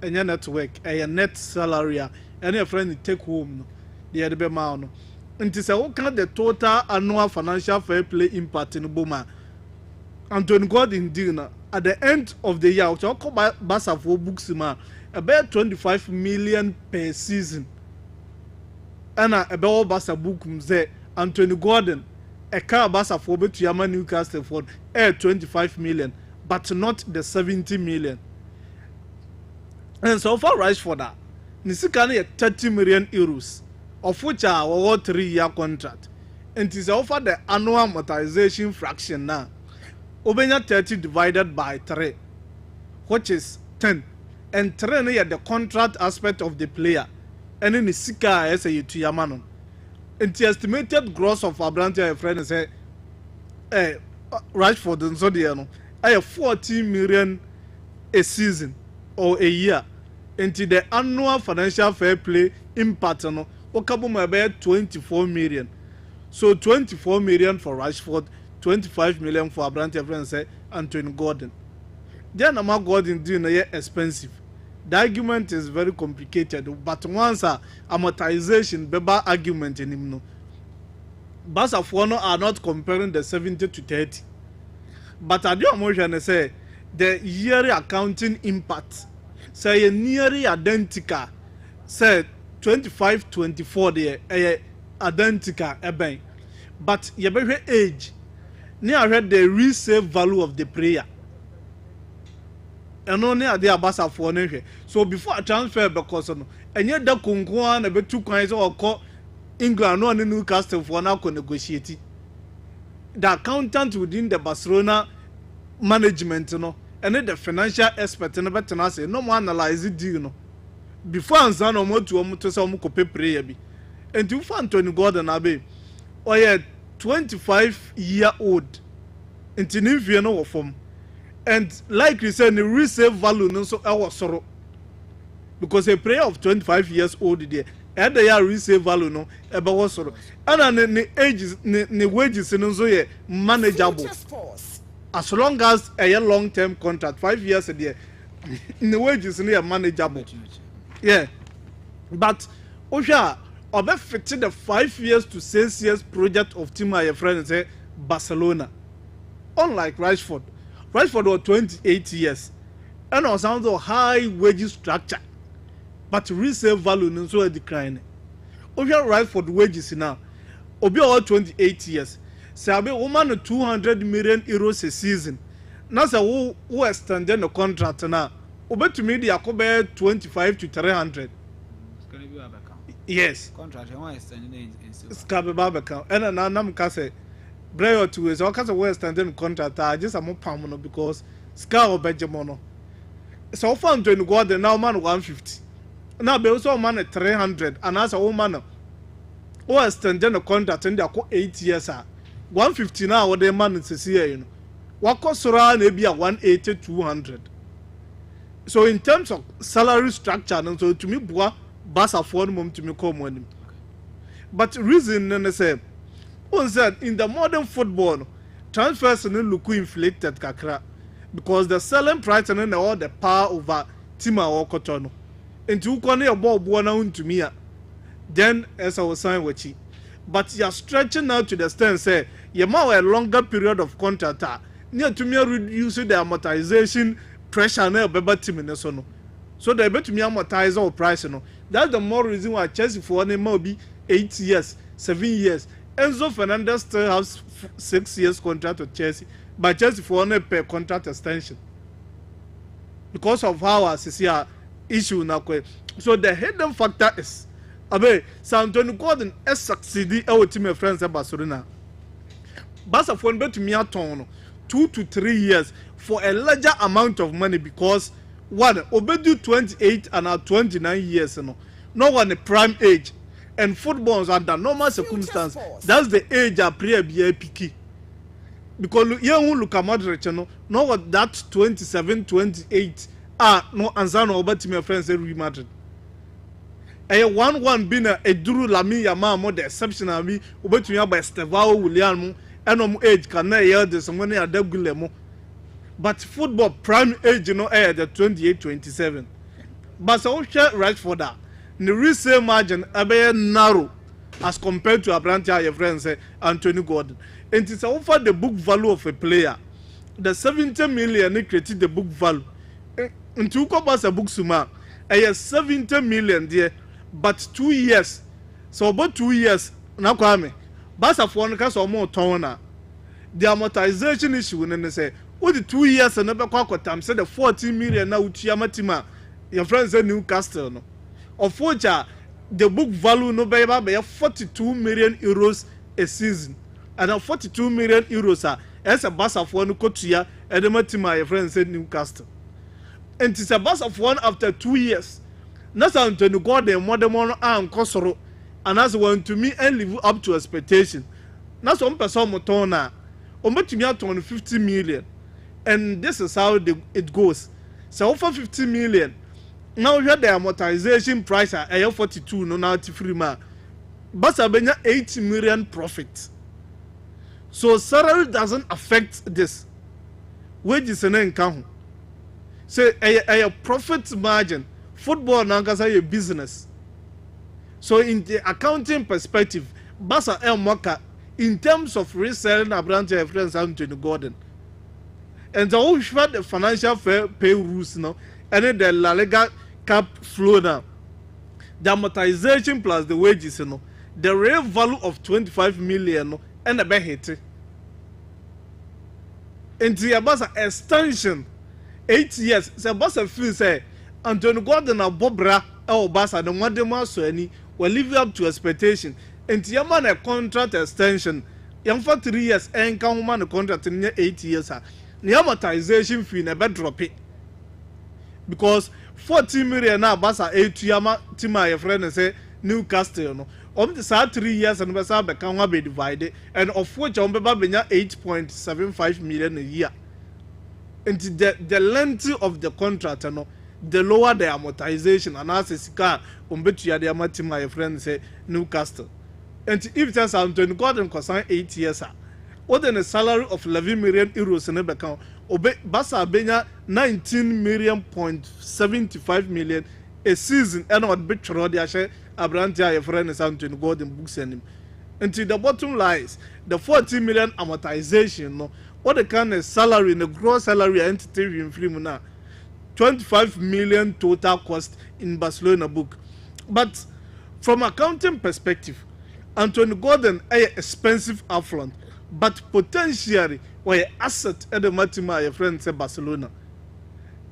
and your network, a net salary, and your friend take home, the other man. And to say, what kind the total annual financial fair play impact in Boma? Anthony Gordon dinner. At the end of the year, which I call Barca for books, about 25 million per season. And about Barca book, Anthony Gordon, a car Barca for Yama Newcastle for 25 million, but not the 70 million. And so far, rise for that. Nisikani 30 million euros, of which are our 3-year contract. And it is offer the annual amortization fraction now. Obenya 30 divided by 3, which is 10. And 3 is the contract aspect of the player. And then the Sika as a to Yamanon. And the estimated gross of Abrantia friend say, Rashford and Zodiano, I have 40 million a season or a year. And the annual financial fair play impact no, Okabuma about 24 million. So 24 million for Rashford. 25 million for Abrantia friends say Anthony Gordon. Then Ama Gordon doing expensive. The argument is very complicated, but once amortization beba argument in him no. Barca are not comparing the 70 to 30. But I do emotion say the yearly accounting impact say nearly identical. Say 25-24 there identical eben. But you better age. Near read the resale value of the player. And only at the Barca for an so before a transfer because and yet the Kunguan about 2 coins or call England no and Newcastle for now negotiate. The accountant within the Barcelona management, you know, and then the financial expert and better say no more analyze it, you know. Before and son or more to some copy prayer be. And you find Tony Gordon Abe. Oh yeah. 25-year-old into Niviano form, and like you said, the resale value no so our sorrow because a player of 25 years old there, and the resale value no about sorrow, and then the ages, the wages no so yeah manageable as long as a long-term contract 5 years a year, the wages no manageable, yeah, but Osha. Obe fitting the 5 years to 6 years project of team my friend say Barcelona. Unlike Rashford was 28 years and on sound of high wage structure, but resale value no so declining. If you right for the wages now, obi all 28 years. Say abi woman 200 million euros a season. Now say who extended the contract now. Obi to me the akobe 25 to 300. Yes. Contract who extended in Skabe babeka. And na nam ka say breyo two is all case we extended the contract just am pam because ska obejemono. So far to go the now man 150. Now be also man 300 and as a woman who extended the contract in the 8 years 150 now what the man is here you know. What cost around maybe 180 200. So in terms of salary structure and so to me boy bass afford mum to me come money. But reason and say on said in the modern football transfers no look inflated kakra because the selling price and all the power over team or kotono. Into ukone a ball buona to me then as I was saying with you. But you're stretching out to the extent say you have a longer period of contract near to me reduce the amortization pressure na beba team in so no. So they bet me amortize our price no. That's the more reason why Chelsea for them will be 8 years, 7 years. Enzo Fernandez still has 6 years contract with Chelsea, but Chelsea for them pay contract extension because of how our CCR issue now. So the hidden factor is San Antonio Gordon has succeeded our team of friends at Barcelona. Barca for bet me a ton 2 to 3 years for a larger amount of money because one Obedu 28 and now 29 years no one a prime age and footballs under normal circumstances that's the age a pre picky because you won't look at Madrid no what that 27 28 no answer no but my friends say Real Madrid a 1-1 being a Duru Lami Yama more the exceptional me obet me by Stevao William and age can na hear this money at Degulemo. But football prime age, the 28, 27. But so share right for that. The resale margin a narrow as compared to Abrantia, your friends, Anthony Gordon. And it's over the book value of a player. The 70 million created the book value. And to go a book suma, a 70 million there, but 2 years. So about 2 years, now come. Basa for one case or more toner. The amortization issue when they say, what the 2 years and never quite time said the 14 million now to Yamatima, your friends say Newcastle. No? Of which the book value no by 42 million euros a season. And 42 million euros as a bus of one Kotia and the Matima, your friends said Newcastle. And it's a bus of one after 2 years. That's how to go the modern and Kosoro. And that's one to me and live up to expectation. That's one person motona. To me out on 50 million. And this is how it goes. So for 50 million. Now you have the amortization price at 42 no now free ma. But Sabenya 80 million profit. So salary doesn't affect this. Wages and income. So a profit margin. Football now is a business. So in the accounting perspective, Basa El Moka, in terms of reselling a branch of friends Anthony Gordon. And the whole the financial fair pay rules now, and then the La Liga cap flow now. The amortization plus the wages, the real value of 25 million and a bit hit. And the Basa extension, 8 years, the Basa feel say, Anthony Gordon and Bobra, or Basa, the one demand so any. Will live up to expectation. And the man a contract extension, young for 3 years, and come man a contract in 8 years. The amortization fee never drop it. Because 40 million now, Basa 8 Yama, Tima, your friend, and say Newcastle. On the side 3 years and Basa become be divided, and of which on Baba 8.75 million a year. And the length of the contract, the lower the amortization, and as a car, Umbetu the amatima, my friend say Newcastle. And if there's Anthony Gordon concern 8 years, what then a salary of 11 million euros in the account, Basa Benya 19 million.75 million a season, and what bit Rodia Abrantia, your friend is Anthony Gordon books and him. Until the bottom lies, the 40 million amortization, what the kind of salary in the gross salary entity in Frimuna. 25 million total cost in Barcelona book. But from accounting perspective, Anthony Gordon is expensive upfront, but potentially or asset at the Matima your friend say Barcelona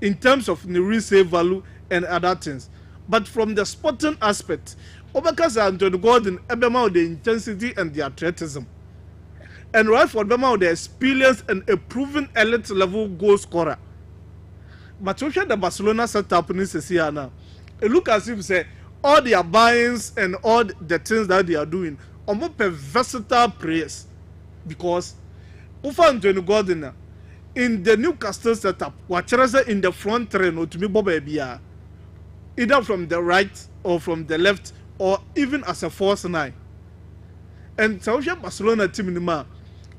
in terms of the resale value and other things. But from the sporting aspect, because Anthony Gordon ebema the intensity and the athleticism. And right for them the experience and a proven elite level goal scorer. But we the Barcelona setup in this year now. It look as if say all their buy-ins and all the things that they are doing are more versatile players. Because Ufa Anthony Gordon in the Newcastle setup, what in the front train or to me Boba either from the right or from the left or even as a false nine. And so Barcelona team in the man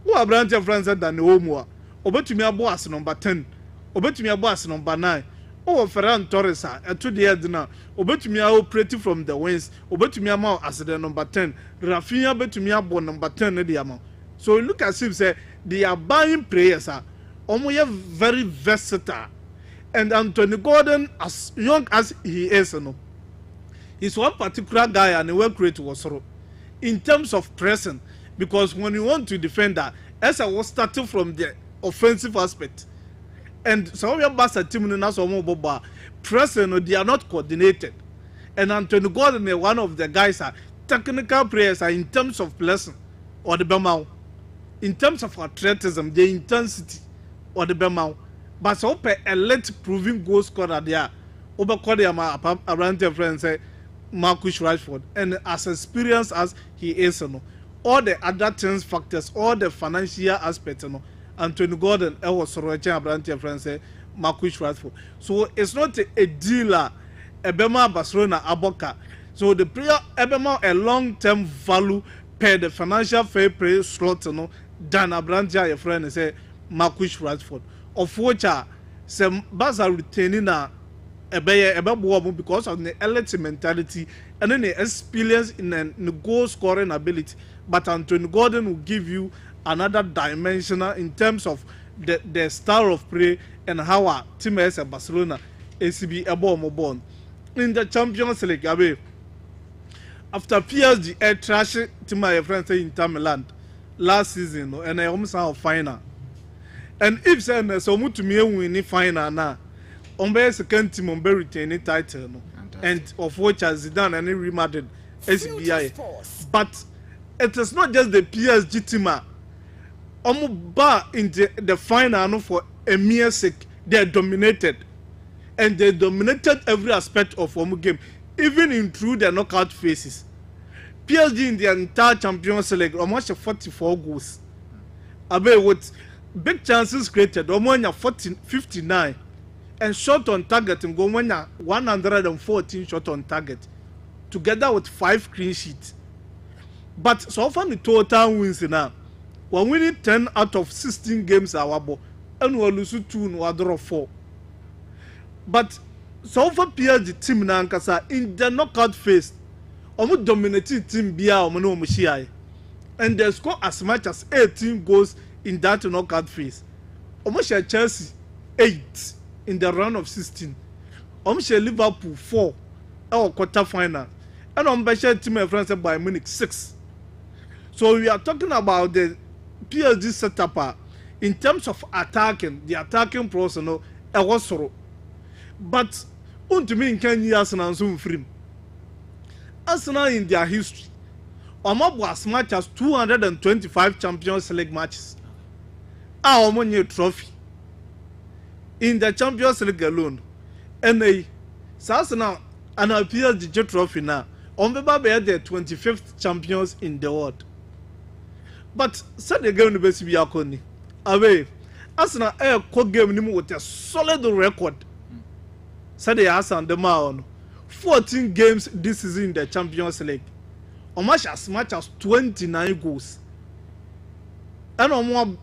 who are branch of France than the home obey to me a boss number 10, obey to me a boss number 9. Oh, Ferran Torres, and to the end now. Obey to me, I operate from the wings. Obey to me, I'm out as the number 10. Rafinha, bet to me, I'm number 10 in the amount. So look at him, say they are buying players, almost very versatile. And Anthony Gordon, as young as he is, he's one particular guy and the work rate was through. In terms of pressing, because when you want to defend that, as I was starting from the offensive aspect. And some of your Barca team in Boba pressing, they are not coordinated. And Anthony Gordon is one of the guys technical players in terms of blessing or the Bemau. In terms of athleticism, the intensity or the Bemau. But so elite proving goal scorer there. Over Kodia around their friends say Marcus Rashford. And as experienced as he is, all the other things factors, all the financial aspects, Anthony Gordon, I was Sorocha Abrantia friends, Marcus Rashford. So it's not a dealer, Ebema Barcelona Aboka. So the player Ebema a long-term value per the financial fair play slot, than Abrantia, your friend, say Marcus Rashford. Of which some Barca retaining a Ebe because of the elite mentality and then the experience in the goal scoring ability. But Anthony Gordon will give you another dimensional in terms of the style of play and how our team as a Barcelona ACB born in the Champions League. After PSG air trash to my friends in Inter Milan last season, and I almost have final. And if so much to me win final now, on the second team on be retaining title, and of which has Zidane and Real Madrid SBI. But it is not just the PSG team. In the final for a mere sake, they dominated, and they dominated every aspect of one game, even in through the knockout phases. PSG in the entire Champions League almost 44 goals. With big chances created, almost 59, and shot on target and go 114 shot on target, together with 5 clean sheets. But so far the total wins now. We're winning 10 out of 16 games and we're losing 2 and we're draw 4. But so far PSG team na nkasa in the knockout phase, omo dominating team bia omo no omo share. And they score as much as 18 goals in that knockout phase. Omo share Chelsea 8 in the round of 16. Omo share Liverpool 4 our quarter final. And omo share team of France by Munich 6. So we are talking about the PSG setup in terms of attacking, the attacking process, was thorough. But to me, in Kenya, Arsenal free. Arsenal in their history, almost as much as 225 Champions League matches. Our money trophy in the Champions League alone, and Arsenal and our PSG trophy now. On the the 25th champions in the world. But said the game to be Akoni. Away, Arsenal a core game with a solid record. Said the Arsenal the man 14 games this season in the Champions League. Almost as much as 29 goals. And on more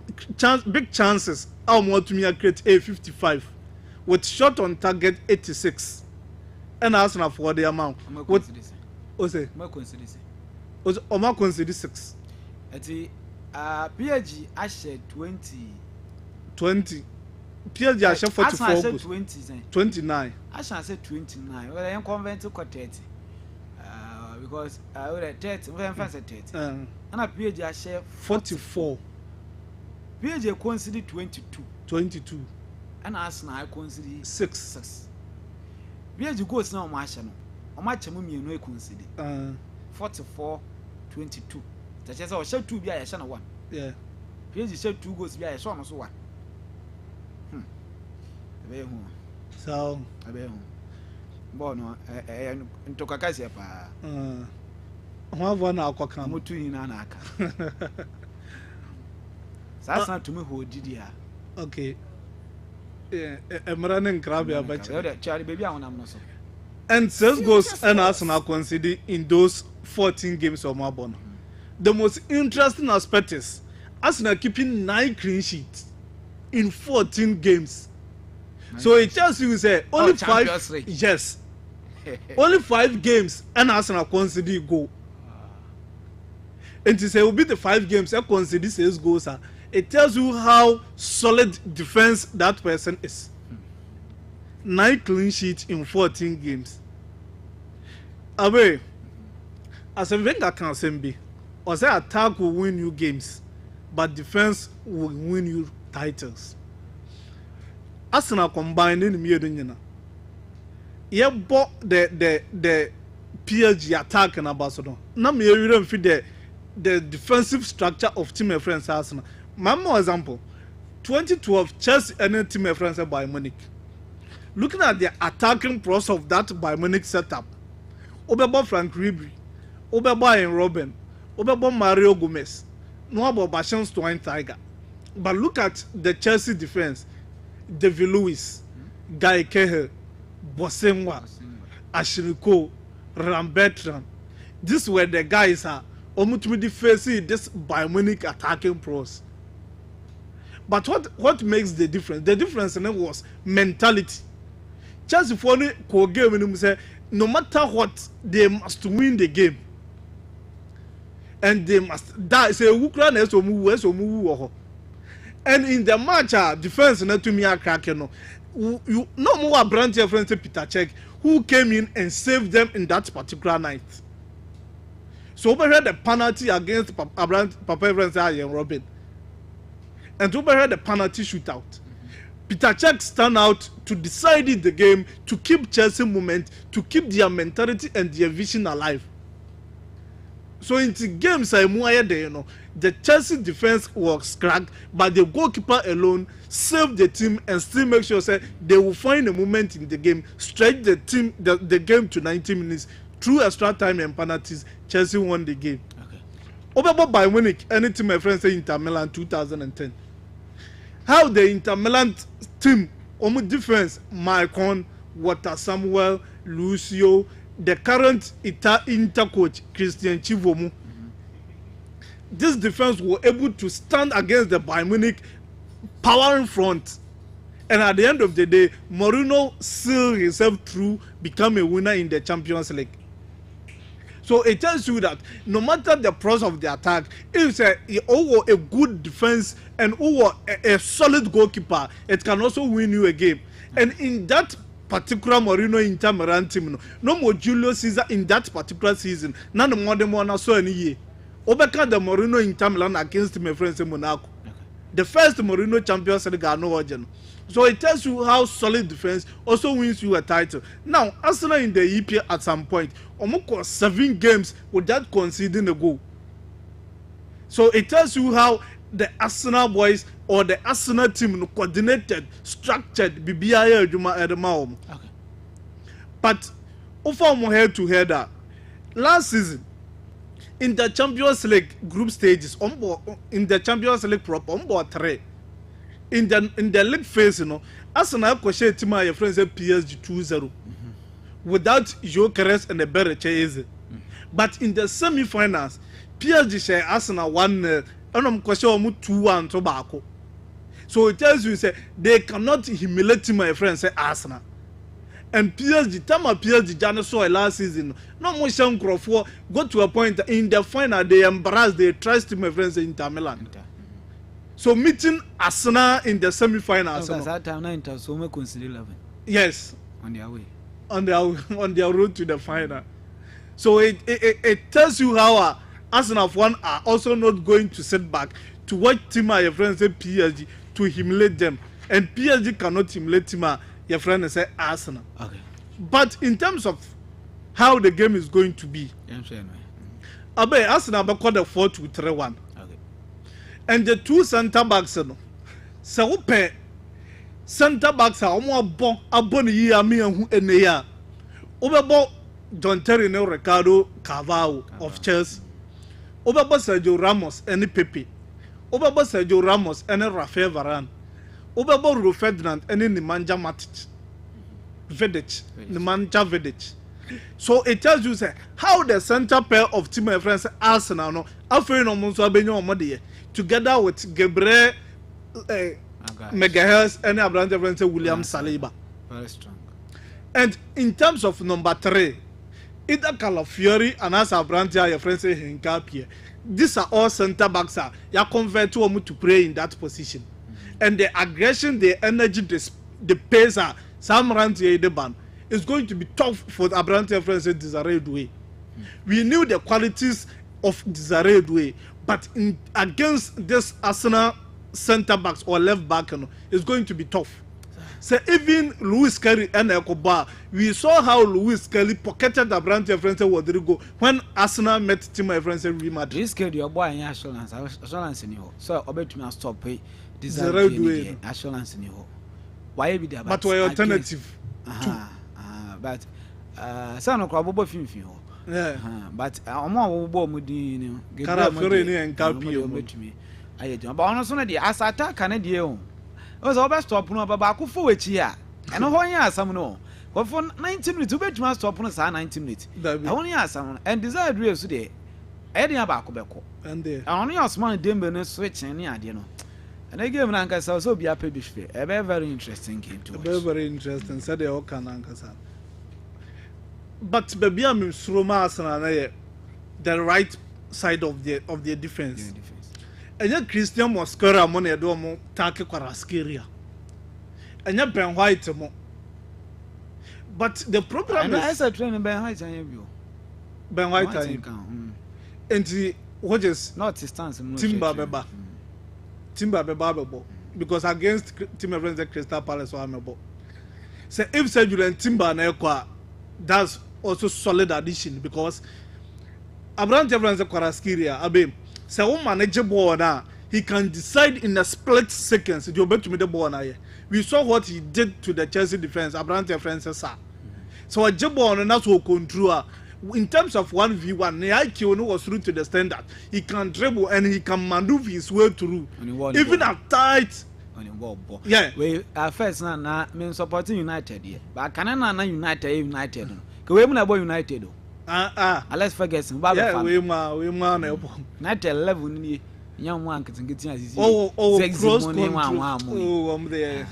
big chances, how more to me create a 55 with shot on target 86. And Arsenal for the amount. What say? My coincidence. Was Oma consider 6. PSG Ashe 20. PSG Ashe 44 goals. 29. Ashe said 29. Well, I am convinced to 30. because I would 30 when fast 30 and a PSG I share 44 PSG consider 22 and Arsenal I consider 6 PSG goes now match no o match mu me no consider 44-22 that is our share 2 be I share 1 yeah PSG share 2 goals be I share no so 1 so bono ntokakasi pa ho na akwaka mutu ina na aka sasa tumi ho didi ha okay emra ne nkrabe abacha yo de chari baby awon no so and 6 goals and Arsenal conceded in those 14 games of Mabon. The most interesting aspect is Arsenal keeping 9 clean sheets in 14 games. So it tells you say only 5 yes. Only 5 games and Arsenal conceded goal. And to say will be the 5 games and conceded 6 goals. It tells you how solid defense that person is. 9 clean sheets in 14 games. Abe, as a Wenger can say be, or say attack will win you games, but defense will win you titles. Arsenal combined in the middle, you bought the PSG attack in Barcelona. Now me you don't feel the defensive structure of team of friends Arsenal. My more example, 2012 Chelsea and team of friends by Munich. Looking at the attacking process of that Bayern Munich setup, Obeba Frank Ribery, Obeba and Robben, Obeba Mario Gomez, no about Bashan Schweinsteiger. But look at the Chelsea defense: David Luiz, Guy Cahill, Bosenwa, Ashley Cole, Rambertran. These were the guys ultimately facing this Bayern Munich attacking process. But what makes the difference? The difference was mentality. Chelsea for the game say no matter what they must win the game, and they must die. Say Ukraine is to move. And in the match, defense not to me are cracking. You no more brand your friend Peter Cech who came in and saved them in that particular night. So we had the penalty against Papa Evans and Robin, and we had the penalty shootout. Peter Cech stand out to decide the game, to keep Chelsea moment, to keep their mentality and their vision alive. So in the games the Chelsea defense was cracked, but the goalkeeper alone saved the team and still make sure they will find a moment in the game, stretch the team the game to 90 minutes through extra time and penalties. Chelsea won the game. Okay. Over by Munich, any team my friends say Inter Milan 2010. How the Inter Milan team, defense, Maicon, Walter Samuel, Lucio, the current Inter coach, Christian Chivomu. This defense were able to stand against the Bayern Munich power in front. And at the end of the day, Mourinho sealed himself through, become a winner in the Champions League. So it tells you that no matter the process of the attack, if a good defense and a solid goalkeeper, it can also win you a game. And in that particular Mourinho Inter Milan team, no more Julio Cesar in that particular season, none more than one saw any year. Obeka the Mourinho Inter Milan against my friends in Monaco. Okay. The first Mourinho Champions League no origin. So it tells you how solid defense also wins you a title. Now, Arsenal in the EPL at some point, almost 7 games without conceding a goal. So it tells you how the Arsenal boys or the Arsenal team coordinated, structured, BBI. Okay. But over head to head, last season, in the Champions League group stages, in the Champions League proper, on board 3. In the league phase, Arsenal coached team your friends at PSG 2-0 without Jokeres and the Berre. But in the semi-finals, PSG share Arsenal 1-0 and I'm coaching 2-1 tobacco. So it tells you they cannot humiliate my friends at Arsenal. And PSG, PSG Jana saw last season. No more Sean Crawford got to a point in the final they embarrassed, they trust my friends in Inter Milan. So meeting Arsenal in the semi-finals. Because that time Inter so much consider 11. Yes. On their way. On their road to the final. So it tells you how Arsenal fan are also not going to sit back to watch team your friends say PSG to humiliate them, and PSG cannot humiliate team your friends say Arsenal. Okay. But in terms of how the game is going to be, Arsenal called the 4-2-3-1. Okay. And the two centre backs, so pay centre backs are more abon year me and who in the year. Over John Terry and Ricardo Carvalho of Chelsea. Over Sergio Ramos and Pepe. Over Sergio Ramos and Rafael Varane. Over Rio Ferdinand and Nemanja Matic. Nemanja Vidic. So it tells you say how the center pair of team of friends Arsenal no after no months abenya together with Gabriel Megahertz and Abraham friends William Saliba. Very strong. And in terms of number 3, either Calafiori and as Abraham your friends Hinkapie. These are all center backs are you convert to play in that position. And the aggression, the energy, the pace are some runs here the band. It's going to be tough for Abrante friends in Desiree Doué. We knew the qualities of Desiree Doué, but against this Arsenal centre backs or left back, it's going to be tough. So even Luis Kelly and Ekoba, we saw how Luis Kelly pocketed Abrante friends Rodrigo when Arsenal met team friends in Real Madrid. Luis Kelly, your boy, and assurance in you. So I bet you must stop pay Desiree Doué assurance in you. Why be there? But why alternative? But some of Bobo film. Yeah. But I'm more Mudin. Carafiori and Calpio. I do. But honestly, the as attack Canadian was always stop no Babaku for which year. And no one some no. But for 19 minutes, bet you must stop on a 19 minutes. I only ask someone and desire real today. Eddie Abacobeko. And there. I only ask my dimmer switch any idea. And I gave an anchor so be a baby fair. A very interesting game to watch. Very interesting. Said they all can anchor. But baby, I'm Sroma the right side of the defense. And yet Christian Mosquera money domo take Quaraskeria. And yet Ben White mo. But the problem is I training Ben White and you. Ben White and the what is not his stance Timber Beba. Timber Beba because against Timber friends at Crystal Palace or Amebo. So if Sergio and Timber na that's also solid addition because Abraham Jevran's Quaraskeria Abim so one manager ball now he can decide in a split seconds to obey to me the ball now. We saw what he did to the Chelsea defense Abraham Jevran's so a job on and that's what control in terms of 1v1 the IQ was through to the standard he can dribble and he can maneuver his way through even at tight. Yeah, we first na me supporting United here, but can na United Can we na boy United? Alex Ferguson, yeah, we ma na United level ni young one can get as cross control. There.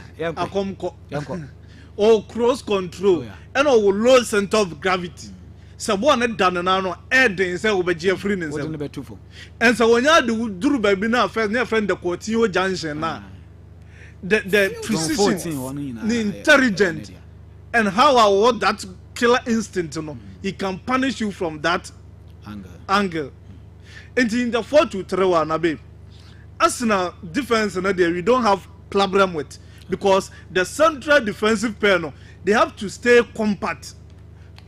Cross control and low center of gravity. So one done now air den say obeje free nse. And so when you do duru baby na first near friend the Coutinho junction na. The precision, the intelligent, and how what that killer instinct, he can punish you from that angle. And in the 4-2-3-1, Arsenal defense, we don't have problem with because the central defensive pair, they have to stay compact,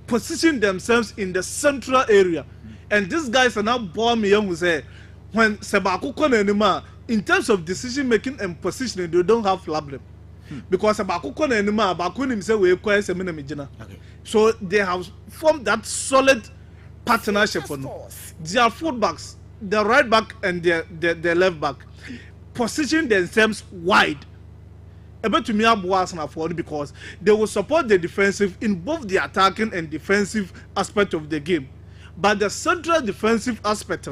position themselves in the central area, and these guys are now born young who say when Sebaku Konenima. In terms of decision making and positioning, they don't have problem because so they have formed that solid partnership for them. Their fullbacks, the right back and the left back, position themselves wide. Able to me afford because they will support the defensive in both the attacking and defensive aspect of the game, but the central defensive aspect,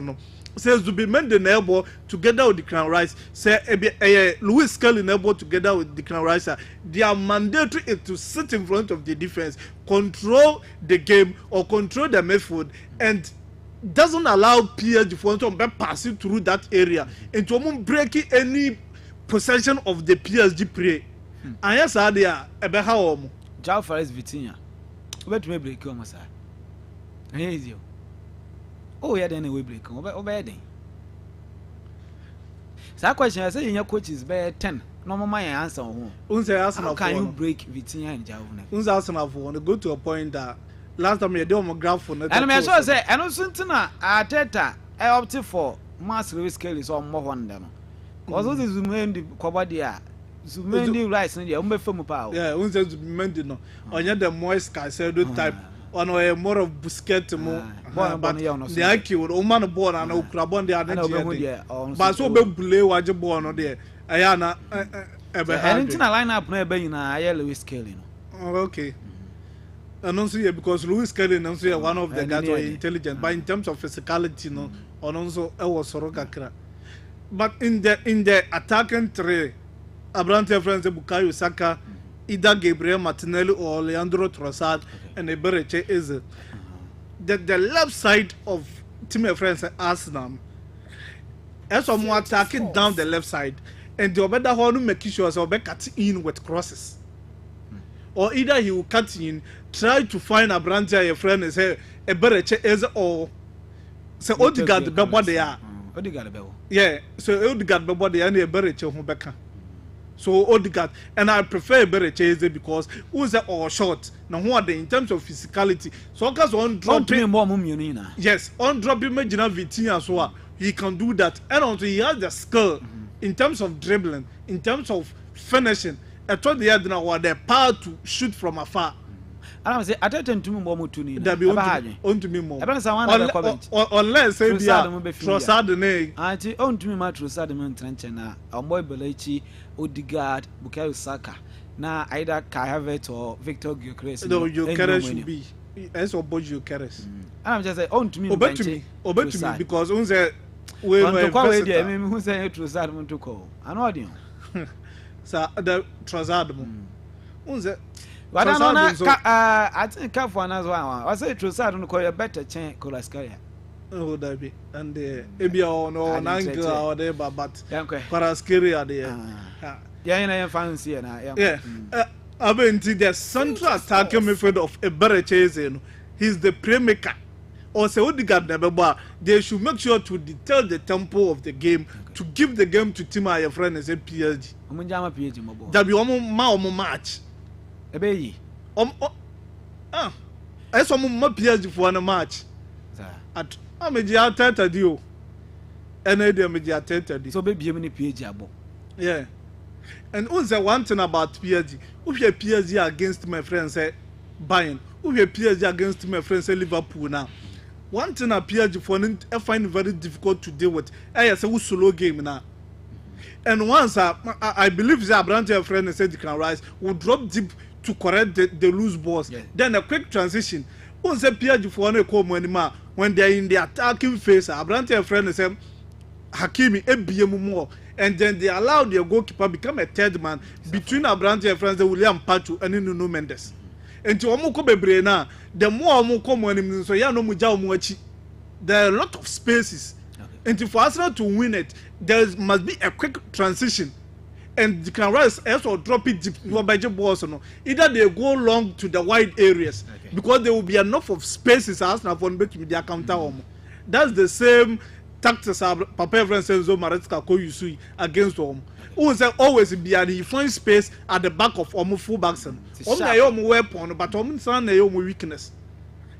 says to be made the neighbor together with the Crown Rice. Say Luis Kelly neighbor together with the Crown Rice. Their mandatory is to sit in front of the defense, control the game or control the midfield, and doesn't allow PSG for them to pass it through that area and to break any possession of the PSG play. And yes, they are a better home. Jao Fares Vitinha. Wait to break your massa. easy oh yeah then we break obey den that question I say your coaches be 10 no mama answer ho unse Arsenal can you break Vitinha and Jawu unse Arsenal for go to a point that last time you do on graph for and me so say and also ntina Arteta I opt for mass risk scale is on more one them cause those is Zumendi kwabadi a Zumendi rice no dey o mefa mu pa yeah unse Zumendi no onye the moist Caicedo type on a more of Busquets mo but the IQ o man born and o kura born there na but so be bule waje born no there ayana ebe ha and ntina line up na ebe nyina aye Lewis Kelly no okay and also yeah, because Lewis Kelly and also one of the guys who are intelligent but in terms of physicality no and also was kakra but in the attacking three Abrante friends Bukayo Saka either Gabriel Martinelli or Leandro Trossard and Ebereche is the left side of team friends Arsenal as someone attacking down the left side and the other one making sure so be cut in with crosses or either he will cut in try to find Abrante your friend and say Ebereche is or say Odegaard be what they are Odegaard be yeah so Odegaard be what they are and Ebereche who beka so Odegaard and I prefer Ebereche because who's all short now who are they in terms of physicality so cause on dropping yes on dropping Medina Vitinha so he can do that and also he has the skill in terms of dribbling in terms of finishing I told the other now the power to shoot from afar. I say Arteta to me more to ni. That be on to me more. Unless say Trossard ne. Auntie on to me ma Trossard me ntrenche na Omoy Belechi Odegaard Bukayo Saka na either Kai Havertz or Victor Gyökeres. No, Gyökeres should be. As or both Gyökeres. I'm just say on to me. Obey to me because on say we who say Trossard me to call. I know you. So the Trossard mo. Unze but I think for another one. I say Trossard no call you better chain Kvaratskhelia. Oh that be and maybe on Nanga or there but Kvaratskhelia there. Yeah, fancy na. Yeah. Abenti the central attacking midfield of Ebereche he's the playmaker. Or say Odegaard never they should make sure to detail the tempo of the game to give the game to team your friend and say PSG. Omunjama PSG mo bo. That be omo match. Ebe yi. Eso omo PSG for a match. At ameji ateta di o. Ene dey ameji ateta di. So be biem ni PSG abo. Yeah. And also one thing about PSG. If you PSG against my friend say Bayern, if you PSG against my friend say Liverpool now. One thing a PSG for I find very difficult to deal with. I say we solo game now. And once I believe the Abrante friend said you can rise, will drop deep to correct the loose balls. Yeah. Then a quick transition. Once a PSG for one come anymore when they are in the attacking phase, Abrante friend said Hakimi EBM more. And then they allow their goalkeeper become a third man between Abrante friends William Pachu and Nuno Mendes. And to Omuko Bebrena, the more Omuko money, so ya no muja omuachi. There are a lot of spaces. Okay. And for Arsenal to win it, there must be a quick transition. And you can rise else or drop it deep. Either they go long to the wide areas because there will be enough of spaces Arsenal for their counter. That's the same tactics Papa Francenzo Maresca ko use against them. Who say always be at the find space at the back of Omo fullbacks. Na your weapon, but Omo na your weakness.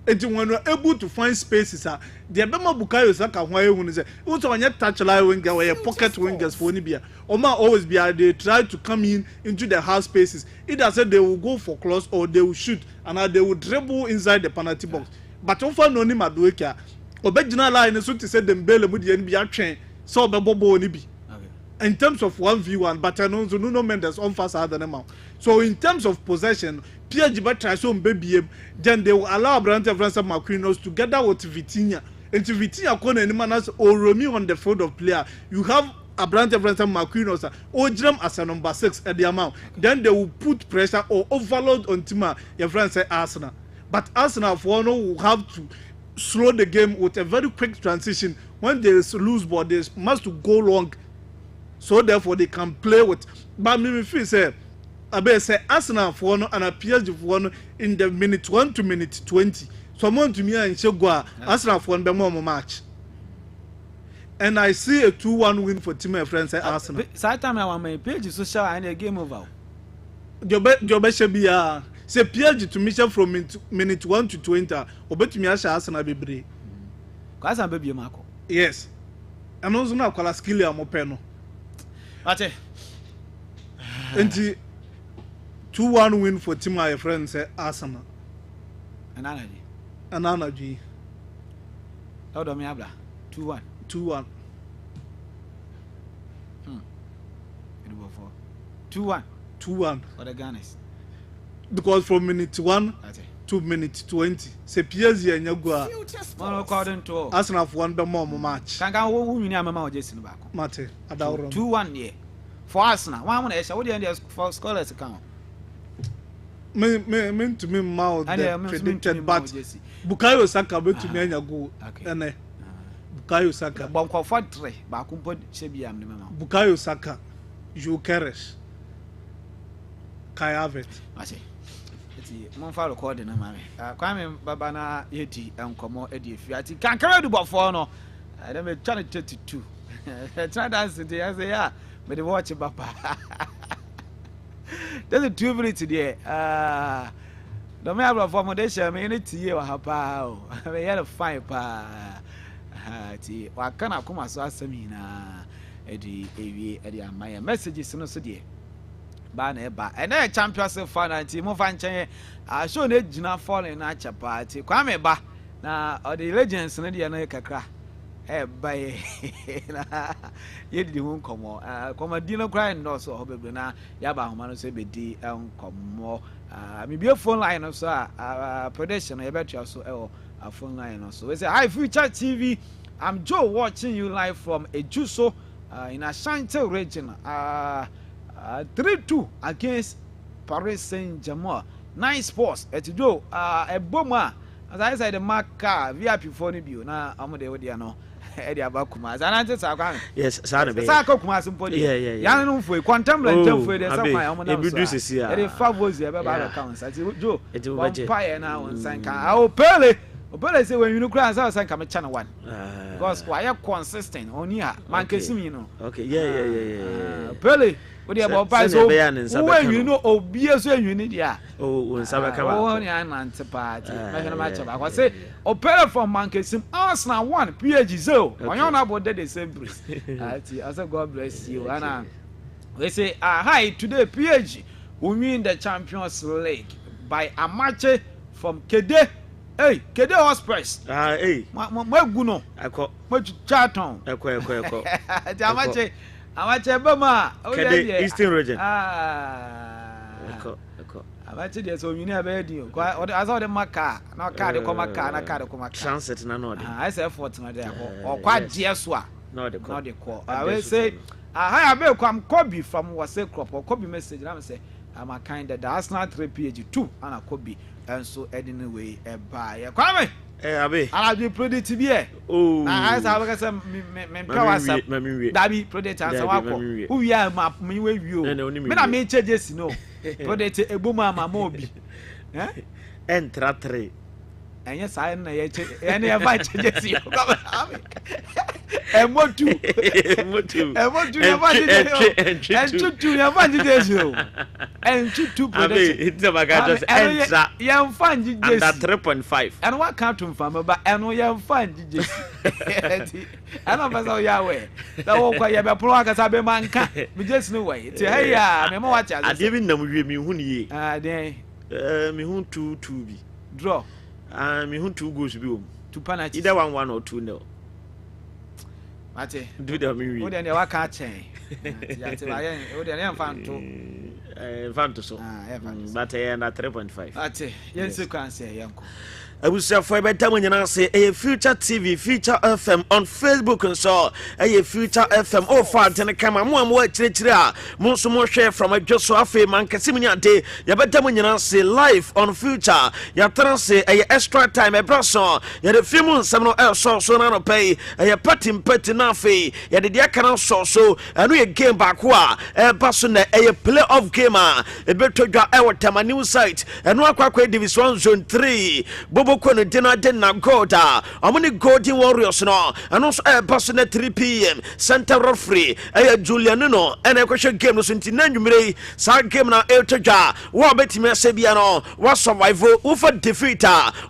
And when we're able to find spaces, the Abema Bukayo Saka why you say, also on your touch line winger or pocket wingers for Nibia. Oma always be they try to come into the half spaces. Either said they will go for close or they will shoot and they will dribble inside the penalty box. But often no name Adueka. Obejina line so to say them bele with the NBA train so Bobo Nibi. In terms of 1v1, but Nuno Mendes on fast than them. So in terms of possession, PSG tries to baby then they will allow Abrante Francis Marquinhos together with Vitinha. And to Vitinha Kone and Manas or Romeo on the field of player. You have Abrante Francis Marquinhos or Jam as a number 6 at the amount. Then they will put pressure or overload on Tima, your friend say Arsenal. But Arsenal for no will have to slow the game with a very quick transition. When there is loose ball, they must go long. So therefore they can play with. But me feel say, I say Arsenal for no and a PSG for no in the minute 1 to minute 20. someone to me and Shogwa, Arsenal for the more match. And I see a 2-1 win for Team Friends at Arsenal. Saturday, I want my page so show and a game over. Jobe should be say page to Michel from minute 1 to 20. Or bet me Arsenal be brave. Cause I'm baby Marco. Yes. And also now call a skill am open. Ate. And 2-1 win for Team My Friends at Arsenal. An energy. How do me habla? 2-1. 2-1. 2-1. 2-1. For the Gunners. Because from minute 1 to minute 20, say PSG and Yagua. According to Arsenal for one more match. Can go win your mamma just in the back. Mate, Adauron. 2-1 year. For Arsenal, one is what the for scholars account. Mean to me, mouth predicted, but Bukayo Saka went to me and Yago. And Bukayo Saka. Bonko for 3, Bakumpo Shebiam. Bukayo Saka, you Keres. Kai Havet. I say. Mon fa record na mame. Kwame baba na yedi enkomo edi fiati. Kan kara du bofo no. Dem e twa 32. Try dance dey I say yeah. Me dey watch baba. There's 2 minutes there. The me abro for foundation me ni tie wa hapa o. Me here fine pa. Ti wa kana kuma so asemi na edi ewie edi amaya messages no so there. Ba na eba and na championship final team mo fa nchen show na ejina falling na chapa ti Kwame ba na the legends na dia na kakra ba na ye di hu nkomo komadi no cry no so obebe na ya ba homa no so bedi nkomo me be phone line no so prediction ye betua so phone line no so we say hi Future TV, I'm Joe watching you live from Ejuso in Ashanti region. 3-2 against Paris Saint-Germain. Nice sports. Etido a bomber. As I said, the marker VIP for the view. Now I'm the audio no. Eddie Abakuma. Yes, Saturday. Sakokuma simply. Yeah. Yan for quantum and jump for the summer. I'm going to do here. It is fabulous. Accounts. I do. It will be fire now on Sanka. I'll pay. But I say when you look around, I say come channel 1 because why are consistent on here? Man, you know. Okay, yeah. Pele. What do you about buy so? When you know, oh, be as you need, yeah. Oh, when Sabah come out. Oh, yeah, Nancy party. Making a match of. I say, oh, Pele from Manchester, Arsenal 1, PSG 0. I don't know about that the same price. I say, God bless you. And they say, hi, today PSG will win the Champions League by a match from Kede. Hey, Kede Hospice. Hey. Maguno. I call. Much Charton. I call. Amache. Amache Bama. Kede Eastern region. Amache dey so you never heard you. I saw the maka. Na car dey come maka. Sunset na no dey. I say effort na dey. Or kwa dieso. No dey call. I will say hi Abeiku, I'm Kobe from Wase Crop. Or Kobe message na me say I'm a kind of the Arsenal 3 PG 2 and Kobe. And so anyway, buy Kwame. Abe. I be predict be here. Oh. I say me WhatsApp. Dabi predict answer wako. Who we are map me we you. Me na me changes no. Predict ebuma mama obi. Entra 3. Enya sai na ye che. Enya e ba changes you. Emotu. Entutu ya fanji desu. Entutu predict. It's about just entra. Ya fanji desu. Under 3.5. And what count to farm but eno ya fanji desu. Ana pesa ya we. Da wo kwa ya be pro aka sabe manka. Me just no way. Ti hey ya me mo watch as. Ade bi nam wie me hu ne ye. Den. Me hu 2-2 bi. Draw. Me hu 2 goals bi o. 2 penalties. Either 1-1 or 2-0. Mate. Do the me. Wo dey wa ka chen. Ya te ba yen, wo dey na fanto. Fanto so. But na 3.5. Mate, yen sequence yanko. Abusuafo beta manyana say Future TV, Future FM on Facebook and so Future FM oh fa tene kama mo akirikire a mo so mo hwe from adwoso afi man kase munya de ya beta manyana say live on Future ya tran say extra time e braso ya de film nsam no so na no pay party na afi ya de aka na so anu ye game back a baso na play off game a e betodwa e water new site anu akwa division zone 3 boboko no dinner na gold amoni golden warriors no eno so pass na 3 pm center referee Julian no ene kwehwe game no so nti na nwumire sa game na etodwa wo betimi asebia no wa survive wo for defeat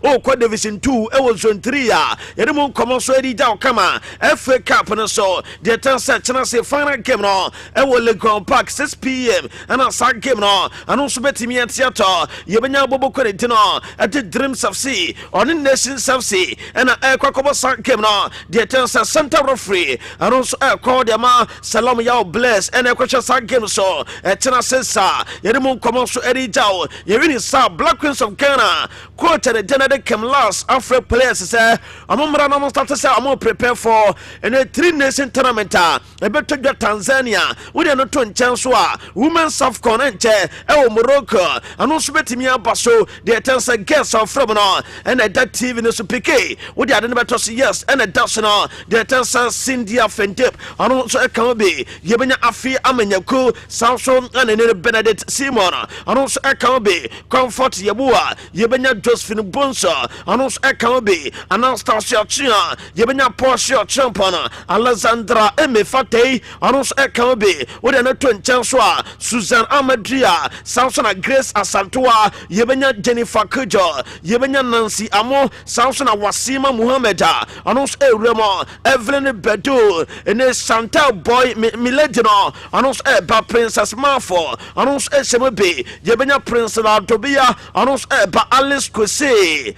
o kwa division 2 e wo zone 3 yede mo komo so edi da kama FA Cup no so the tense chana se final game no e wo Legon Park 6 pm and sa game no ano so betimi atiato yebenya boboko ne no at the Dreams of Sea on Nations of Sea and kwakobo sa game no the tense center referee and also call them Salam Yao Bless and kwesha sa game so chana sensa yede mo komo so edi jaw yewini sa Black Queens of Ghana quote the Canada came last Afro players say amomra no start say am prepare for in a 3 nation tournament beto Tanzania we dey no to nchen so women's AFCON enche Morocco and also betimi abaso the tense guests of from no and that TV no so pk we dey no beto yes and that no the tense Cindy Fendip and also can be yebenya afi amanyako Samson and Benedict Simon and also can be Comfort Yebua yebenya Josephine Bonso and also can be Anastasia Chia yebenya Porsche champion Alexandra Emefate and also can be we dey no to nchen so Susan Amadria Samson Grace Asantua yebenya Jennifer Kujo yebenya Nancy Amo Samson Wasima Muhammad and also Remo Evelyn Bedu and Chantal Boy Miledino and also ba Princess Mafo and also Semobe yebenya Prince Ladobia and also ba Alice Kwesi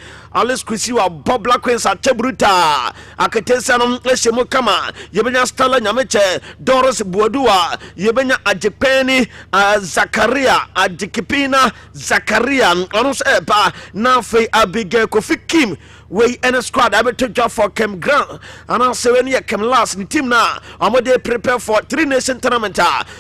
wa Bob Black Queens at Chebruta aketesa no ehemo kama yebenya Stella Nyameche Doris Buodua yebenya Ajepeni Zakaria Ajikipina Zakaria onus ba na fe Abigail Kim we any squad to job for Kem Grant and also when you come last in team na amode prepare for 3 nation tournament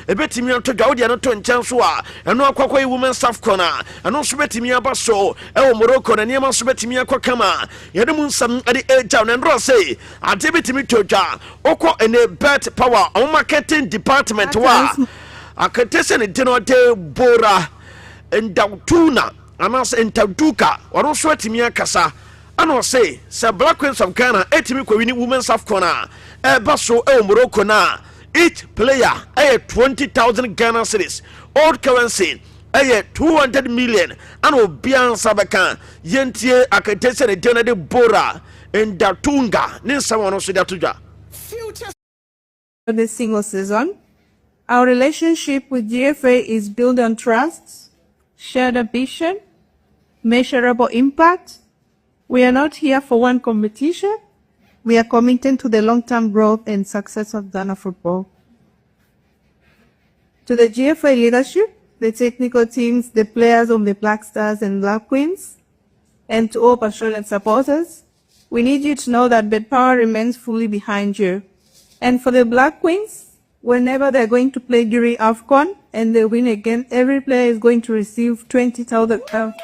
ebetimi to job dia no to nchen so and no akwa women staff corner and also betimi abaso e Morocco na niam so betimi akwa kama yede mu nsam ade eja na ndro say ade betimi to job okọ ene bet power on marketing department wa akatese ne dino de bora ndautuna anas entaduka waro so atimi akasa ano say Black Queens of Ghana etimi ko wini women's AFCON baso Morocco na each player 20,000 Ghana cedis old currency 200 million and obian sabaka yentie akatese ne dino de bora ndatunga ninsa wono so datuja this single season. Our relationship with GFA is built on trust, shared ambition, measurable impact. We are not here for one competition. We are committed to the long-term growth and success of Ghana football. To the GFA leadership, the technical teams, the players of the Black Stars and Black Queens, and to all passionate supporters, we need you to know that BetPower remains fully behind you. And for the Black Queens, whenever they're going to play during AFCON and they win again, every player is going to receive 20,000 pounds.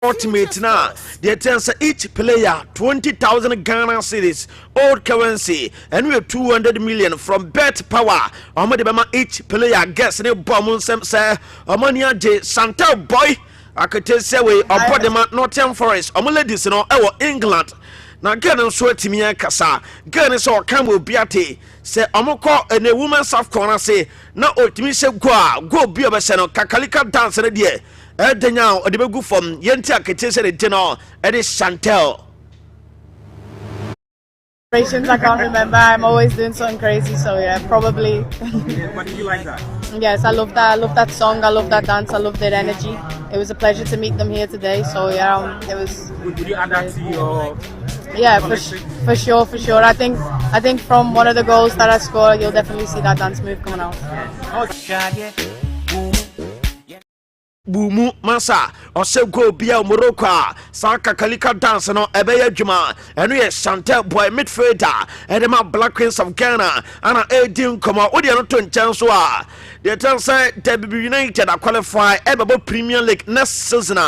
Ultimate now, they tell each player 20,000 Ghana cedis, old currency, and we have 200 million from Bet Power. Each player gets a bomb, say, Omonia J. Santa Boy. I could tell you, or Podema, Nottingham Forest, Ladies, England. Na Ghana so atimi akasa Ghana so Kambo Biate se omoko ene women's AFCON say na otimi se go bi obese no kakalika dance na de edenya odebegu from yenti akete se de no it is Chantel. I can't remember. I'm always doing something crazy, so yeah, probably. What do you like that? Yes, I love that. I love that song. I love that dance. I love that energy. It was a pleasure to meet them here today. So yeah, it was. Would you add that to your? Yeah, for sure. I think from one of the goals that I scored, you'll definitely see that dance move coming out. Bumu masa ose go bia Morocco sa kakalika dance no ebeye dwuma eno ye Chantel Boy midfielder edema Black Queens of Ghana ana edin koma odi no to nchen so a the tell say Derby United are qualify Ebebo Premier League next season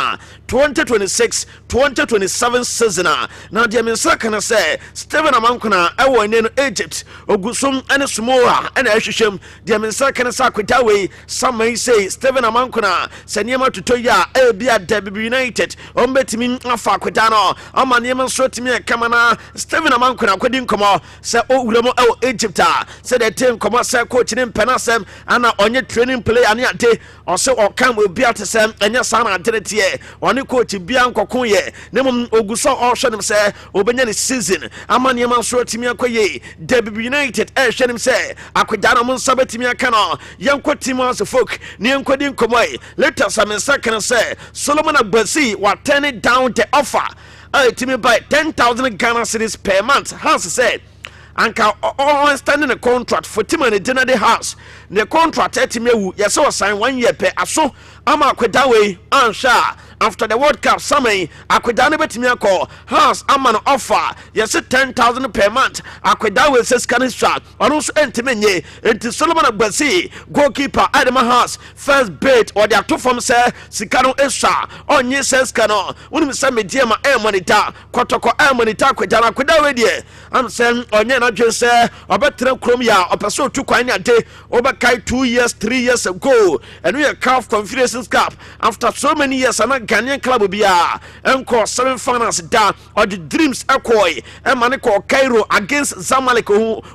2026-2027 season na dia mensa kana say Steven Amankuna ewo ne no Egypt ogusum ene Samoa ene ahwehwem dia mensa kana sa kwitawe some say Steven Amankuna say nneɛma totɔ yi a ebi a Derby United ɔmbɛtumi afa akweda no ama nneɛma nso tumi ɛkama na Steven Amankwana akɔdi nkɔmmɔ sɛ ɔwura mu ɛwɔ Egypt a sɛ de te nkɔmmɔ sɛ coach ne mpɛ n'asɛm ana ɔnyɛ training player ne ade ɔsɛ ɔkam obi ate sɛ ɛnyɛ saa na ade ne teɛ ɔne coach bia nkɔko yɛ ne mmom ogu so ɔhwɛ nim sɛ ɔbɛnya ne season ama nneɛma nso tumi akɔ yie Derby United ɛhwɛ nim sɛ akweda no mo nsa bɛtumi aka no yɛnkɔ team as folk ne yɛnkɔdi nkɔmmɔ yi later sɛ me nsa kan sɛ Solomon Agbasi wa turn it down the offer ɛtumi by 10,000 Ghana cedis per month Hans said anka on standing a contract for team and dinner the house the contract etimi ewu yɛsɛ ɔsign 1 year per aso ama akweda wei ansha after the World Cup summer akweda no betimi akɔ house ama no offer yɛsɛ 10,000 per month akweda wei sɛ Sikani stra ɔno nso entimi nye enti Solomon Agbasi goalkeeper Adama House first bid or the ato fam sɛ Sikano esha onye sɛ Sikano wonim sɛ mediama monitor kɔtɔkɔ monitor akweda wei deɛ am sɛ onye na dwen sɛ ɔbɛtena krom ya ɔpɛ sɛ otu kwan ne ade ɔbɛkae 2 years 3 years ago and we CAF Confederations Cup after so many years and a Ghanaian club bia enko 7 finals da or the dreams ekoi e mane ko Cairo against Zamalek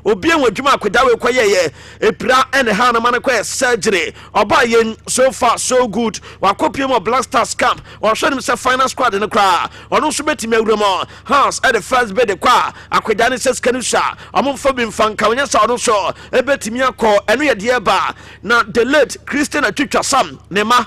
obi en wadwuma akweda we koyeye epira and ha na mane ko surgery oba yen so far so good wakopiem of Black Stars camp or show him say final squad in the crowd or no so betimi awuramo Hans at the first bed the kwa akweda ne Sikani sha amomfa bi mfanka onya sa no so ebetimi akọ eno ye de ba na the late Christian Atwitwa Sam ne ma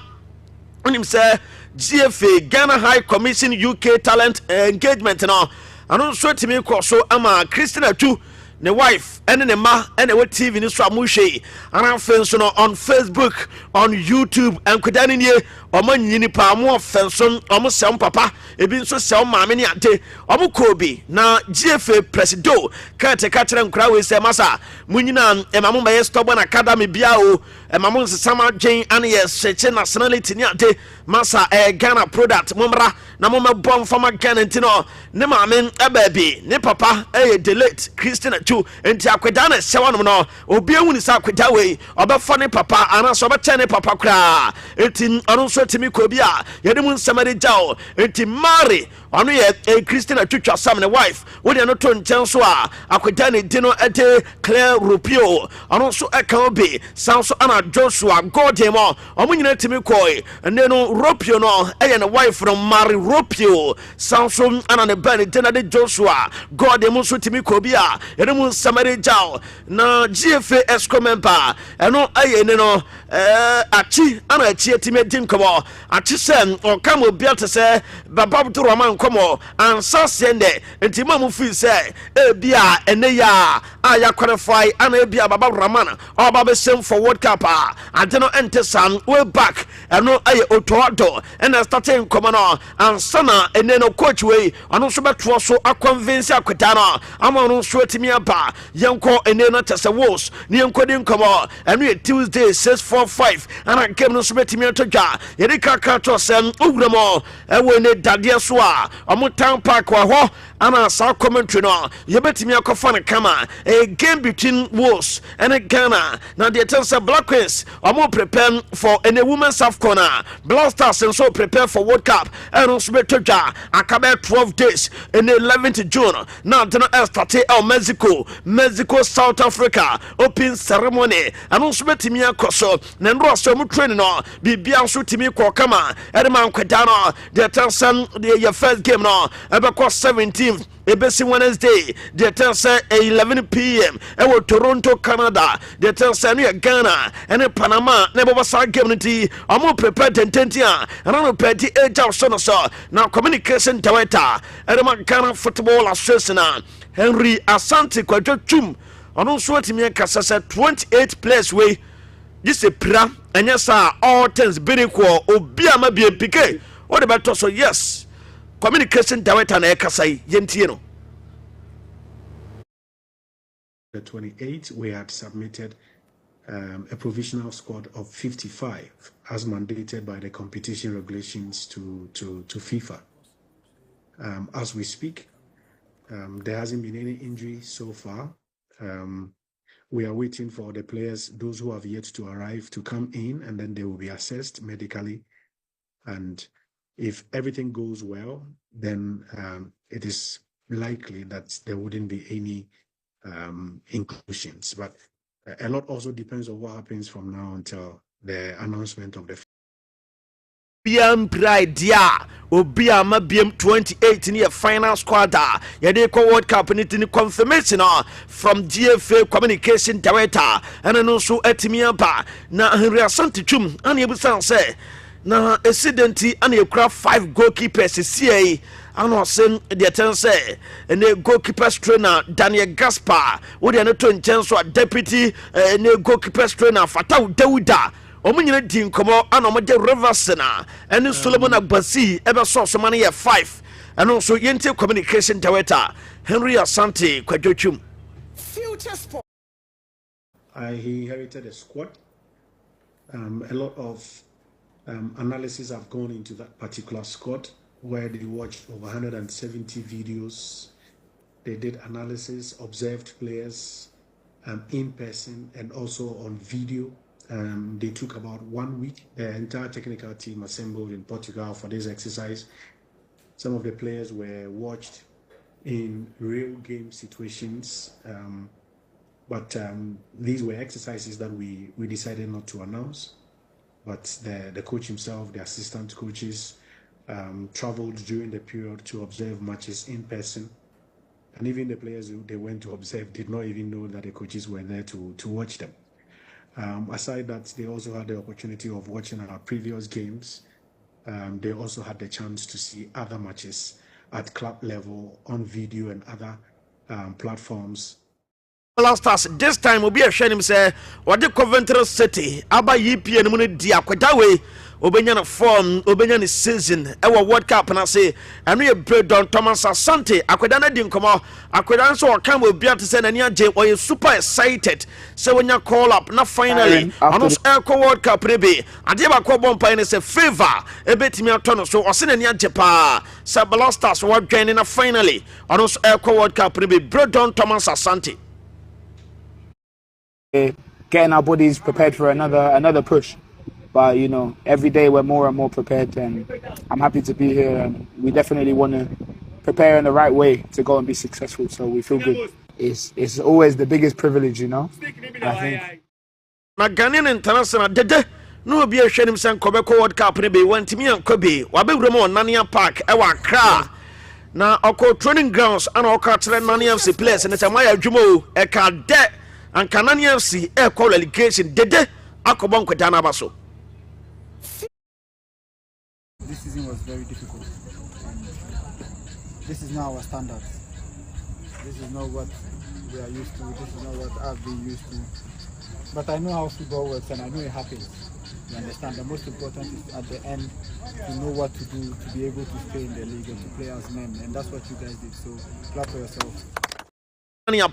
onim say GFA Ghana High Commission UK Talent Engagement no ano so timi kọ so ama Christian Atwu ne wife and ne ma and what TV ni so amuhwe ana fenso no on Facebook on YouTube and kwadani nie omo nyini pa mo fenso omo sem papa ebi nso sem maame ne ade omo kobi na GFA presido kate katre nkura we se masa munyina emamo baye stubborn academy bia o emamo nsama dwen ane ye seche nationality ne ade masa Ghana product momra na momebom fama Ghana ntino ne maame ebabi ne papa delete Christian Atwu enti akweda na sewanom no obi ewu ni sa akweda we obefo ne papa ana so obete ne papa kra enti ono so timi ko bi a yede mu nsamade jaw enti mari ono ye Christian Atwitwa Sam ne wife wo de no to nchen so a akweda ne di no ete Claire Rupio ono so eka obi san so ana Joshua Godemo omo nyina timi koi ene no Rupio no eye ne wife from Mari Rupio san so ana ne ba ne di na de Joshua Godemo so timi ko bi a yede mu nsamade jaw na GFA ESCO member eno eye ne no achi ana achi timi di nkomo achi sem o kam obi atese baba Abdul Rahman komo ansa sende enti mamu fi se ebia ene ya aya qualify ana ebia baba Rahman o baba sem for World Cup ade no ente sam way back eno aye otoado ena starting komo no ansa na ene no coach we ono so beto so aconvince akweta no ama no so atimi aba yenko ene no tese wos ne yenko di nkomo eno ye Tuesday 645 ana game no so betimi atodwa yedi kaka to sem owuramo ewo ne dade so a omo town park wa ho ana sa commentary no yebetimi akofa ne kama a game between Wolves and Ghana na the Tensa Black Queens omo prepare for a women's half corner Black Stars and so prepare for World Cup and also betodwa akabe 12 days in the 11th June now the start Mexico South Africa open ceremony and also betimi akoso na ndo so mu training no bibia so timi ko kama edman kwadano the Tensa the first game no ebeko 17th ebesi Wednesday the Tensa 11 p.m. ewo Toronto Canada the Tensa no Ghana and Panama na bobo sa game nti omo prepare tententia and no pedi eja so no so na communication director edman Ghana Football Association Henry Asante kwadwatwum ono so atimi kasa 28 players we this a pra enya sa all things bini ko obi ama bi pike what about so yes communication director na ekasai yentie no. The 28 we had submitted a provisional squad of 55 as mandated by the competition regulations to FIFA. As we speak, there hasn't been any injury so far. We are waiting for the players, those who have yet to arrive, to come in, and then they will be assessed medically And if everything goes well, then it is likely that there wouldn't be any inclusions. But a lot also depends on what happens from now until the announcement of the Biam pride dia obiama biam 2018 year final squad yede ko World Cup ni confirmation from GFA communication director and no so atimi aba na Henry Asante Twum ana ebusan say na accidenti ana ekura 5 goalkeepers see ano sen de ten say ne goalkeepers trainer Daniel Gaspar wo de no to nchen so deputy ne goalkeepers trainer Fatau Dawuda omunyina di nkomo ana omode Riversena ene Solomon Agbasi ebe so so man ye 5 eno so yente communication director Henry Asante Kwadwochum. Future sport. He inherited a squad. A lot of analysis have gone into that particular squad, where they watched over 170 videos. They did analysis, observed players in person and also on video. They took about 1 week. The entire technical team assembled in Portugal for this exercise. Some of the players were watched in real game situations, but these were exercises that we decided not to announce. But the coach himself, the assistant coaches, traveled during the period to observe matches in person. And even the players who they went to observe did not even know that the coaches were there to watch them. Aside that, they also had the opportunity of watching our previous games. They also had the chance to see other matches at club level on video and other platforms. Last us this time will be a shame say what the Coventry City aba EPN mu di akwada we obenya na form obenya ni season e wo World Cup na say anu ye Bredon Thomas Asante akwada na di nkomo akwada nso o kan obi ate say na ni age o ye super excited say wonya call up na finally anus Eco World Cup rebe ade ba ko bompa ni say favor e betimi atono so o se na ni age pa say Blasters wo dwen na finally anus Eco World Cup rebe Bredon Thomas Asante getting our bodies prepared for another push. But you know, every day we're more and more prepared, and I'm happy to be here. And we definitely want to prepare in the right way to go and be successful. So we feel good. It's always the biggest privilege, you know. I think. Na Ghanaian international dede no be a hwenim sen Kobeko World Cup ne be wantimi ankobe wabewura mo Nania Park e wa Accra. Na oko training grounds ana oko atre Nania FC players ne tamaya adwumo e ka de and Kanani FC air call relegation dede akobon kwedana baso. This season was very difficult. This is not our standards. This is not what we are used to. This is not what I've been used to. But I know how football works and I know it happens. You understand? The most important is at the end to know what to do to be able to stay in the league and to play as men. And that's what you guys did. So clap for yourself.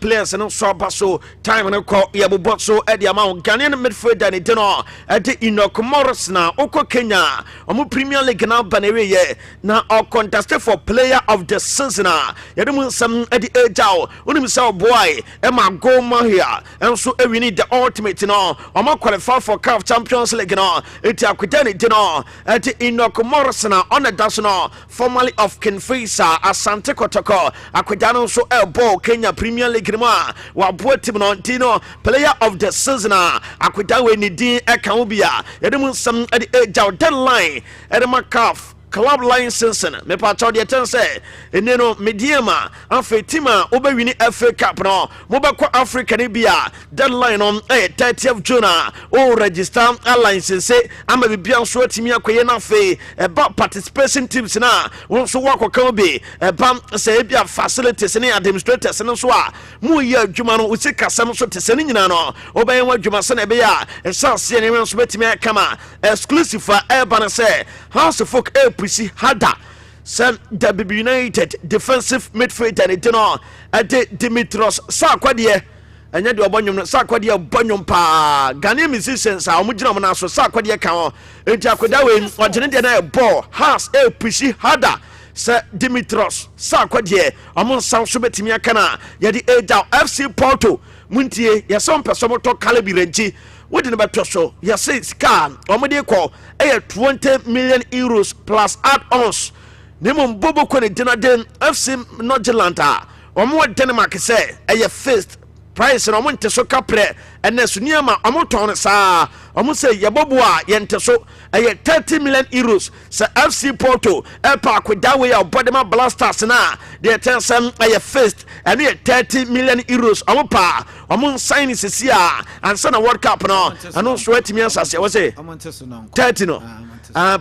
Players and so basso time and call Yabu so at the amount Ghanaian midfielder and dinner at the Enoch Morris now Oko Kenya Premier League now Banere now are contested for player of the season. Yadumun some at the age out Unimsel boy Emma Goma here and so we need the ultimate qualify for CAF Champions League now it's Aquidani dinner at the Enoch Morris now on the national formerly of Kinfisa Asante Kotoko Aquidano so elbow Kenya Premier League wa boatim no Dino player of the season Akwidawe ni din ekaubia yedum some at the age of deadline at the McCaff club license me pa cho de ten say eneno mediama afetima obewini FA Cup no mo be kwa Africa ni bia deadline on 30th June o register a license ama bibia so atimi akoye na fe ba participation teams na won so wakoka be ba say bia facilities ni administrators no so a mo ye adwuma no usika sam so tesani nyina no obayen wadwuma se na be ya chance ni so betimi akama exclusive for urban say house folk Pussy Hada, Sam WB United defensive midfielder and dinner at Dimitros Sarkwadie, and yet your bonum Sarkwadia bonum pa Ghanaian musicians are Mujamana so Sarkwadia Kao, and Jacodawi, or Genetian ball has a Pussy Hada, Sir Dimitros Sarkwadie, among South Subetimia Kana, Yadi Ada FC Porto, Muntie, Yasom Personoto Calibirenji. What did about so? You say scan or me call 20 million euros plus add-ons. Nemum Bobo Kone Dinaden FC Nordjylanda. Or more Denmark say a first price and I went to so capre and Nesuniama Amoton sa almost say Yabobua Yenteso a 30 million euros. Sa FC Porto El Park with that way of Bodema Blasters na they tell some a first and 30 million euros. Amopa among signing Sia and Sana World Cup no. I know sweat me as I was say 30 no.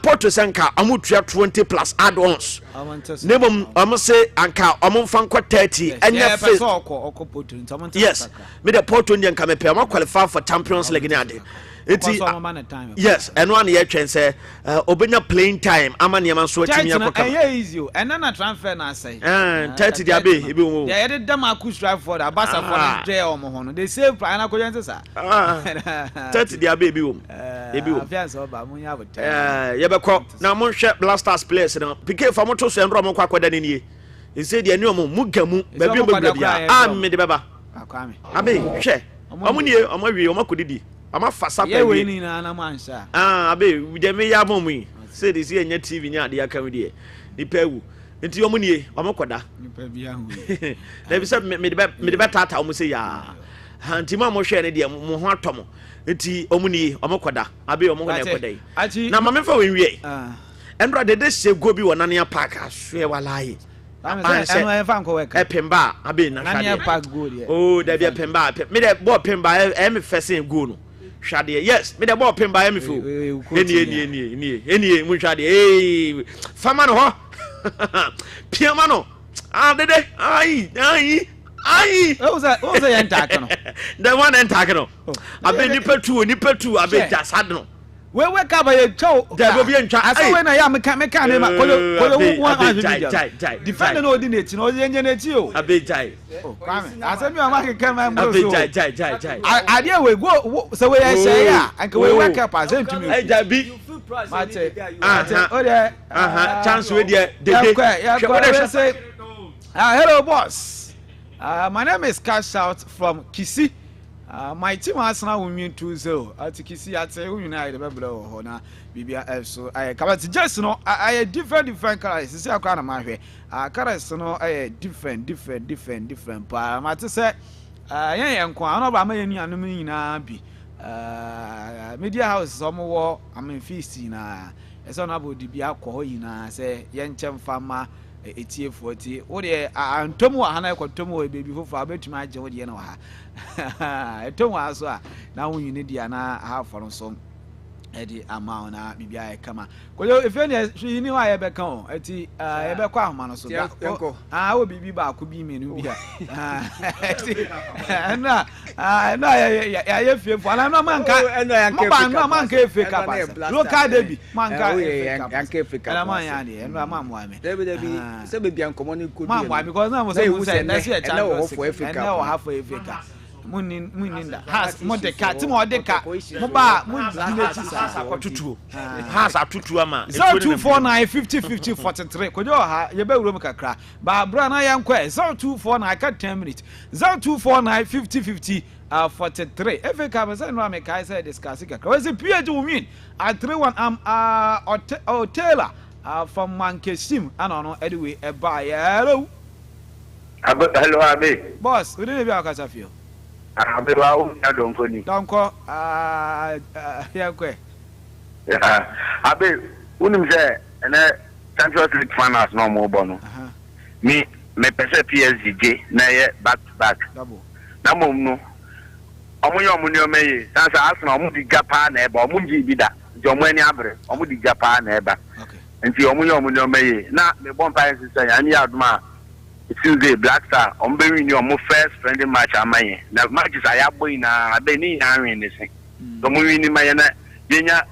Porto Sanka Amutia 20 plus add-ons. Nebum almost say Anka Amon Fanko 30 and your first. Yes, me the Porto Indian come qualify for Champions League. Yes, and 1 year chance say Obenya playing time. Amaniaman so easy. And then a transfer na say 30 dia be they added them strive for the Basa for the Omohono. They save Prana Koyansa. 30 dia be ebi yebekọ na mo hwe Blasters players no PK fa mo to so enro mo kwakwada ni nie e say de anu mo mugamu ba bi mo bia me de beba abe hwe omo nie omo wi omo kodidi omo fasa pa we ni na mansha abe de me ya mo mu say de see enya TV nya de aka me de ni pawu nti omo nie omo koda ni pa bia hu na bi say me de be tata omo say ya hanti ma mo hwe ne de mo ho atomo eti omuni omokoda abe omo na ekoda yi na ma mefa we wie endra de se go bi wonania park aswe walai eno e fa nko weka epemba abe na nania park go de oh da bia pemba me de ball pemba e me fese go no hwade yes me de ball pemba e me fu eni mu hwade fama no ho piama no dede ai what was yan takano the one and takano abe nipa tu abe jasad no we wake up by chow there go be ntwa asa we na ya meka ne ma koyo one defend no ordinate no yenje na ti o abe jai kwame asa mi ma keka ma mo so abe jai ade we go so we share ya anka we wake up as ntumi ai jabi mate o de chance we there de say hello boss. My name is Cash Out from Kisi. My team has now win 2-0 at Kisi at United Babylon na Bibia F. So I come to just no I different colors. See how kind of my way. Colors no I different. But I to say yeah kwa no ba ma yani anu mi na bi. Media house some war I mean feast na. Eso na bo di bia ko yi na say yen chem fama etie 40 wo de antomu wa hana ekotomu we baby fofu abetuma age wo de na wa ha etomu aso a na wo yini dia na ha for so edi ama na bibia e kama koyo efe ne yini wa ye be kan eti ye be kwa ahoma no so da wo bibi ba ko bi menu bia na ya fie fu ala no manka no manka efe ka pa local debi manka yanka efe ka ala man ya de no ma mo ame debi se be bia nkomo ni kodi ma mo because na mo say na se na wo for efe ka na wo ha for efe ka muninda has modeka ti modeka mo ba mo dineti sa kwatutuo has atutu ama 0249 50 kojo ha ye be wuro m kakra ba bra na yankwa 0249 ka 10 minutes 0249 50 43 efe ka be say no am kai say discuss kakra we say PH we mean at 31 Taylor from Mankesim ano anyway e ba hello Abe boss we dey be akasa fio Abewa o ya donkoni. Donko yankwe. Abe unim se ene Champions League finals no mo bono. Me pese PSG na ye back to back. Double. Na mo no. Omo ye omo ni o meye. Sansa Arsenal omo di Japan na eba omo ji bida. Je omo ani abre. Omo di Japan na eba. Okay. Enti omo ye omo ni o meye. Na me bon pa nsisa ya ni aduma. Tuesday Black Star on be win your first friendly match amaye na matches ayabo na abe ni anwen ne se so mo win maye na yenya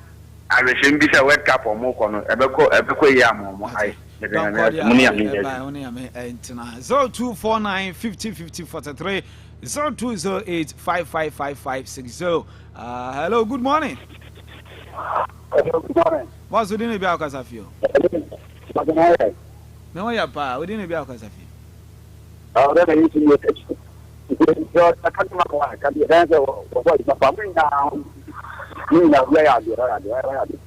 arehim bi se World Cup o mo ko no ebeko yi amomo ai muni ame entina 0249 50 43 0208 555560 hello good morning. Good morning. What's within the Biao Casafio? No, ya pa, within the Biao Casafio. That I used to look at you. I can't remember why I can't answer what my family now. ni na we ya de ra de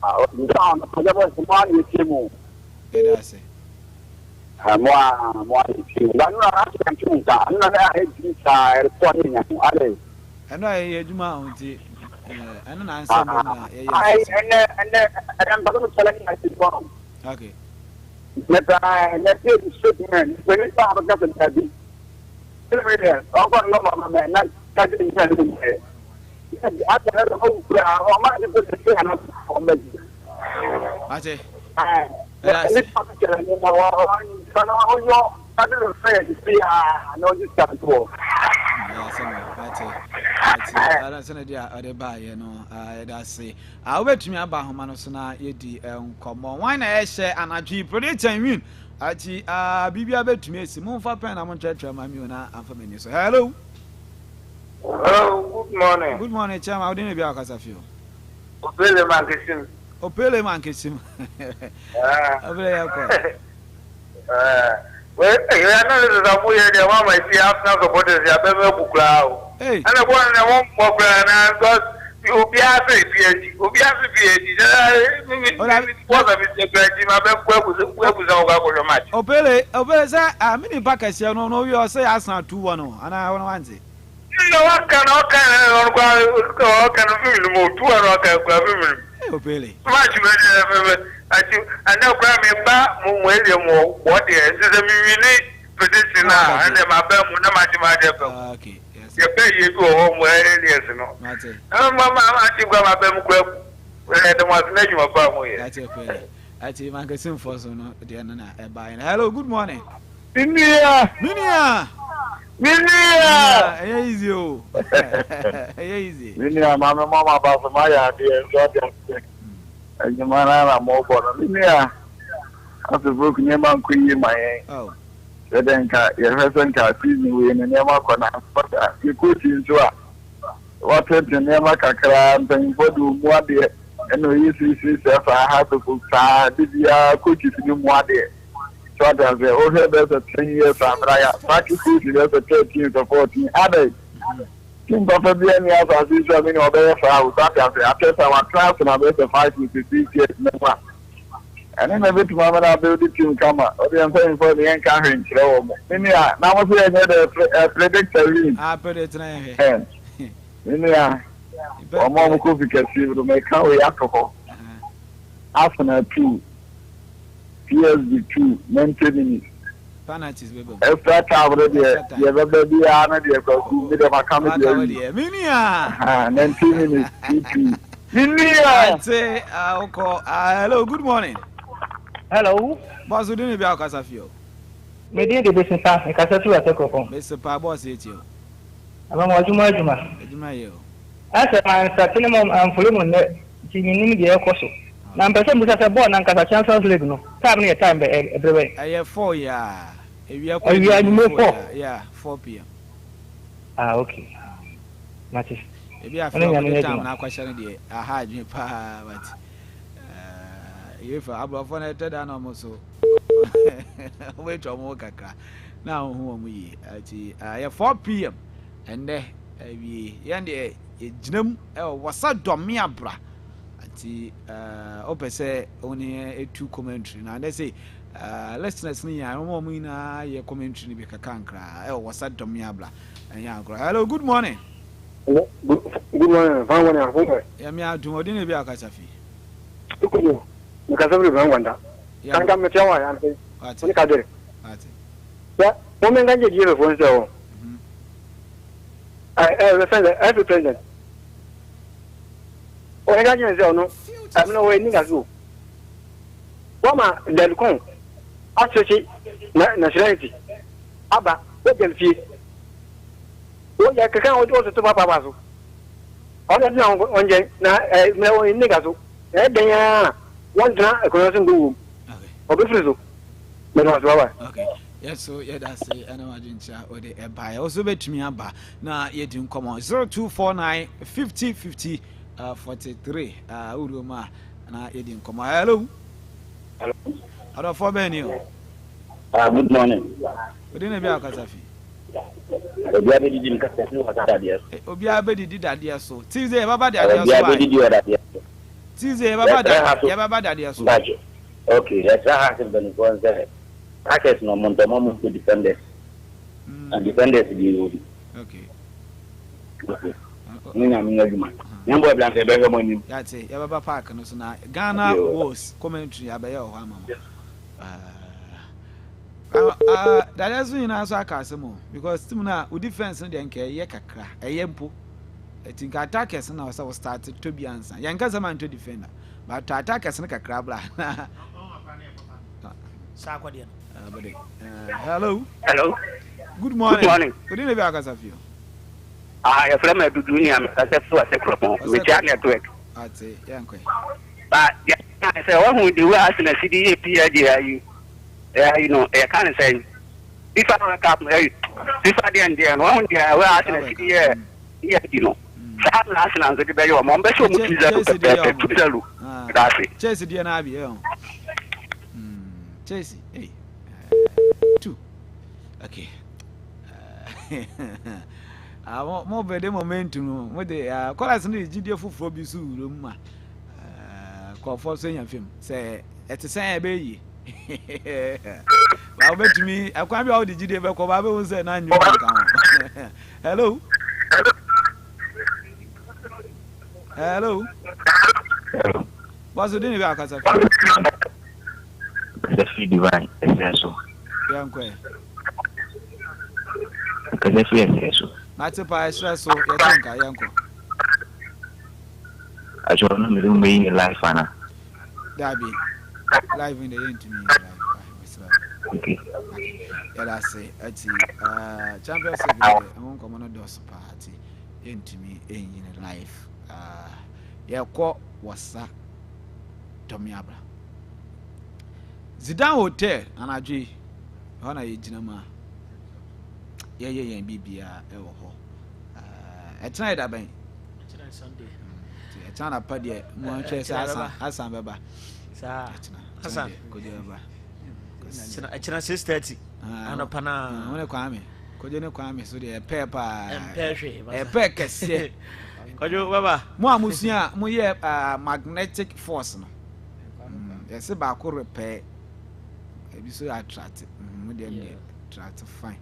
ah ni down ko ja bo mo ni timu edase mo timu la no na ka timu ta na na he ji sa ko ni nya ale eno ye adwuma ho ti eno na ansem na ye ai ene ba ko tala ni ati ko okay meta ne ti statement when it ba ka ta bi ele o ko no ma me na ka ti ni ni ate na ko kura o ma ni ko ti ana o me ate ni pa ka ni na wa kana o yo ka de fe ti no ji ta to ara sene dia ade ba ye no da se obetumi aba homa no so na yedi nkomo wan na ye hye anadwi prediction win ati bibia betumi esi mumfa pen na monchetre ma mi na amfa mani so hello good morning chama odi ne bia akasa fio opele man kesim abele yakọ well, I know that we are the one my see after supporters ya bebe bukra o. And the one that one bukra na because you be afi PhD. You be afi PhD. What of it PhD ma be kwebu za oga ko match. Opele say mini package no we say Arsenal 2-1 no. Ana won want it. No one can feel mo 2-1 can go feel. Opele. Match me and now grab me back mo what is me really prediction now and my bem no match okay yes you pay you go home where yes no mama ma ti gba ma bem kwa the was na you ba mo here that's Opele ati man kesim for so no de na e ba hello good morning Minia easy o easy Minia mama ba so ma ya de so Ajumana na mobo na linia asubuk nyema nkuyi maye sedenka yehesenka tizi we nyema kona spota ikuti nzwa watete nyema kakra mpenfodu muade eno yisi sefa hatu kusa bibia coaches ni muade so that the over the 10 years amraya paki kuti the 13 to 14 ade King of the New Year's as usual, many of the after our class and about the 5 to 6 years. And then a bit more about the team come up. What I'm saying for the encouraging. Now, was a predictor win. I put it in or more coffee can see to make how we alcohol. Arsenal 2, PSG 2, 90 minutes. Penalties baby. Extra time already. You have a baby already because you need a comedy. Minia. 90 minutes. Minia. Say hello, good morning. Hello. Boss, we didn't be our casa fio. Me did the business pass. I can't see a second. Mr. Pa boss it you. I'm a Juma. Juma you. As a man, starting I'm fully on the Jimmy the Coso. Now, I'm person with a born and Champions League. No, time near time everywhere. I have 4 years. We are more 4. Yeah, 4 p.m. Okay. Matches. Maybe I feel like time now question the I had you but if I have for it down almost so wait to more kaka now who we at 4 p.m. and we yande jinam wasa domi abra ati opese only 2 commentary now they say listeners ni ya mo mu na ye commentary ni be kakankra wasa domi abra anya agro hello good morning. Good morning. Fine morning. Ya mi adun odi na bi akasa fi. Kuku. Mukasa bi ban wanda. Kan kan me tiawa ya nte. Ni ka dere. Ati. Ya, mo men ganje jire fo nse o. I president. O ne ganje nse o no. Am no we ni ga so. Wama delkon. Asoci nationality. Aba, o delfi. O ya kakan o to papa so. O na na onje na me o ni ga so. Den ya won na ekonosin go. O be free so. Me no so baba. Okay. Yes, so yeah, that's it. I know I didn't share or the buy. Also, bet me about now. You didn't come on 0249 50 50 43. Uruma na you didn't come on. Hello. Hello. Hello, for Benio. Good morning. We didn't be a Kasafi. Obi abedi mi kasa ni wata dadeɛ. Obi abedi di dadeɛ so. Tuesday baba dadeɛ so. Obi abedi di dadeɛ so. Tuesday baba dadeɛ so. Okay, let's have the ones there. Packets no montomo to defenders. And defenders di. Okay. Nina mi ngajuma. Nyambo blanke be ho monim. That's it. Ya baba park no so na Ghana was commentary abaye ho ama. That is when I saw Casamo because Timuna, with defense and then care, Yakakra, a yempo. I think attackers and also started to be answered. Yankazaman to defender, but to attackers and a crabla. Hello. Hello. Good morning. Good morning. Good evening, of you. I have from a dunia, I said to a secretary, which I network. I'd say, Yankee. But I say, what would you ask in a city? You know, I can't say if I don't come, if I didn't, and one day I will ask in a city, you know. Sam last night, the baby, or Mombe, so much is that that's it. Chase the Anabi, Chase, hey, 2. Okay. I want more better momentum. What they call us in the GDF for Bisu, call for saying a film. Say, it's a say, baby. I'll bet me. I can't be out the GDF. I was saying, I knew. Hello. Hello. What's the name of your The free divine essential. Young quay. Because the free essential. That's a pie stress, so you think I am. I don't know the way in life, Anna. Dabby. Live in the interview. Okay. Yeah, that's it. It's Champions League. I won't come on a DOS party into me in life. Yeah, call was that Tommy Abra Zidane Hotel and I G. Honor you, Jinama. Yeah, BBA. It's night, I bang. Sunday. It's not a paddy. One chase as I'm Baba. Hassan, could you ever? It's not 6:30. And upon a Kwame. Could you know Kwame? So the pepper and pear, a peck. Could you ever? Musia, Muye, magnetic force. Yes, about could repair. Maybe so attractive. Try to find.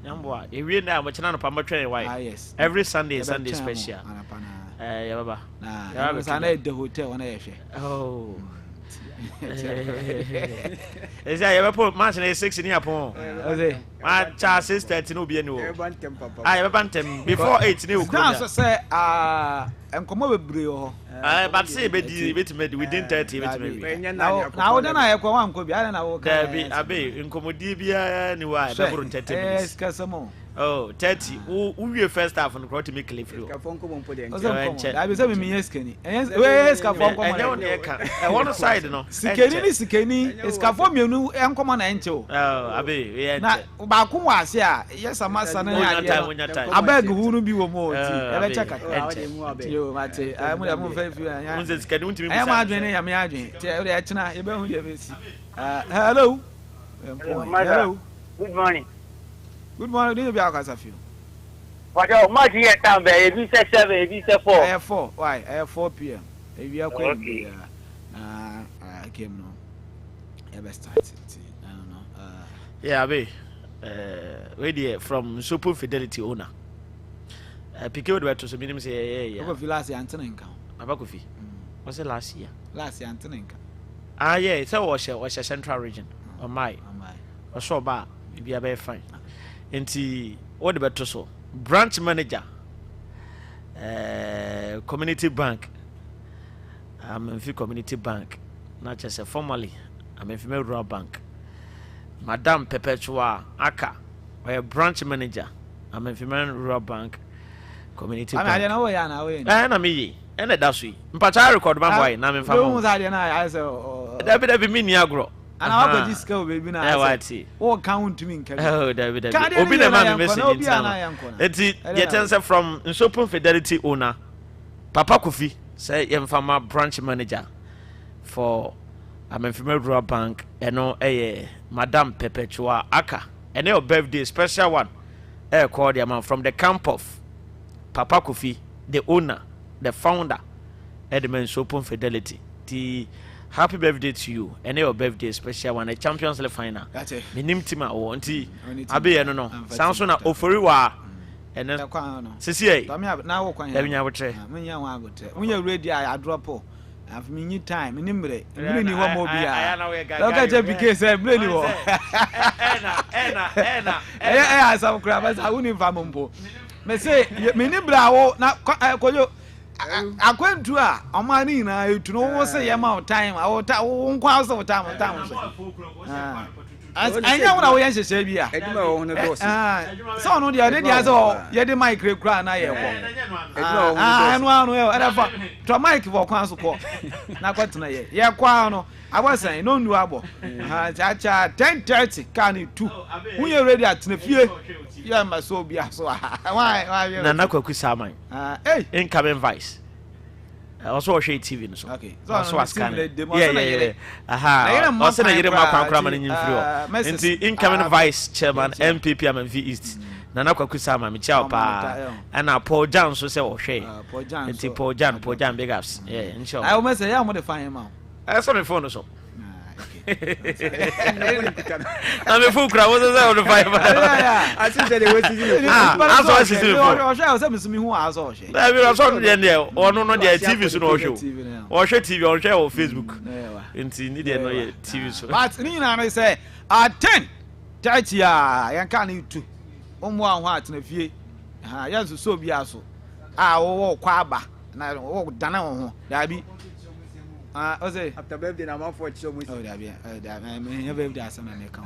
Young boy, if we now, but you're not a train. Why? Yes. Every Sunday special. Yeah, I was at the hotel on air. Oh. Is that ever put match in 6 in Japan? My child says that no be no. I have bantam before 8 new. Now, say, I'm come over Brio. But say, within 30 minutes. Now, then I have one could be. I don't know. Abe, in Commodibia, new I never 30 minutes. Oh, 30. Who first half on the to make a free? I was having me Skani. Where's Cafon? I want to side, no. Sikani is Cafon, you know, and come on, Ancho. Oh, Abe, Bakumas, yes, I must. I beg who will be more. I check you, Mate. I'm very few. I am arguing. I'm arguing. Tell the Achina, hello. Hello. Good morning. Good morning, do you be out as a few? What your much here time, if you say 7, if you say 4. I have 4. Why? I have 4 p.m. If you are okay. I came no. Ever started. I don't know. Yeah, be ready from Super Fidelity owner. Pick out where to some minimum say, yeah. About last year, Antonin. Abakufi. Was it last year? Last year, Antonin. Ah, yeah, it's a was a central region. Oh, my. Or so bad. Maybe a very fine. Enti what the better so branch manager community bank I'm in community bank not just a formally I'm in rural bank Madam Perpetua Aka or branch manager I'm in rural bank community bank I don't know where now and me and that's we mpacha record my boy na me fam I say that be me agro and I got this girl, baby. Now, what count to me? Oh, David. Obi the man message. It's the from Super Fidelity owner, Papa Kofi, say, I'm from a branch manager for I'm a female rural bank, and no, Madam Perpetua Aka, and your birthday special one called the man from the camp of Papa Kofi, the owner, the founder, Edmund Open Fidelity. The happy birthday to you, and your birthday special one, a Champions League final. That's it. The name team I want to Abi, I don't know. Sounds on a Oforiwa. And then Sisi, now let me have a when you're ready, I drop. I've new time, nimble. Really, one more beer. Look at your because I really want. Eh, some crabs, I wouldn't famumbo. Me say, Minibra, not I went to her on my knee to know what's the amount of time. I won't cross over time. I know what I want to say. So, no, the other day I saw you the mic cry. I know, to Mike for council. Not what tonight. Yeah, Quano. I was saying, no, no, 10:30, can you too? We are ready at the fear. Yeah, my soul be so. Why? Nana Kusama. Hey, incoming vice. Also watch TV no so. Okay. So yeah. Aha. Also na yere ma kwankra man nyim firi o. Nti incoming vice chairman MPP am V East. Nana Kwakusa ma me chia pa. Na Paul Jan so say wo hwe. Nti Paul Jan big ups. Yeah, inshallah. I almost say yeah mo dey fine ma. I saw the phone so. I'm a full crowd. What's that on the fire? I think that they were seeing. I saw me who I saw. I saw there. Or no, the TV show. Or show TV or share on Facebook. Into need no TV show. But Nina say at 10. Tight I can't you too. On one heart in a few. Yes, so be also. Oh, Quaba. And I don't Dana. That be. After birthday, I'm off for so much. Oh, that be. I mean, your birthday, some may come.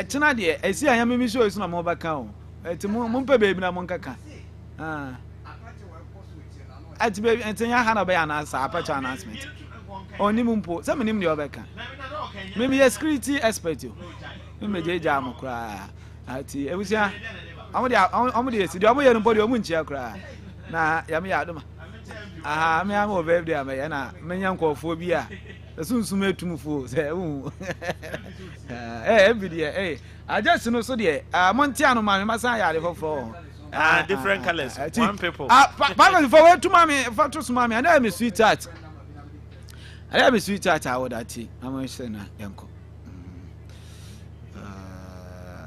China, dear, I see I am a mission is not more back home. It's a mumpa baby, na monka. At baby, and Tanya Hannah by an answer, a patch announcement. Only Mumpo, some name your back. Maybe a security expert you. You may jam cry. At it was ya. I'm the other body of Munchia cry. Na Yami Adam. Ah, me am over there, me na me yanko phobia. Soon sume tumfo say, every day, I just know so there. Montiano man, masa ya le for. Different colors, one people. Papa for where to mommy, for to mommy, and I'm a sweetheart. I am a sweetheart, I would that. I'm saying, yanko.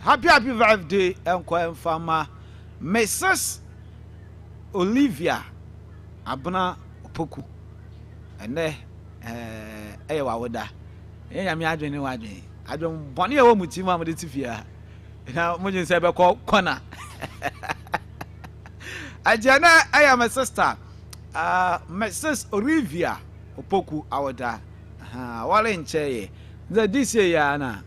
Happy birthday, Uncle and Farmer, Mrs. Olivia Abuna Opoku, and there, Wawoda. I mean, I don't know. I don't want you with you, Mamma Tifia. Now, when you say about corner, I am a sister, Mrs. Olivia Opoku Awada. While in Che, the this year, Yana.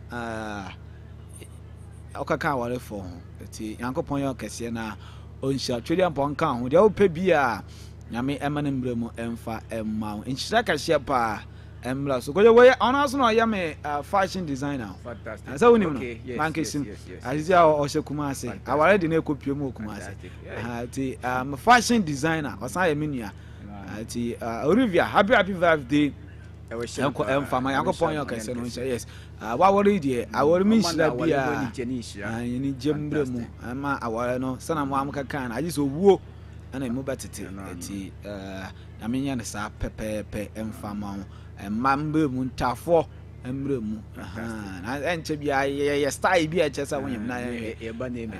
Okaka wale for eti yankopon yo kese na onhia twede mpon kan ho de wo pe bia nyame emane mbremu emfa emma enhira ka hye pa emla so goje we ona so na yame fashion designer fantastic asa woni no manke sim azia o hye kuma ase aware de na ekopie mu kuma ase ati fashion designer osan yamenua ati Olivia happy birthday emfa ma yankopon yo kese no nhia yes awore die awore mi hira bia ni jembre mu ama awore no sana mo am kaka na ajiso wuo ana mu batete eti na menya ne sa pepepe emfa ma mambe mu ntafo embre mu na enche bia ye style bia chesa wonyem na ye ba na eme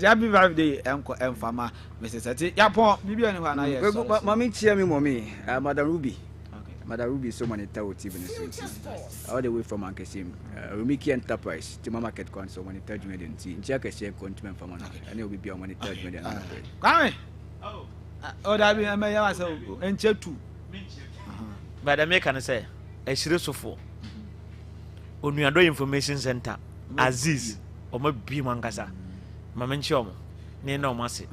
happy birthday enko emfa ma Mrs. Ati yapon bibia ni ho na ye mami chia mi mommy Madam Ruby. Madam Ruby so many tell TV all the way from Ankesim, Rumiki Enterprise, to market con so many 30 million. Jack a share continent from and it will be on money 30 million. Come oh, that be a mayor and check too. But I make an say a series of 4 on your information center, Aziz or my B Mankasa, Mamenchom, Nino Massy.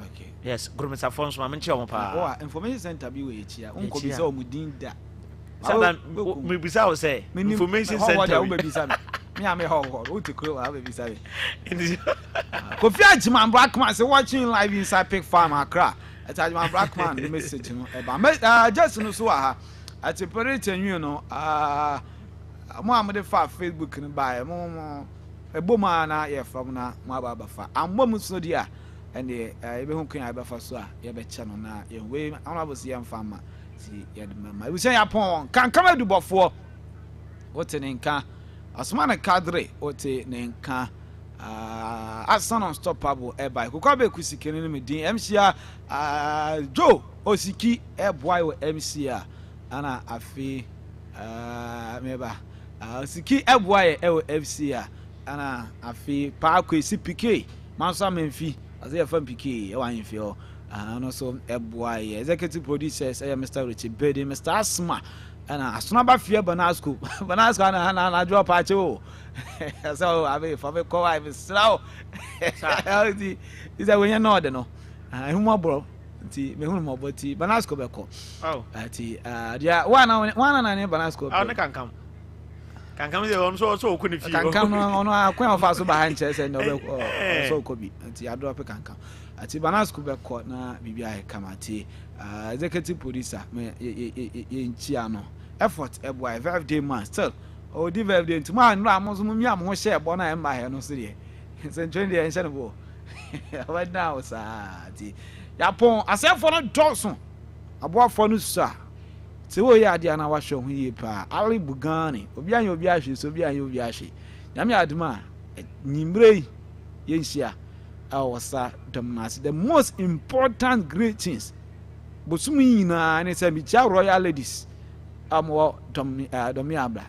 Yes, Grumets Afonso, Mamenchom, information center be with here. Uncle is all within that. Me bisa say information center me am how to grow have bisa Kofi Ajiman Blackman say watching live inside Pig Farm Accra at Ajiman Blackman the message no just no so at operate you know mo amde fa Facebook ni ba mo eboma na ye fam na mo aba fa ambom so dia ene ebe hu kan aba fa so a ye be che no na ye we ana bo si ye mfa ma si ye de mama we say yapon kan kama du bofo wote ne nka asmana kadre wote ne nka Asan unstoppable Abeiku Sikani me din MCA Joe Osiki boy with MCA ana afi meba Osiki boy e FCA ana afi pa kwesi PK manso menfi as e fam PK e wan fi o no so boy executive producers Mr. Richie Bedi Mr. Asma ana asuna ba fie Banasco na draw patch o so abi for me ko I slow is that when you know the no humo bro nti me hunu mo boti Banasco be ko oh ati dia wana na ne Banasco ah ne kankam dey on so okuni fi kankam no ono akwan fa so ba han che se no be so ko bi nti adro pe kankam ati Banasco be ko na bibia he kamati executive producer me ye nchia no effort boy 5-day man still o di 5-day nti man no amozo mu mi am share bo na emba he no so de se ntwen de enche no bo right now sa ti yapon asefo no dɔso aboafo no sa ti wo ya dia na wa hwe ho yie pa ali bugani obi anya obi ahwe so obi anya obi ahwe nyame aduma nyimbre yenhia awasa domnas the most important greetings bosumi nyina ne se mi cha royal ladies amwo domi abla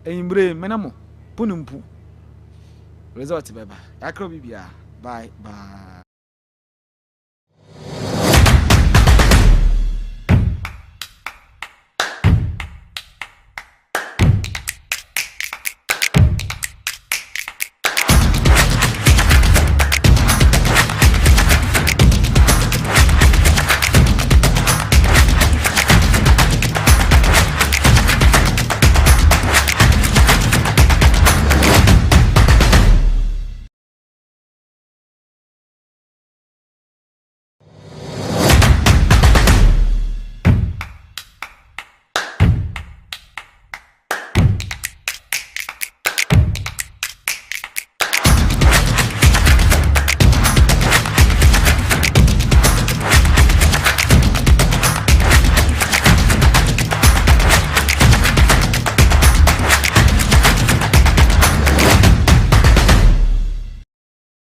nyimbre menamo punumpu result beba akro bibia bye